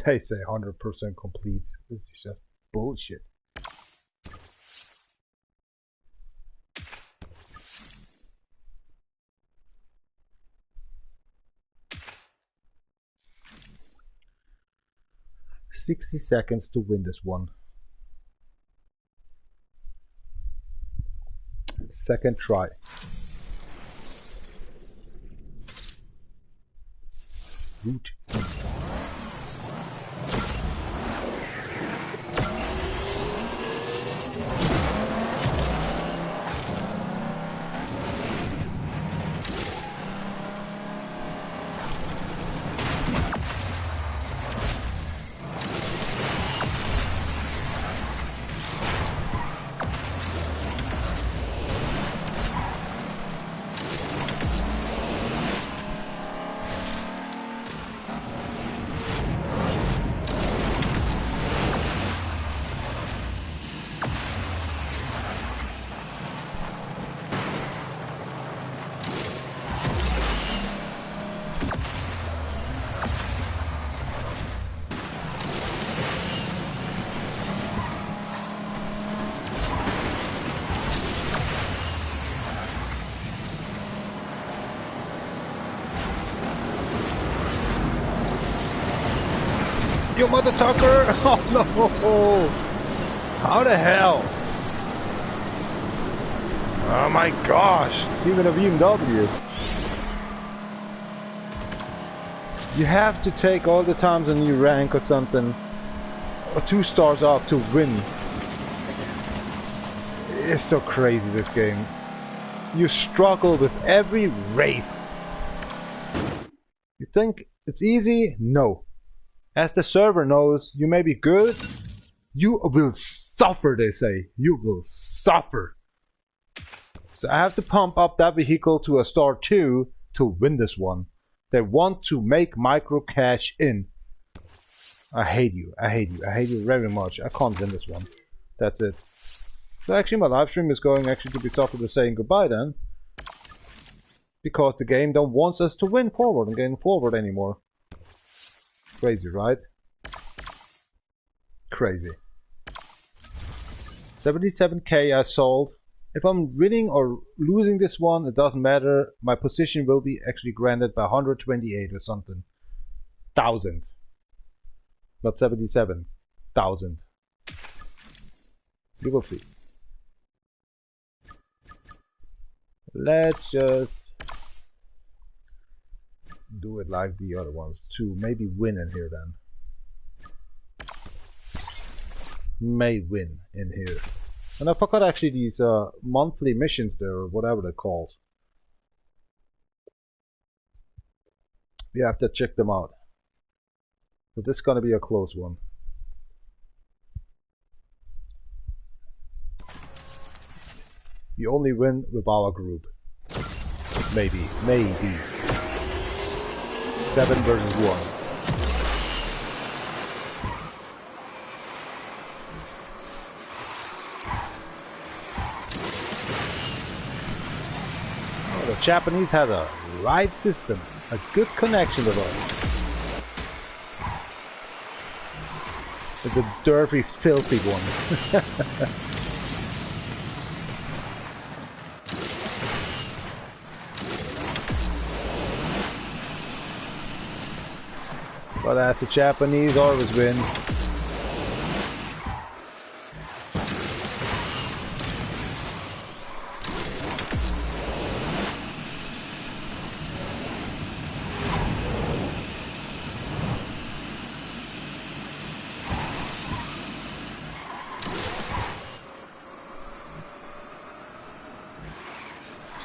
They say 100% complete. This is just bullshit. "60 seconds to win this one." Second try. Whud. You mother tucker! Oh no! How the hell? Oh my gosh! Even a BMW. You have to take all the times a new rank or something, or 2 stars up to win. It's so crazy, this game. You struggle with every race. You think it's easy? No. As the server knows, you may be good, you will suffer, they say. You will suffer. So I have to pump up that vehicle to a star 2 to win this one. They want to make micro cash in. I hate you, I hate you, I hate you very much. I can't win this one. That's it. So actually my live stream is going actually to be suffered to saying goodbye then. Because the game don't want us to win forward and going forward anymore. Crazy, right? Crazy. 77k I sold. If I'm winning or losing this one, it doesn't matter. My position will be actually granted by 128 or something. 1,000. Not 77,000. You will see. Let's just do it like the other ones to maybe win in here then. May win in here. And I forgot actually these monthly missions there, or whatever they're called. We have to check them out. But this is gonna be a close one. You only win with our group. Maybe. 7 versus 1. Oh, the Japanese have a right system, a good connection with us. It's a dirty, filthy one. But as the Japanese always win.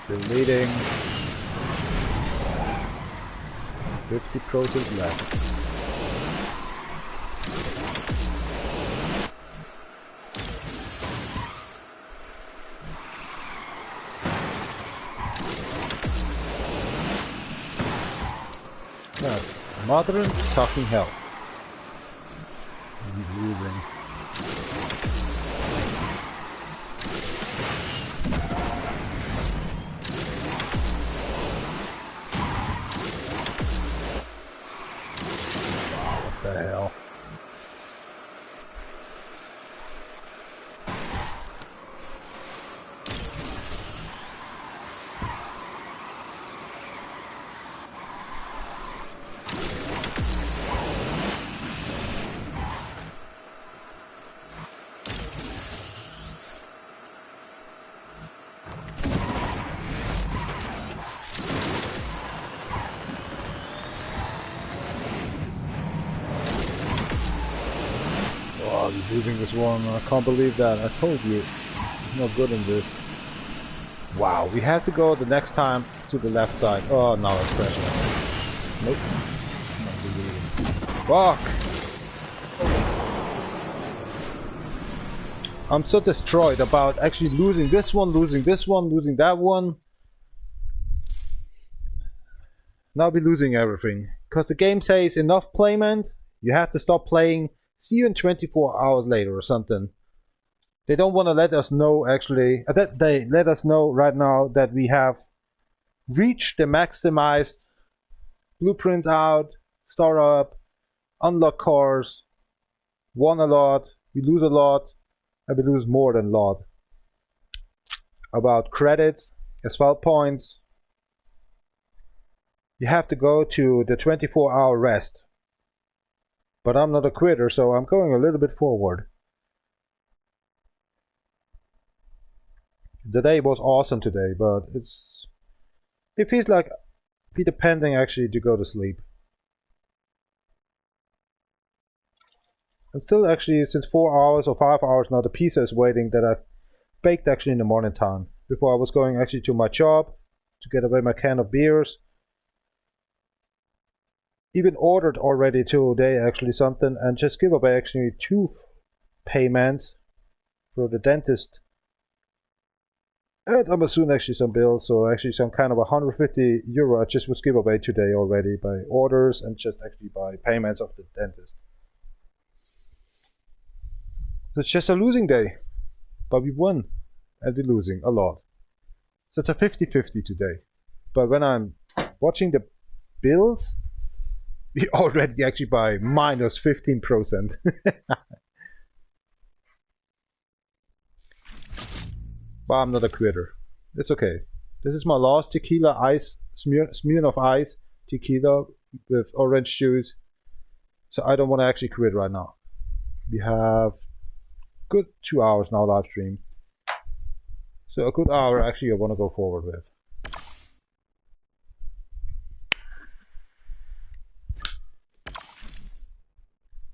Still leading. 50% left. Modern fucking hell. Losing. What the hell? Oh, you're losing this one. I can't believe that. I told you. He's not good in this. Wow, we have to go the next time to the left side. Oh, now it's crashing. Nope. Fuck! I'm so destroyed about actually losing this one, losing that one. Now I'll be losing everything. Because the game says enough playment, you have to stop playing. See you in 24 hours later or something. They don't want to let us know actually, that they let us know right now that we have reached the maximized blueprints out, start up, unlock cars, won a lot, we lose a lot, and we lose more than a lot. About credits, asphalt points, you have to go to the 24-hour rest. But I'm not a quitter, so I'm going a little bit forward. The day was awesome today, but it feels like Peter pending actually to go to sleep. And still actually since 4 hours or 5 hours now the pizza is waiting that I baked actually in the morning time. Before I was going actually to my job to get away my can of beers. Even ordered already today actually something and just give away actually 2 payments for the dentist. And I'm assuming actually some bills, so actually some kind of €150 I just was give away today already by orders and just actually by payments of the dentist. So it's just a losing day, but we won and we're losing a lot. So it's a 50-50 today. But when I'm watching the bills, we already actually by minus 15%. But I'm not a quitter. It's okay. This is my last tequila ice, Smirnoff Ice tequila with orange juice. So I don't want to actually quit right now. We have good 2 hours now live stream. So a good hour actually I want to go forward with.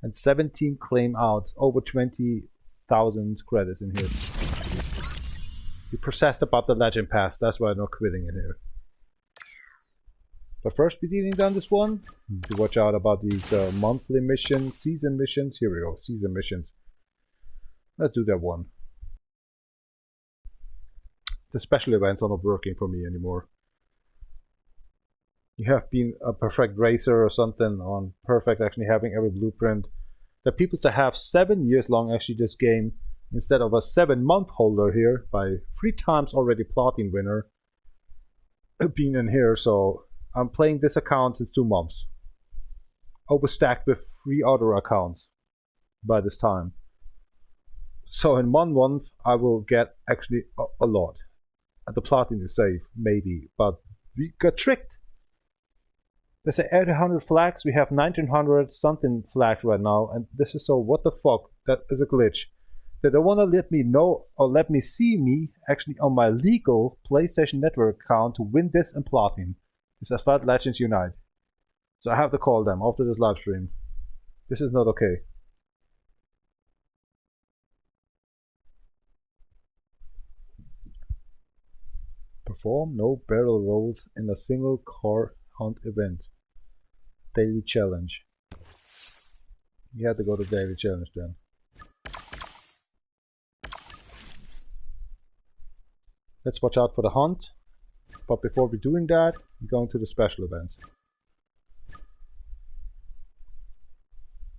And 17 claim outs, over 20,000 credits in here. You processed about the legend pass, that's why I'm not quitting in here. But first we're dealing down this one. To watch out about these monthly missions, season missions. Here we go, season missions. Let's do that one. The special events are not working for me anymore. You have been a perfect racer or something on perfect actually having every blueprint. The people that have 7 years long actually this game instead of a 7-month holder here by 3 times already platinum winner being in here. So I'm playing this account since 2 months. Overstacked with 3 other accounts by this time. So in 1 month I will get actually a lot. And the platinum is safe, maybe, but we got tricked. They say 800 flags, we have 1900 something flags right now, and this is so what the fuck, that is a glitch. They don't want to let me know or let me see me actually on my legal PlayStation Network account to win this in platinum. This is Asphalt Legends Unite. So I have to call them after this live stream. This is not okay. Perform no barrel rolls in a single car hunt event. Daily challenge. You have to go to daily challenge then. Let's watch out for the hunt. But before we're doing that, we're going to the special events.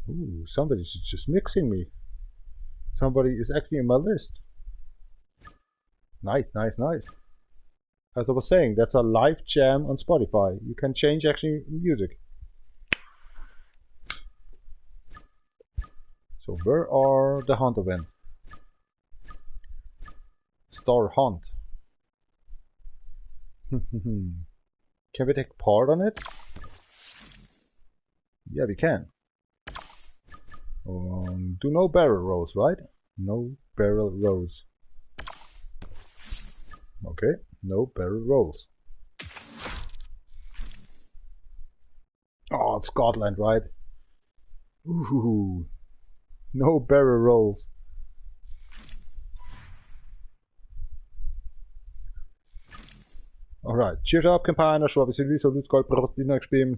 Ooh, somebody's just mixing me. Somebody is actually in my list. Nice, nice, nice. As I was saying, that's a live jam on Spotify. You can change actually music. So where are the hunt events? Star hunt. Can we take part on it? Yeah, we can. Do no barrel rolls, right? No barrel rolls. Okay, no barrel rolls. Oh, it's Scotland, right? Ooh. No barrel rolls. Alright, cheers up, campaigner. Så har vi Silvi, så du skal prøve din next beam.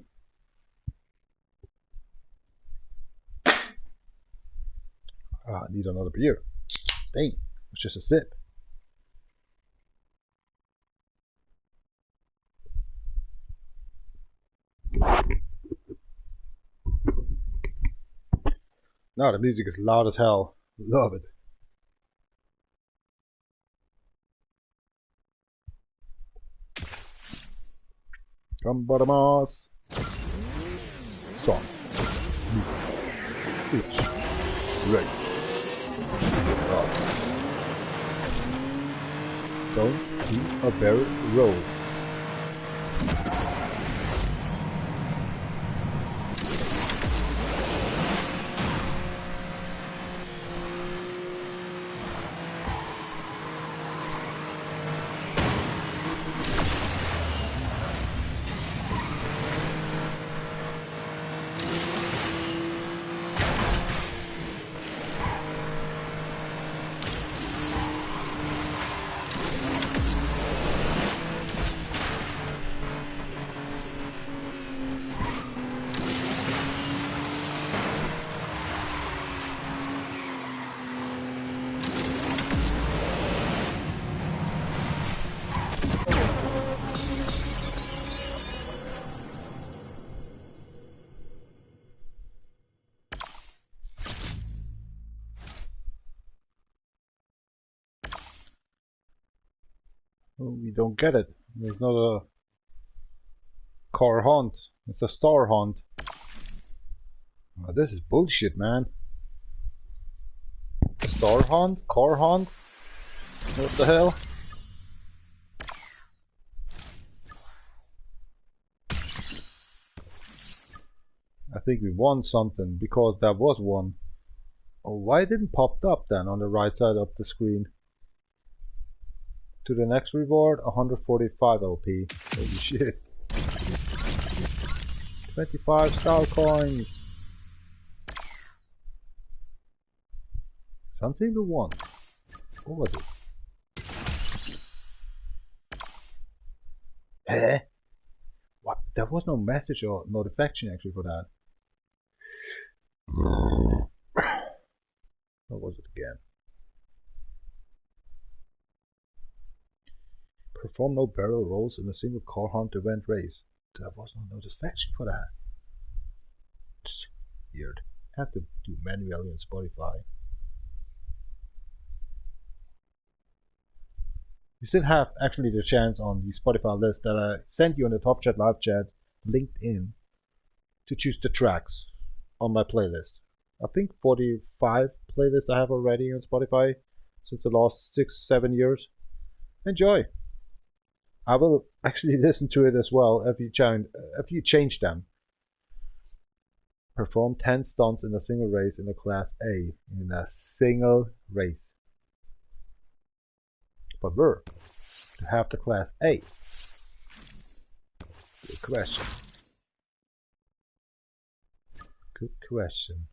I need another beer. Dang, it's just a sip. Now the music is loud as hell. Love it. Come bottomos. Song. It's right. Don't do a barrel roll. Oh, we don't get it. There's not a car hunt. It's a star hunt. Oh, this is bullshit, man. Star hunt? Car hunt? What the hell? I think we won something because that was one. Oh, why it didn't pop up then on the right side of the screen? To the next reward, 145 LP. Holy shit. 25 star coins. Something we won. What was it? Eh? What? There was no message or notification actually for that. What was it again? Perform no barrel rolls in a single car hunt event race. There was no notification for that. Just weird. I have to do manually on Spotify. You still have actually the chance on the Spotify list that I sent you in the top chat live chat, linked in, to choose the tracks on my playlist. I think 45 playlists I have already on Spotify since the last 6-7 years. Enjoy! I will actually listen to it as well if you change them. Perform 10 stunts in a single race in a Class A. In a single race. But where to have the Class A? Good question. Good question.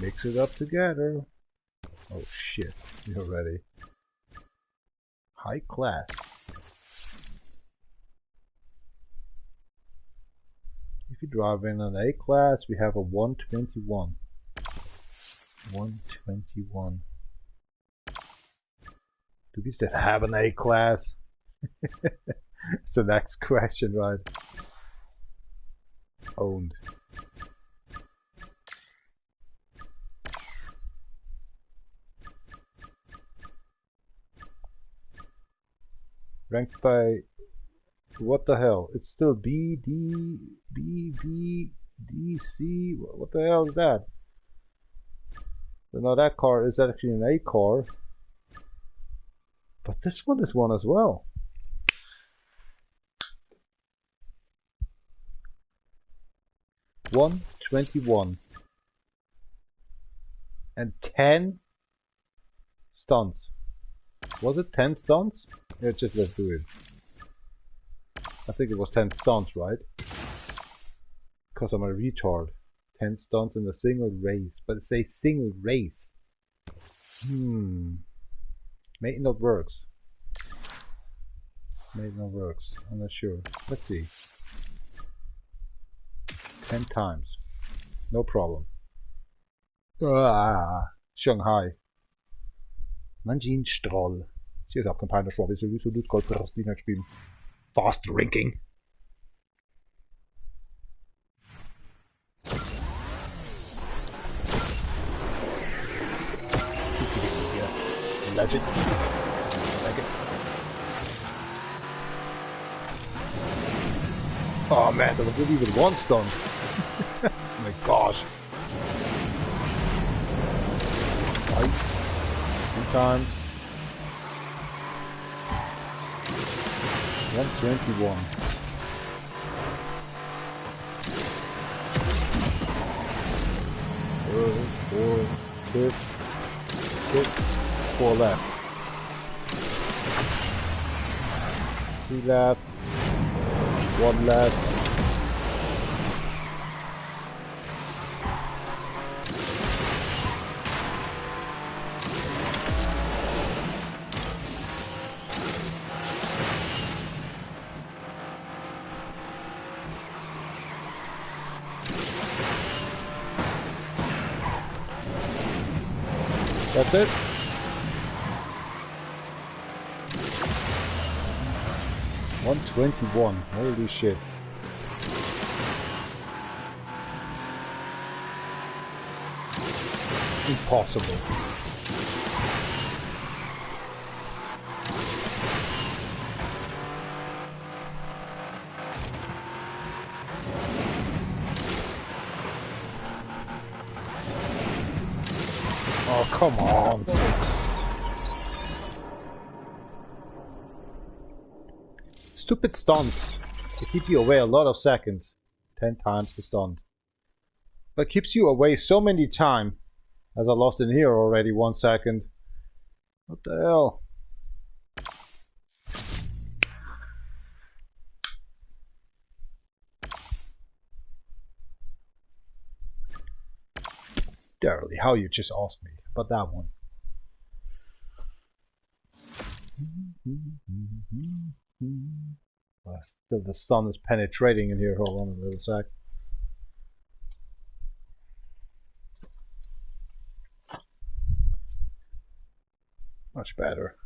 Mix it up together. Oh shit, you're ready. High class. If you drive in an A class, we have a 121. 121. Do we still have an A class? It's the next question, right? Owned. Ranked by what the hell? It's still B, D, B, B, D, C. What the hell is that? So now that car is actually an A car. But this one is one as well. $121 and 10 stunts. Was it 10 stuns? Yeah, just let's do it. I think it was 10 stuns, right? Because I'm a retard. 10 stuns in a single race. But it says single race. Maybe not works. Maybe not works. I'm not sure. Let's see. 10 times. No problem. Shanghai. Nanjing Stroll. Sie ist auch Kampagne Schwab, ist sowieso gut Gold für das Ding spielen. Fast Drinking. Legend. Like it. Oh man, there was not even one stun. Oh my gosh. Nice. 2 times. 121. Four, 4 left. 3 left. 1 left. That's it. $121. Holy shit. Impossible. Oh, come on. Stupid stunts. They keep you away a lot of seconds. 10 times the stunt. But keeps you away so many times. As I lost in here already 1 second. What the hell? Darely, how you just asked me about that one. Still the sun is penetrating in here. Hold on a little sec. Much better.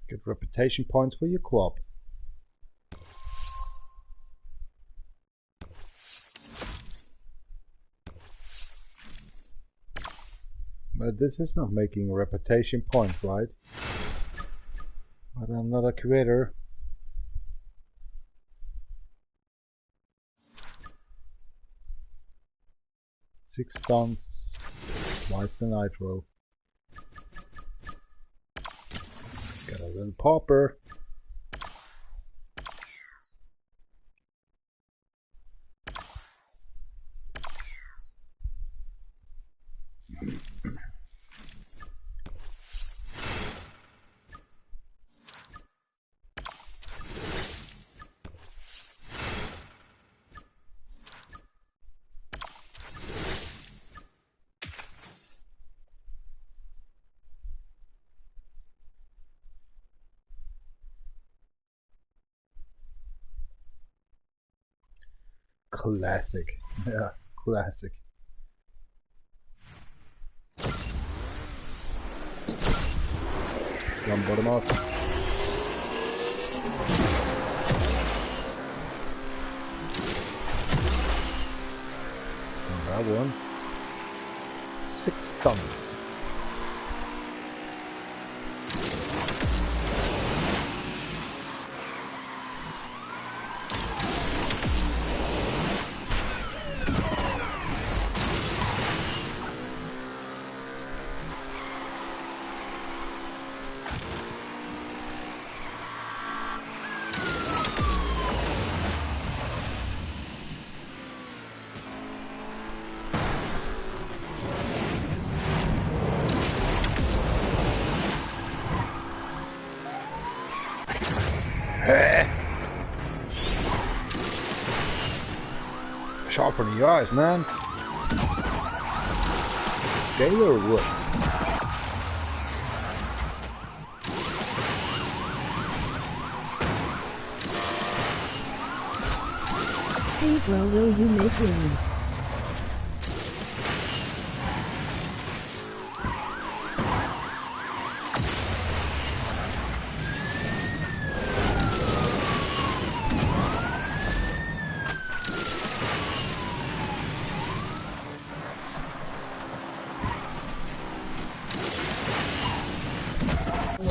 Get reputation points for your club. But this is not making a reputation point, right? But I'm not a creator. Six stuns, twice the Nitro. Got a little popper. Classic. Yeah, classic. One bottom off. And that one. 6 stuns. Open your eyes, man. Gator Wood. Hey bro, will you make room?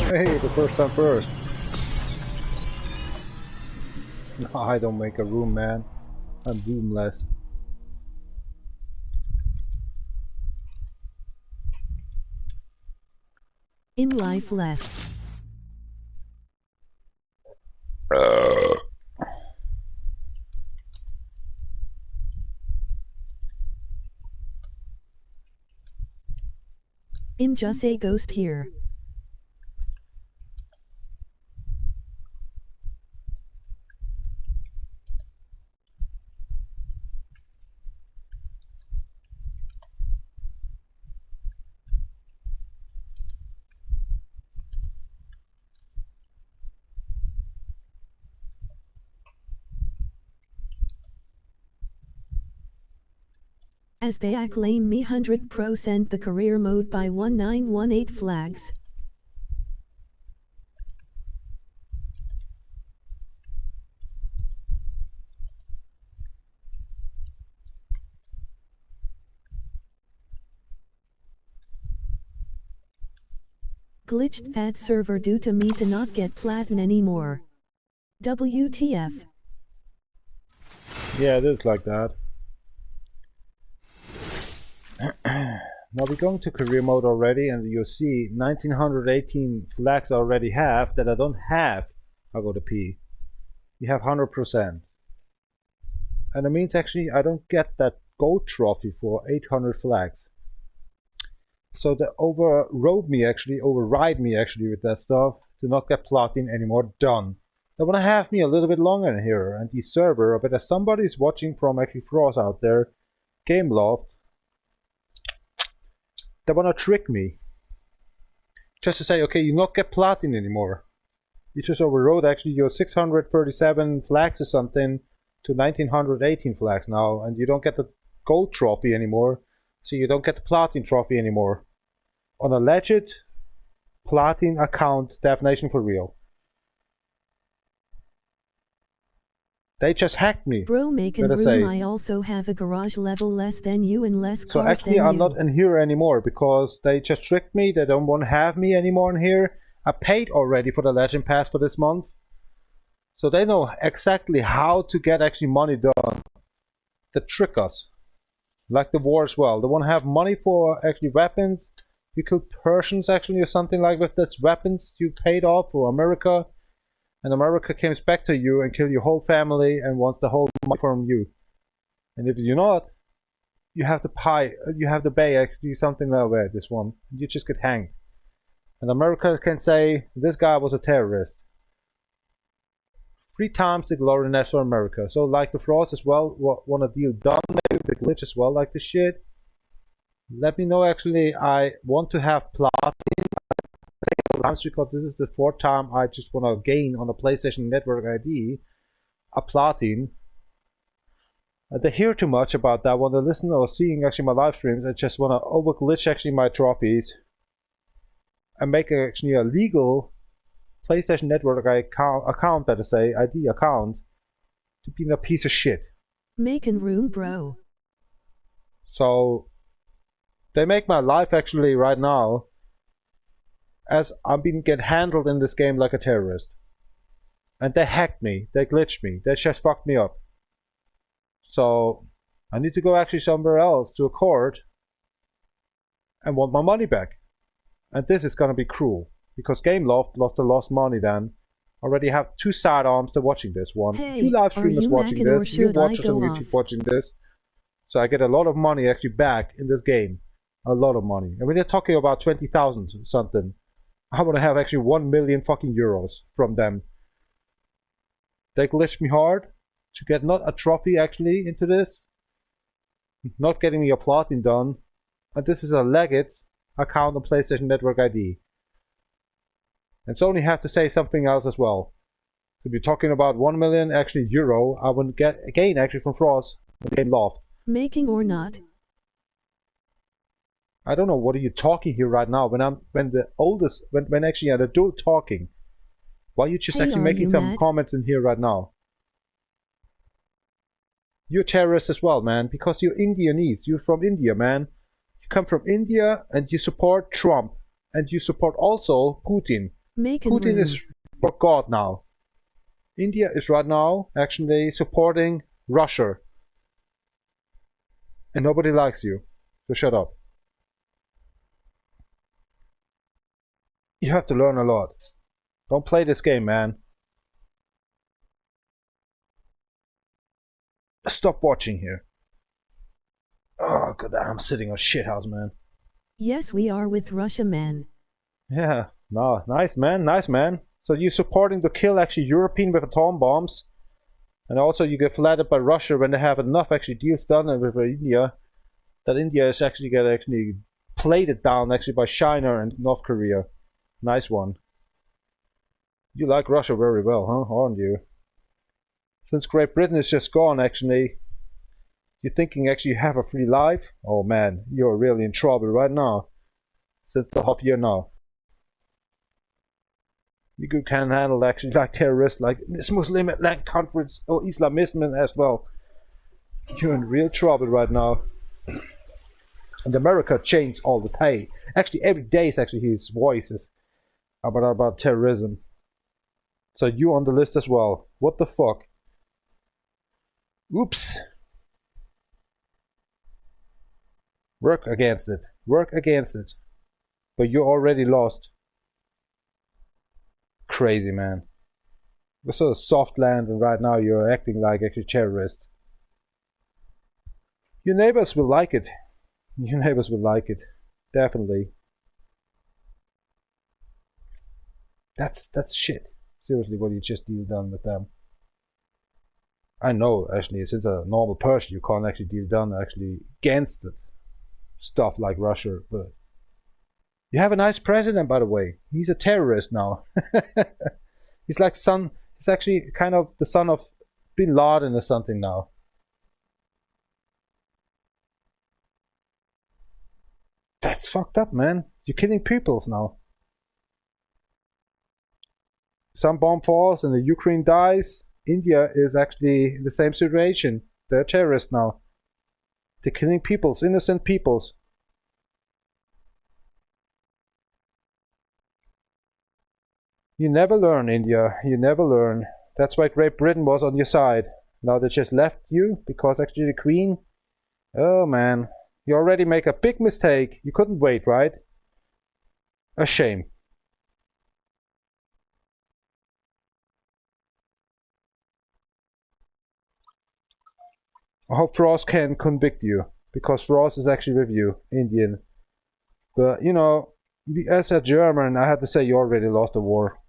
Hey, the first time first. No, I don't make a room, man. I'm roomless. In life less. I'm just a ghost here. As they acclaim me 100% the career mode by 1918 flags. Glitched ad server due to me to not get platinum anymore. WTF. Yeah, it is like that. Now we're going to career mode already, and you'll see 1918 flags I already have that I don't have. I'll go to P. You have 100%. And it means actually I don't get that gold trophy for 800 flags. So they override me actually with that stuff to not get platinum anymore. Done. They want to have me a little bit longer in here, and the server, I bet that somebody's watching from actually Frost out there, Gameloft. They want to trick me. Just to say, okay, you not get platinum anymore. You just overrode actually your 637 flags or something to 1918 flags now, and you don't get the gold trophy anymore, so you don't get the platinum trophy anymore. On a legit platinum account, DefNation4Real. They just hacked me. Bro, make a room. I also have a garage level less than you and less cars. So actually I'm not in here anymore because they just tricked me. They don't want to have me anymore in here. I paid already for the Legend Pass for this month. So they know exactly how to get actually money done. They trick us. Like the war as well. They want to have money for actually weapons. You kill Persians actually or something like with this weapons you paid off for America. And America comes back to you and kill your whole family and wants the whole money from you. And if you're not, you have to pay actually something like that, this one. You just get hanged. And America can say, this guy was a terrorist. 3 times the gloriness for America. So like the frauds as well, want to deal done maybe with the glitch as well, like this shit. Let me know actually, I want to have platinum. Because this is the 4th time I just want to gain on the PlayStation Network ID a platinum. They hear too much about that when they listen or seeing actually my live streams. I just want to over glitch actually my trophies and make actually a legal PlayStation Network account, that is a ID account, to be a piece of shit. Making room, bro. So they make my life actually right now as I'm being get handled in this game like a terrorist. And they hacked me, they glitched me, they just fucked me up. So I need to go actually somewhere else to a court and want my money back. And this is gonna be cruel because Gameloft lost money then. Already have 2 sidearms to watching this one. Hey, 2 live streamers watching this, you watchers on YouTube off? watching this. So I get a lot of money actually back in this game. A lot of money. And when they're talking about 20,000 something, I want to have actually 1 million fucking euros from them. They glitched me hard to get not a trophy actually into this, not getting your plotting done, and this is a legged account on PlayStation Network ID. And so only have to say something else as well. To be talking about 1 million actually euro, I would get again actually from Frost the game loft. Making or not? I don't know what are you talking here right now when actually the dude talking. Why are you just Hey, actually are making you some mad? comments in here right now? You're terrorist as well, man, because you're Indianese. You're from India, man. You come from India and you support Trump. And you support also Putin. Making Putin room. is for God now. India is right now actually supporting Russia. And nobody likes you. So shut up. You have to learn a lot. Don't play this game, man. Stop watching here. Oh, god, I'm sitting on shithouse, man. Yes, we are with Russia, man. Yeah, no, nice, man, nice, man. So you're supporting to kill actually European with atom bombs. And also you get flattered by Russia when they have enough actually deals done with India. That India is actually get plated down actually by China and North Korea. Nice one. You like Russia very well, huh? Aren't you? Since Great Britain is just gone, actually, you're thinking actually you have a free life? Oh man, you're really in trouble right now. Since the half year now. You can handle actually like terrorists, like this Muslim like countries or Islamism as well. You're in real trouble right now. And America changed all the time. Actually, every day is actually his voices about terrorism. So you on the list as well. What the fuck? Oops. Work against it. Work against it. But you already lost. Crazy, man. We're sort of soft land and right now you're acting like a terrorist. Your neighbors will like it. Your neighbors will like it. Definitely. That's shit. Seriously, what you just deal done with them. I know, actually, since a normal person, you can't actually deal done actually against it. Stuff like Russia, but you have a nice president, by the way. He's a terrorist now. He's like he's actually kind of the son of Bin Laden or something now. That's fucked up, man. You're killing peoples now. Some bomb falls and the Ukraine dies. India is actually in the same situation. They're terrorists now. They're killing peoples, innocent peoples. You never learn, India. You never learn. That's why Great Britain was on your side. Now they just left you because actually the Queen. Oh man, you already make a big mistake. You couldn't wait, right? A shame. I hope Frost can convict you, because Frost is actually with you, Indian. But, you know, as a German, I had to say you already lost the war.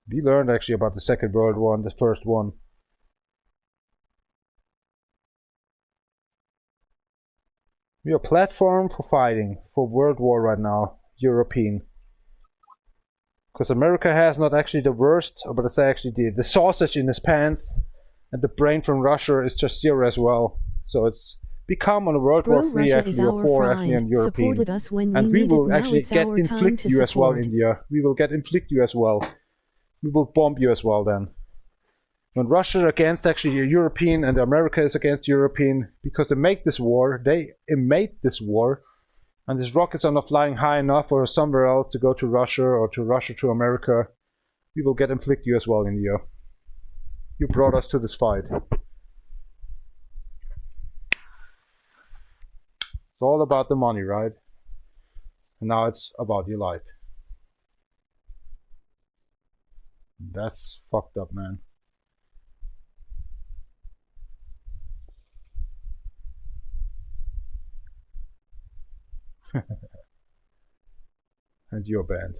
We learned actually about the Second World War and the First one. We are a platform for fighting, for World War right now, European. Because America has not actually the worst, but it's actually the sausage in his pants, and the brain from Russia is just zero as well. So it's become on a World War III actually or IV actually and European. And we will actually get inflict you as well, India. We will get inflict you as well. We will bomb you as well then. When Russia against actually European and America is against European, because they make this war, they made this war. And these rockets are not flying high enough or somewhere else to go to Russia or to Russia to America. We will get inflict you as well, India. You brought us to this fight. It's all about the money, right? And now it's about your life. That's fucked up, man. And your band.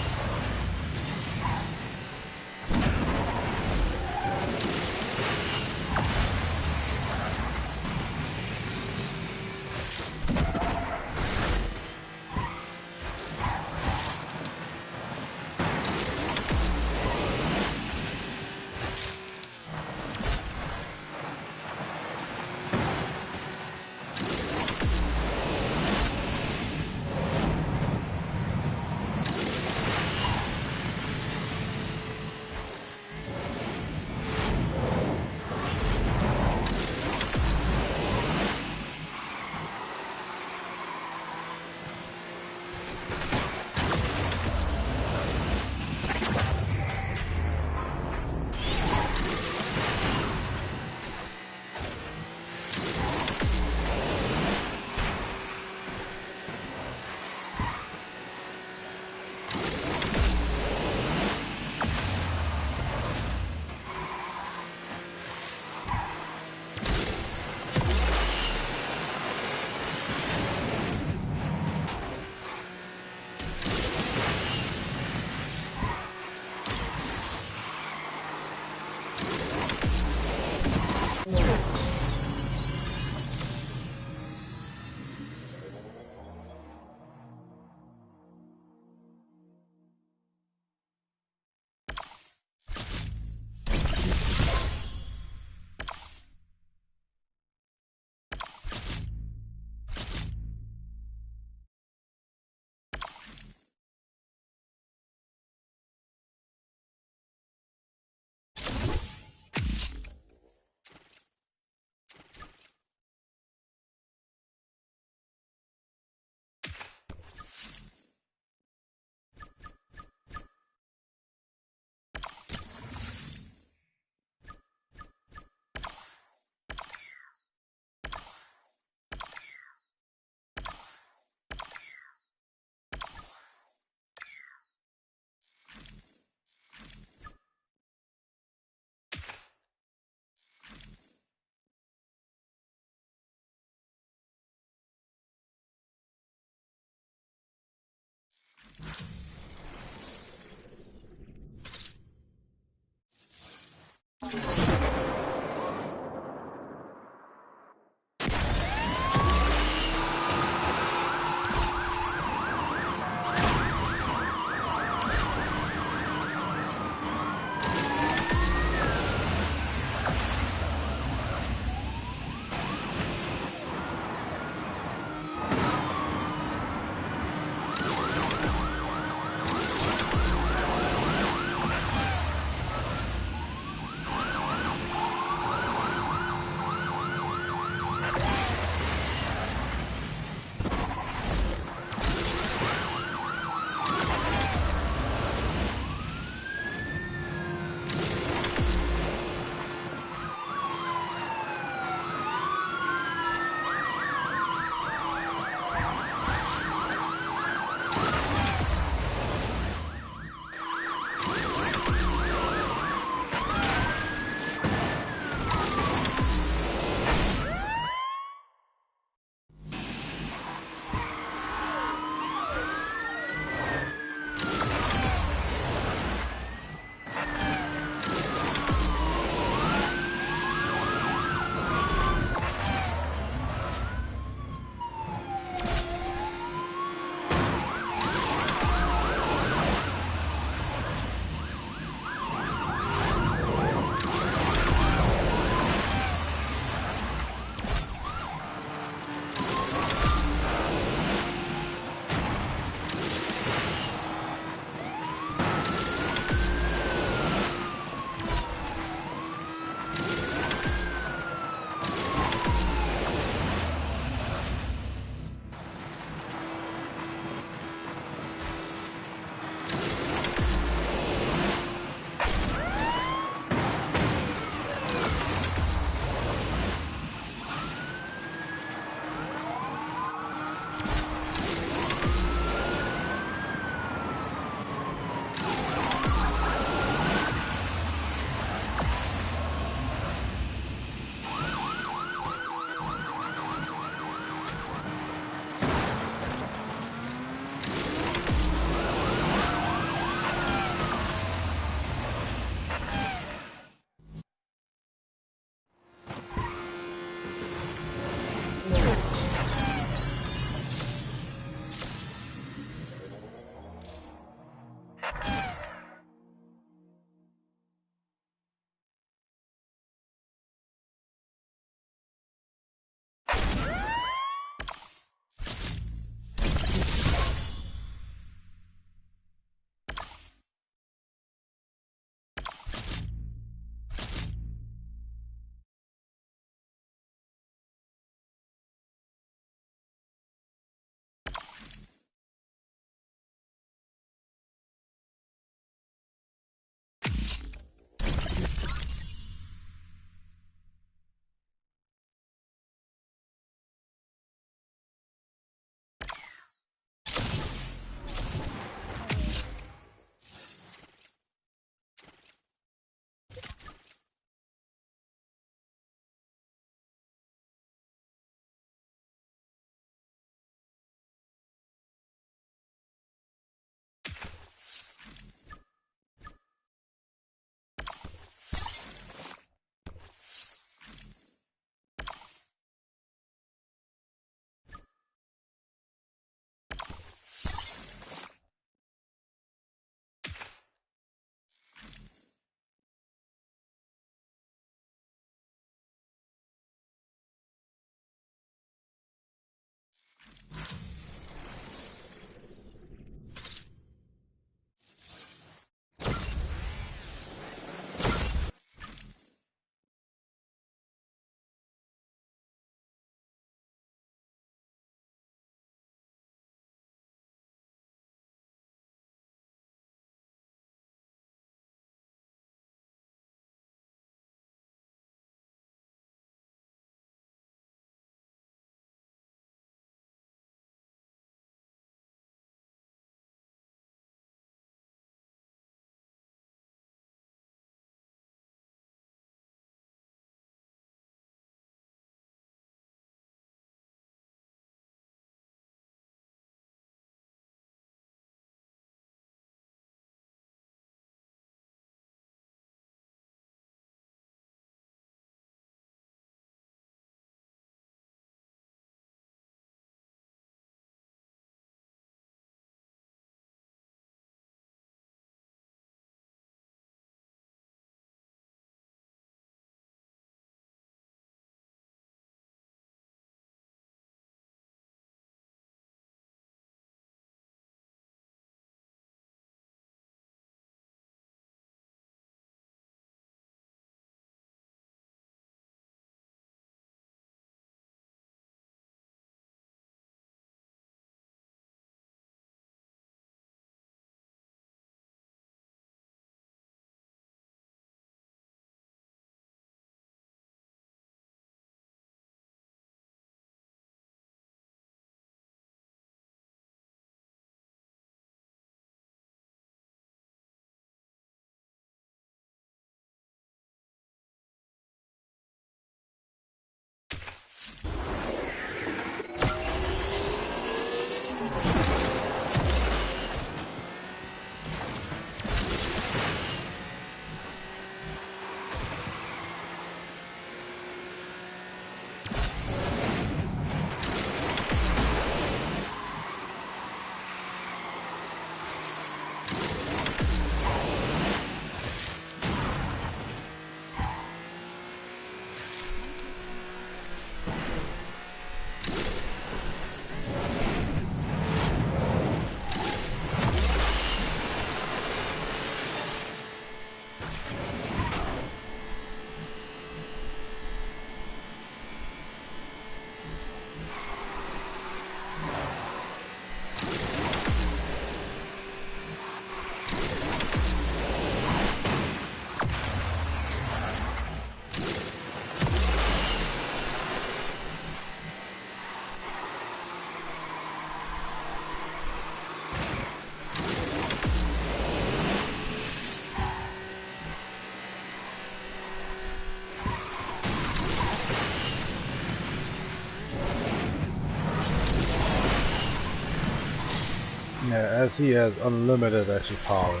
as he has unlimited actually power.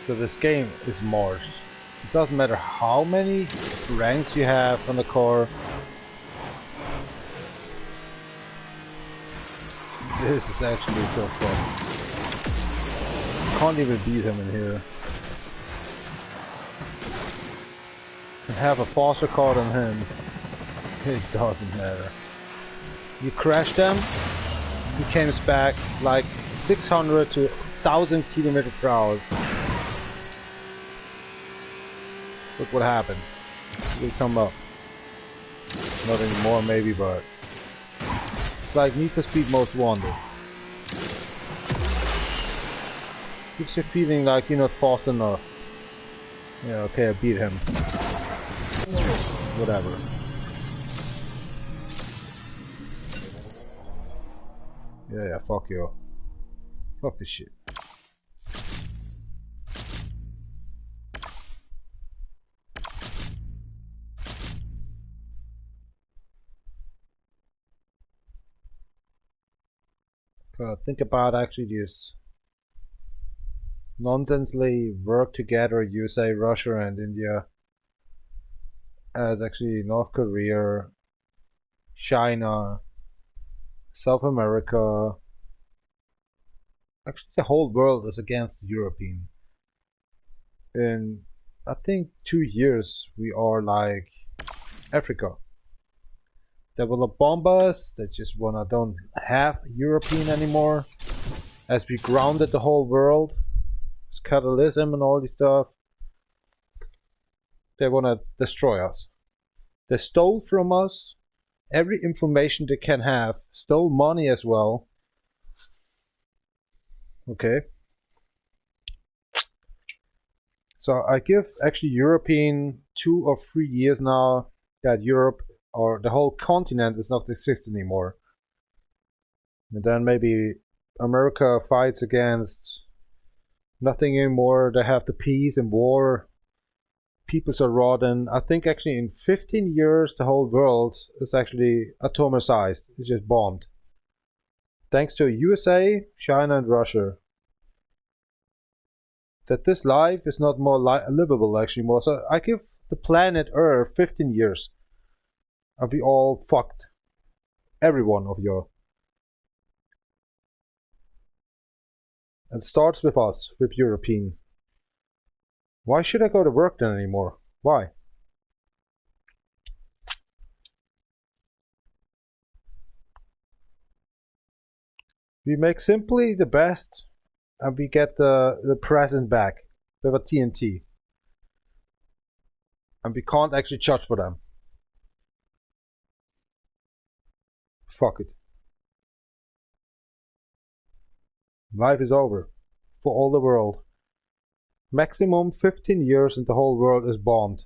So this game is Mars. It doesn't matter how many ranks you have on the core. This is actually so fun. Can't even beat him in here. And have a faster car than him. It doesn't matter. You crash them, he comes back like 600 to 1000 kilometers per hour. Look what happened. We come up. Not anymore maybe, but it's like Need for Speed Most Wanted. Gives you feeling like you're not fast enough. Yeah, okay, I beat him. Whatever. Yeah, fuck you. Fuck this shit. Think about actually this nonsensely work together, USA, Russia and India, as actually North Korea, China, South America, actually the whole world is against European. In I think 2 years we are like Africa. They will bomb us, they just wanna don't have European anymore. As we grounded the whole world. It's capitalism and all this stuff. They wanna destroy us. They stole from us every information they can have, stole money as well. Okay. So I give actually European 2 or 3 years now that Europe or the whole continent does not exist anymore. And then maybe America fights against nothing anymore. They have the peace and war. Peoples are rotten. I think actually in 15 years the whole world is actually atomicized. It's just bombed. Thanks to USA, China and Russia. That this life is not more livable actually more. So I give the planet Earth 15 years. And we all fucked. Every one of you. It starts with us, with European. Why should I go to work then anymore? Why? We make simply the best and we get the present back with a TNT. And we can't actually charge for them. Fuck it. Life is over. For all the world. Maximum 15 years and the whole world is bombed.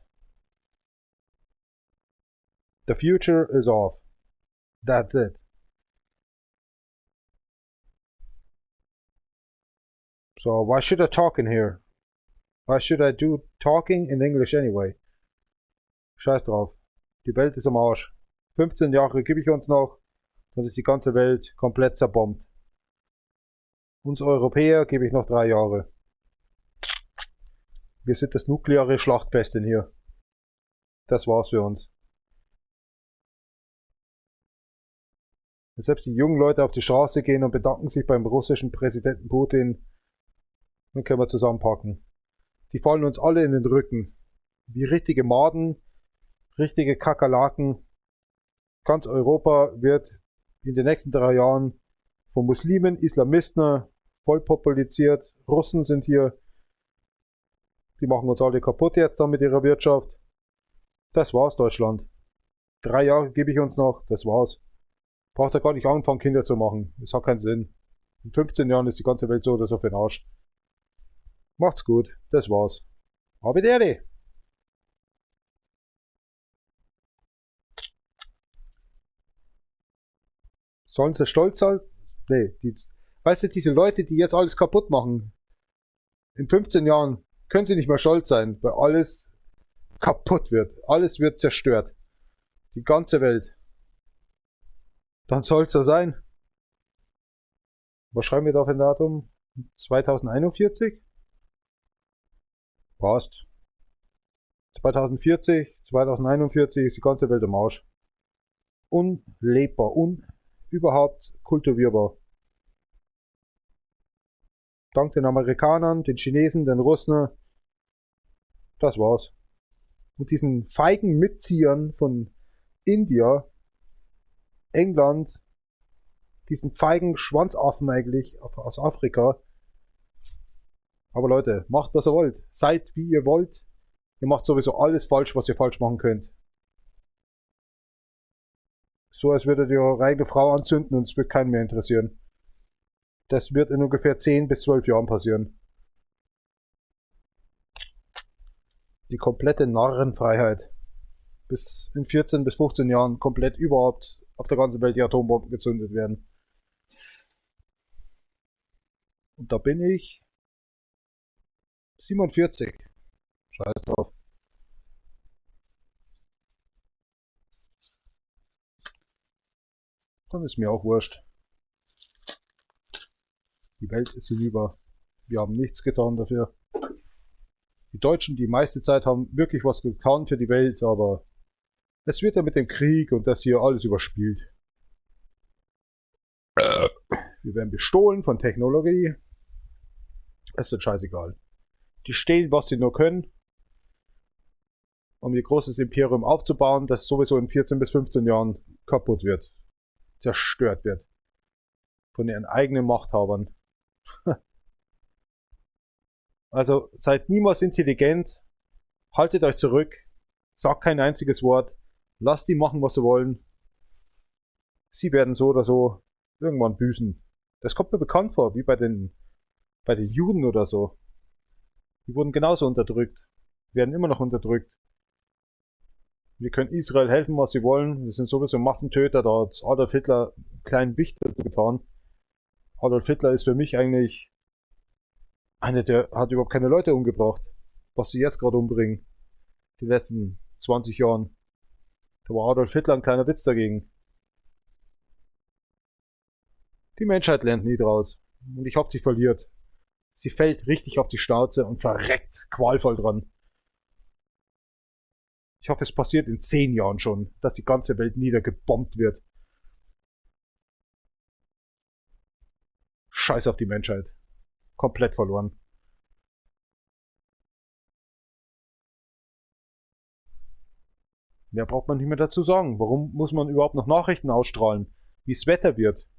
The future is off. That's it. So why should I talk in here? Why should I do talking in English anyway? Scheiß drauf. Die Welt ist am Arsch. 15 Jahre gebe ich uns noch. Dann ist die ganze Welt komplett zerbombt. Uns Europäer gebe ich noch 3 Jahre. Wir sind das nukleare Schlachtfest in hier. Das war's für uns. Selbst die jungen Leute auf die Straße gehen und bedanken sich beim russischen Präsidenten Putin. Dann können wir zusammenpacken. Die fallen uns alle in den Rücken. Wie richtige Maden, richtige Kakerlaken. Ganz Europa wird in den nächsten 3 Jahren von Muslimen, Islamisten voll populiziert. Russen sind hier. Die machen uns alle kaputt jetzt dann mit ihrer Wirtschaft. Das war's, Deutschland. 3 Jahre gebe ich uns noch, das war's. Braucht ihr gar nicht anfangen, Kinder zu machen. Das hat keinen Sinn. In 15 Jahren ist die ganze Welt so oder so für den Arsch. Macht's gut, das war's. Arrivederci! Sollen sie stolz sein? Nee, weißt du, diese Leute, die jetzt alles kaputt machen, in 15 Jahren können sie nicht mehr stolz sein, weil alles kaputt wird. Alles wird zerstört. Die ganze Welt. Dann soll es so sein. Was schreiben wir da für ein Datum? 2041? Passt. 2040, 2041 ist die ganze Welt im Arsch. Unlebbar, überhaupt kultivierbar. Dank den Amerikanern, den Chinesen, den Russen. Das war's. Und diesen feigen Mitziehern von India, England, diesen feigen Schwanzaffen eigentlich aus Afrika. Aber Leute, macht was ihr wollt. Seid wie ihr wollt. Ihr macht sowieso alles falsch, was ihr falsch machen könnt. So als würdet ihr eure eigene Frau anzünden und es wird keinen mehr interessieren. Das wird in ungefähr 10 bis 12 Jahren passieren. Die komplette Narrenfreiheit. Bis in 14 bis 15 Jahren komplett überhaupt auf der ganzen Welt die Atombomben gezündet werden. Und da bin ich 47. Scheiß drauf. Dann ist mir auch wurscht. Die Welt ist hinüber. Wir haben nichts getan dafür. Die Deutschen die meiste Zeit haben wirklich was getan für die Welt, aber es wird ja mit dem Krieg und das hier alles überspielt. Wir werden bestohlen von Technologie. Es ist scheißegal. Die stehlen, was sie nur können, um ihr großes Imperium aufzubauen, das sowieso in 14 bis 15 Jahren kaputt wird. Zerstört wird. Von ihren eigenen Machthabern. Also seid niemals intelligent, haltet euch zurück, sagt kein einziges Wort, lasst die machen, was sie wollen. Sie werden so oder so irgendwann büßen. Das kommt mir bekannt vor, wie bei den Juden oder so. Die wurden genauso unterdrückt, werden immer noch unterdrückt. Wir können Israel helfen, was sie wollen. Wir sind sowieso Massentöter, da hat Adolf Hitler einen kleinen Wicht dazu getan. Adolf Hitler ist für mich eigentlich einer, der hat überhaupt keine Leute umgebracht. Was sie jetzt gerade umbringen. Die letzten 20 Jahren. Da war Adolf Hitler ein kleiner Witz dagegen. Die Menschheit lernt nie draus. Und ich hoffe, sie verliert. Sie fällt richtig auf die Schnauze und verreckt qualvoll dran. Ich hoffe, es passiert in 10 Jahren schon, dass die ganze Welt niedergebombt wird. Scheiß auf die Menschheit. Komplett verloren. Mehr braucht man nicht mehr dazu sagen. Warum muss man überhaupt noch Nachrichten ausstrahlen? Wie es Wetter wird?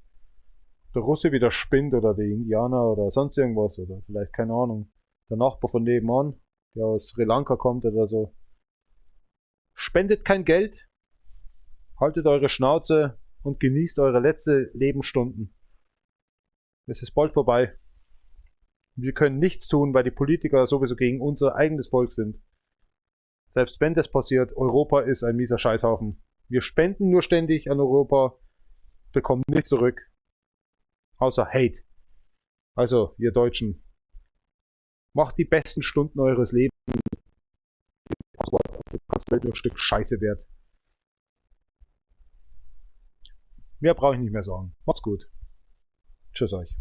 Der Russe wieder spinnt oder der Indianer oder sonst irgendwas oder vielleicht, keine Ahnung, der Nachbar von nebenan, der aus Sri Lanka kommt oder so. Spendet kein Geld, haltet eure Schnauze und genießt eure letzte Lebensstunden. Es ist bald vorbei. Wir können nichts tun, weil die Politiker sowieso gegen unser eigenes Volk sind. Selbst wenn das passiert, Europa ist ein mieser Scheißhaufen. Wir spenden nur ständig an Europa, bekommen nichts zurück. Außer Hate. Also, ihr Deutschen, macht die besten Stunden eures Lebens. Das Welt ein Stück Scheiße wert. Mehr brauche ich nicht mehr sagen. Macht's gut. Tschüss euch.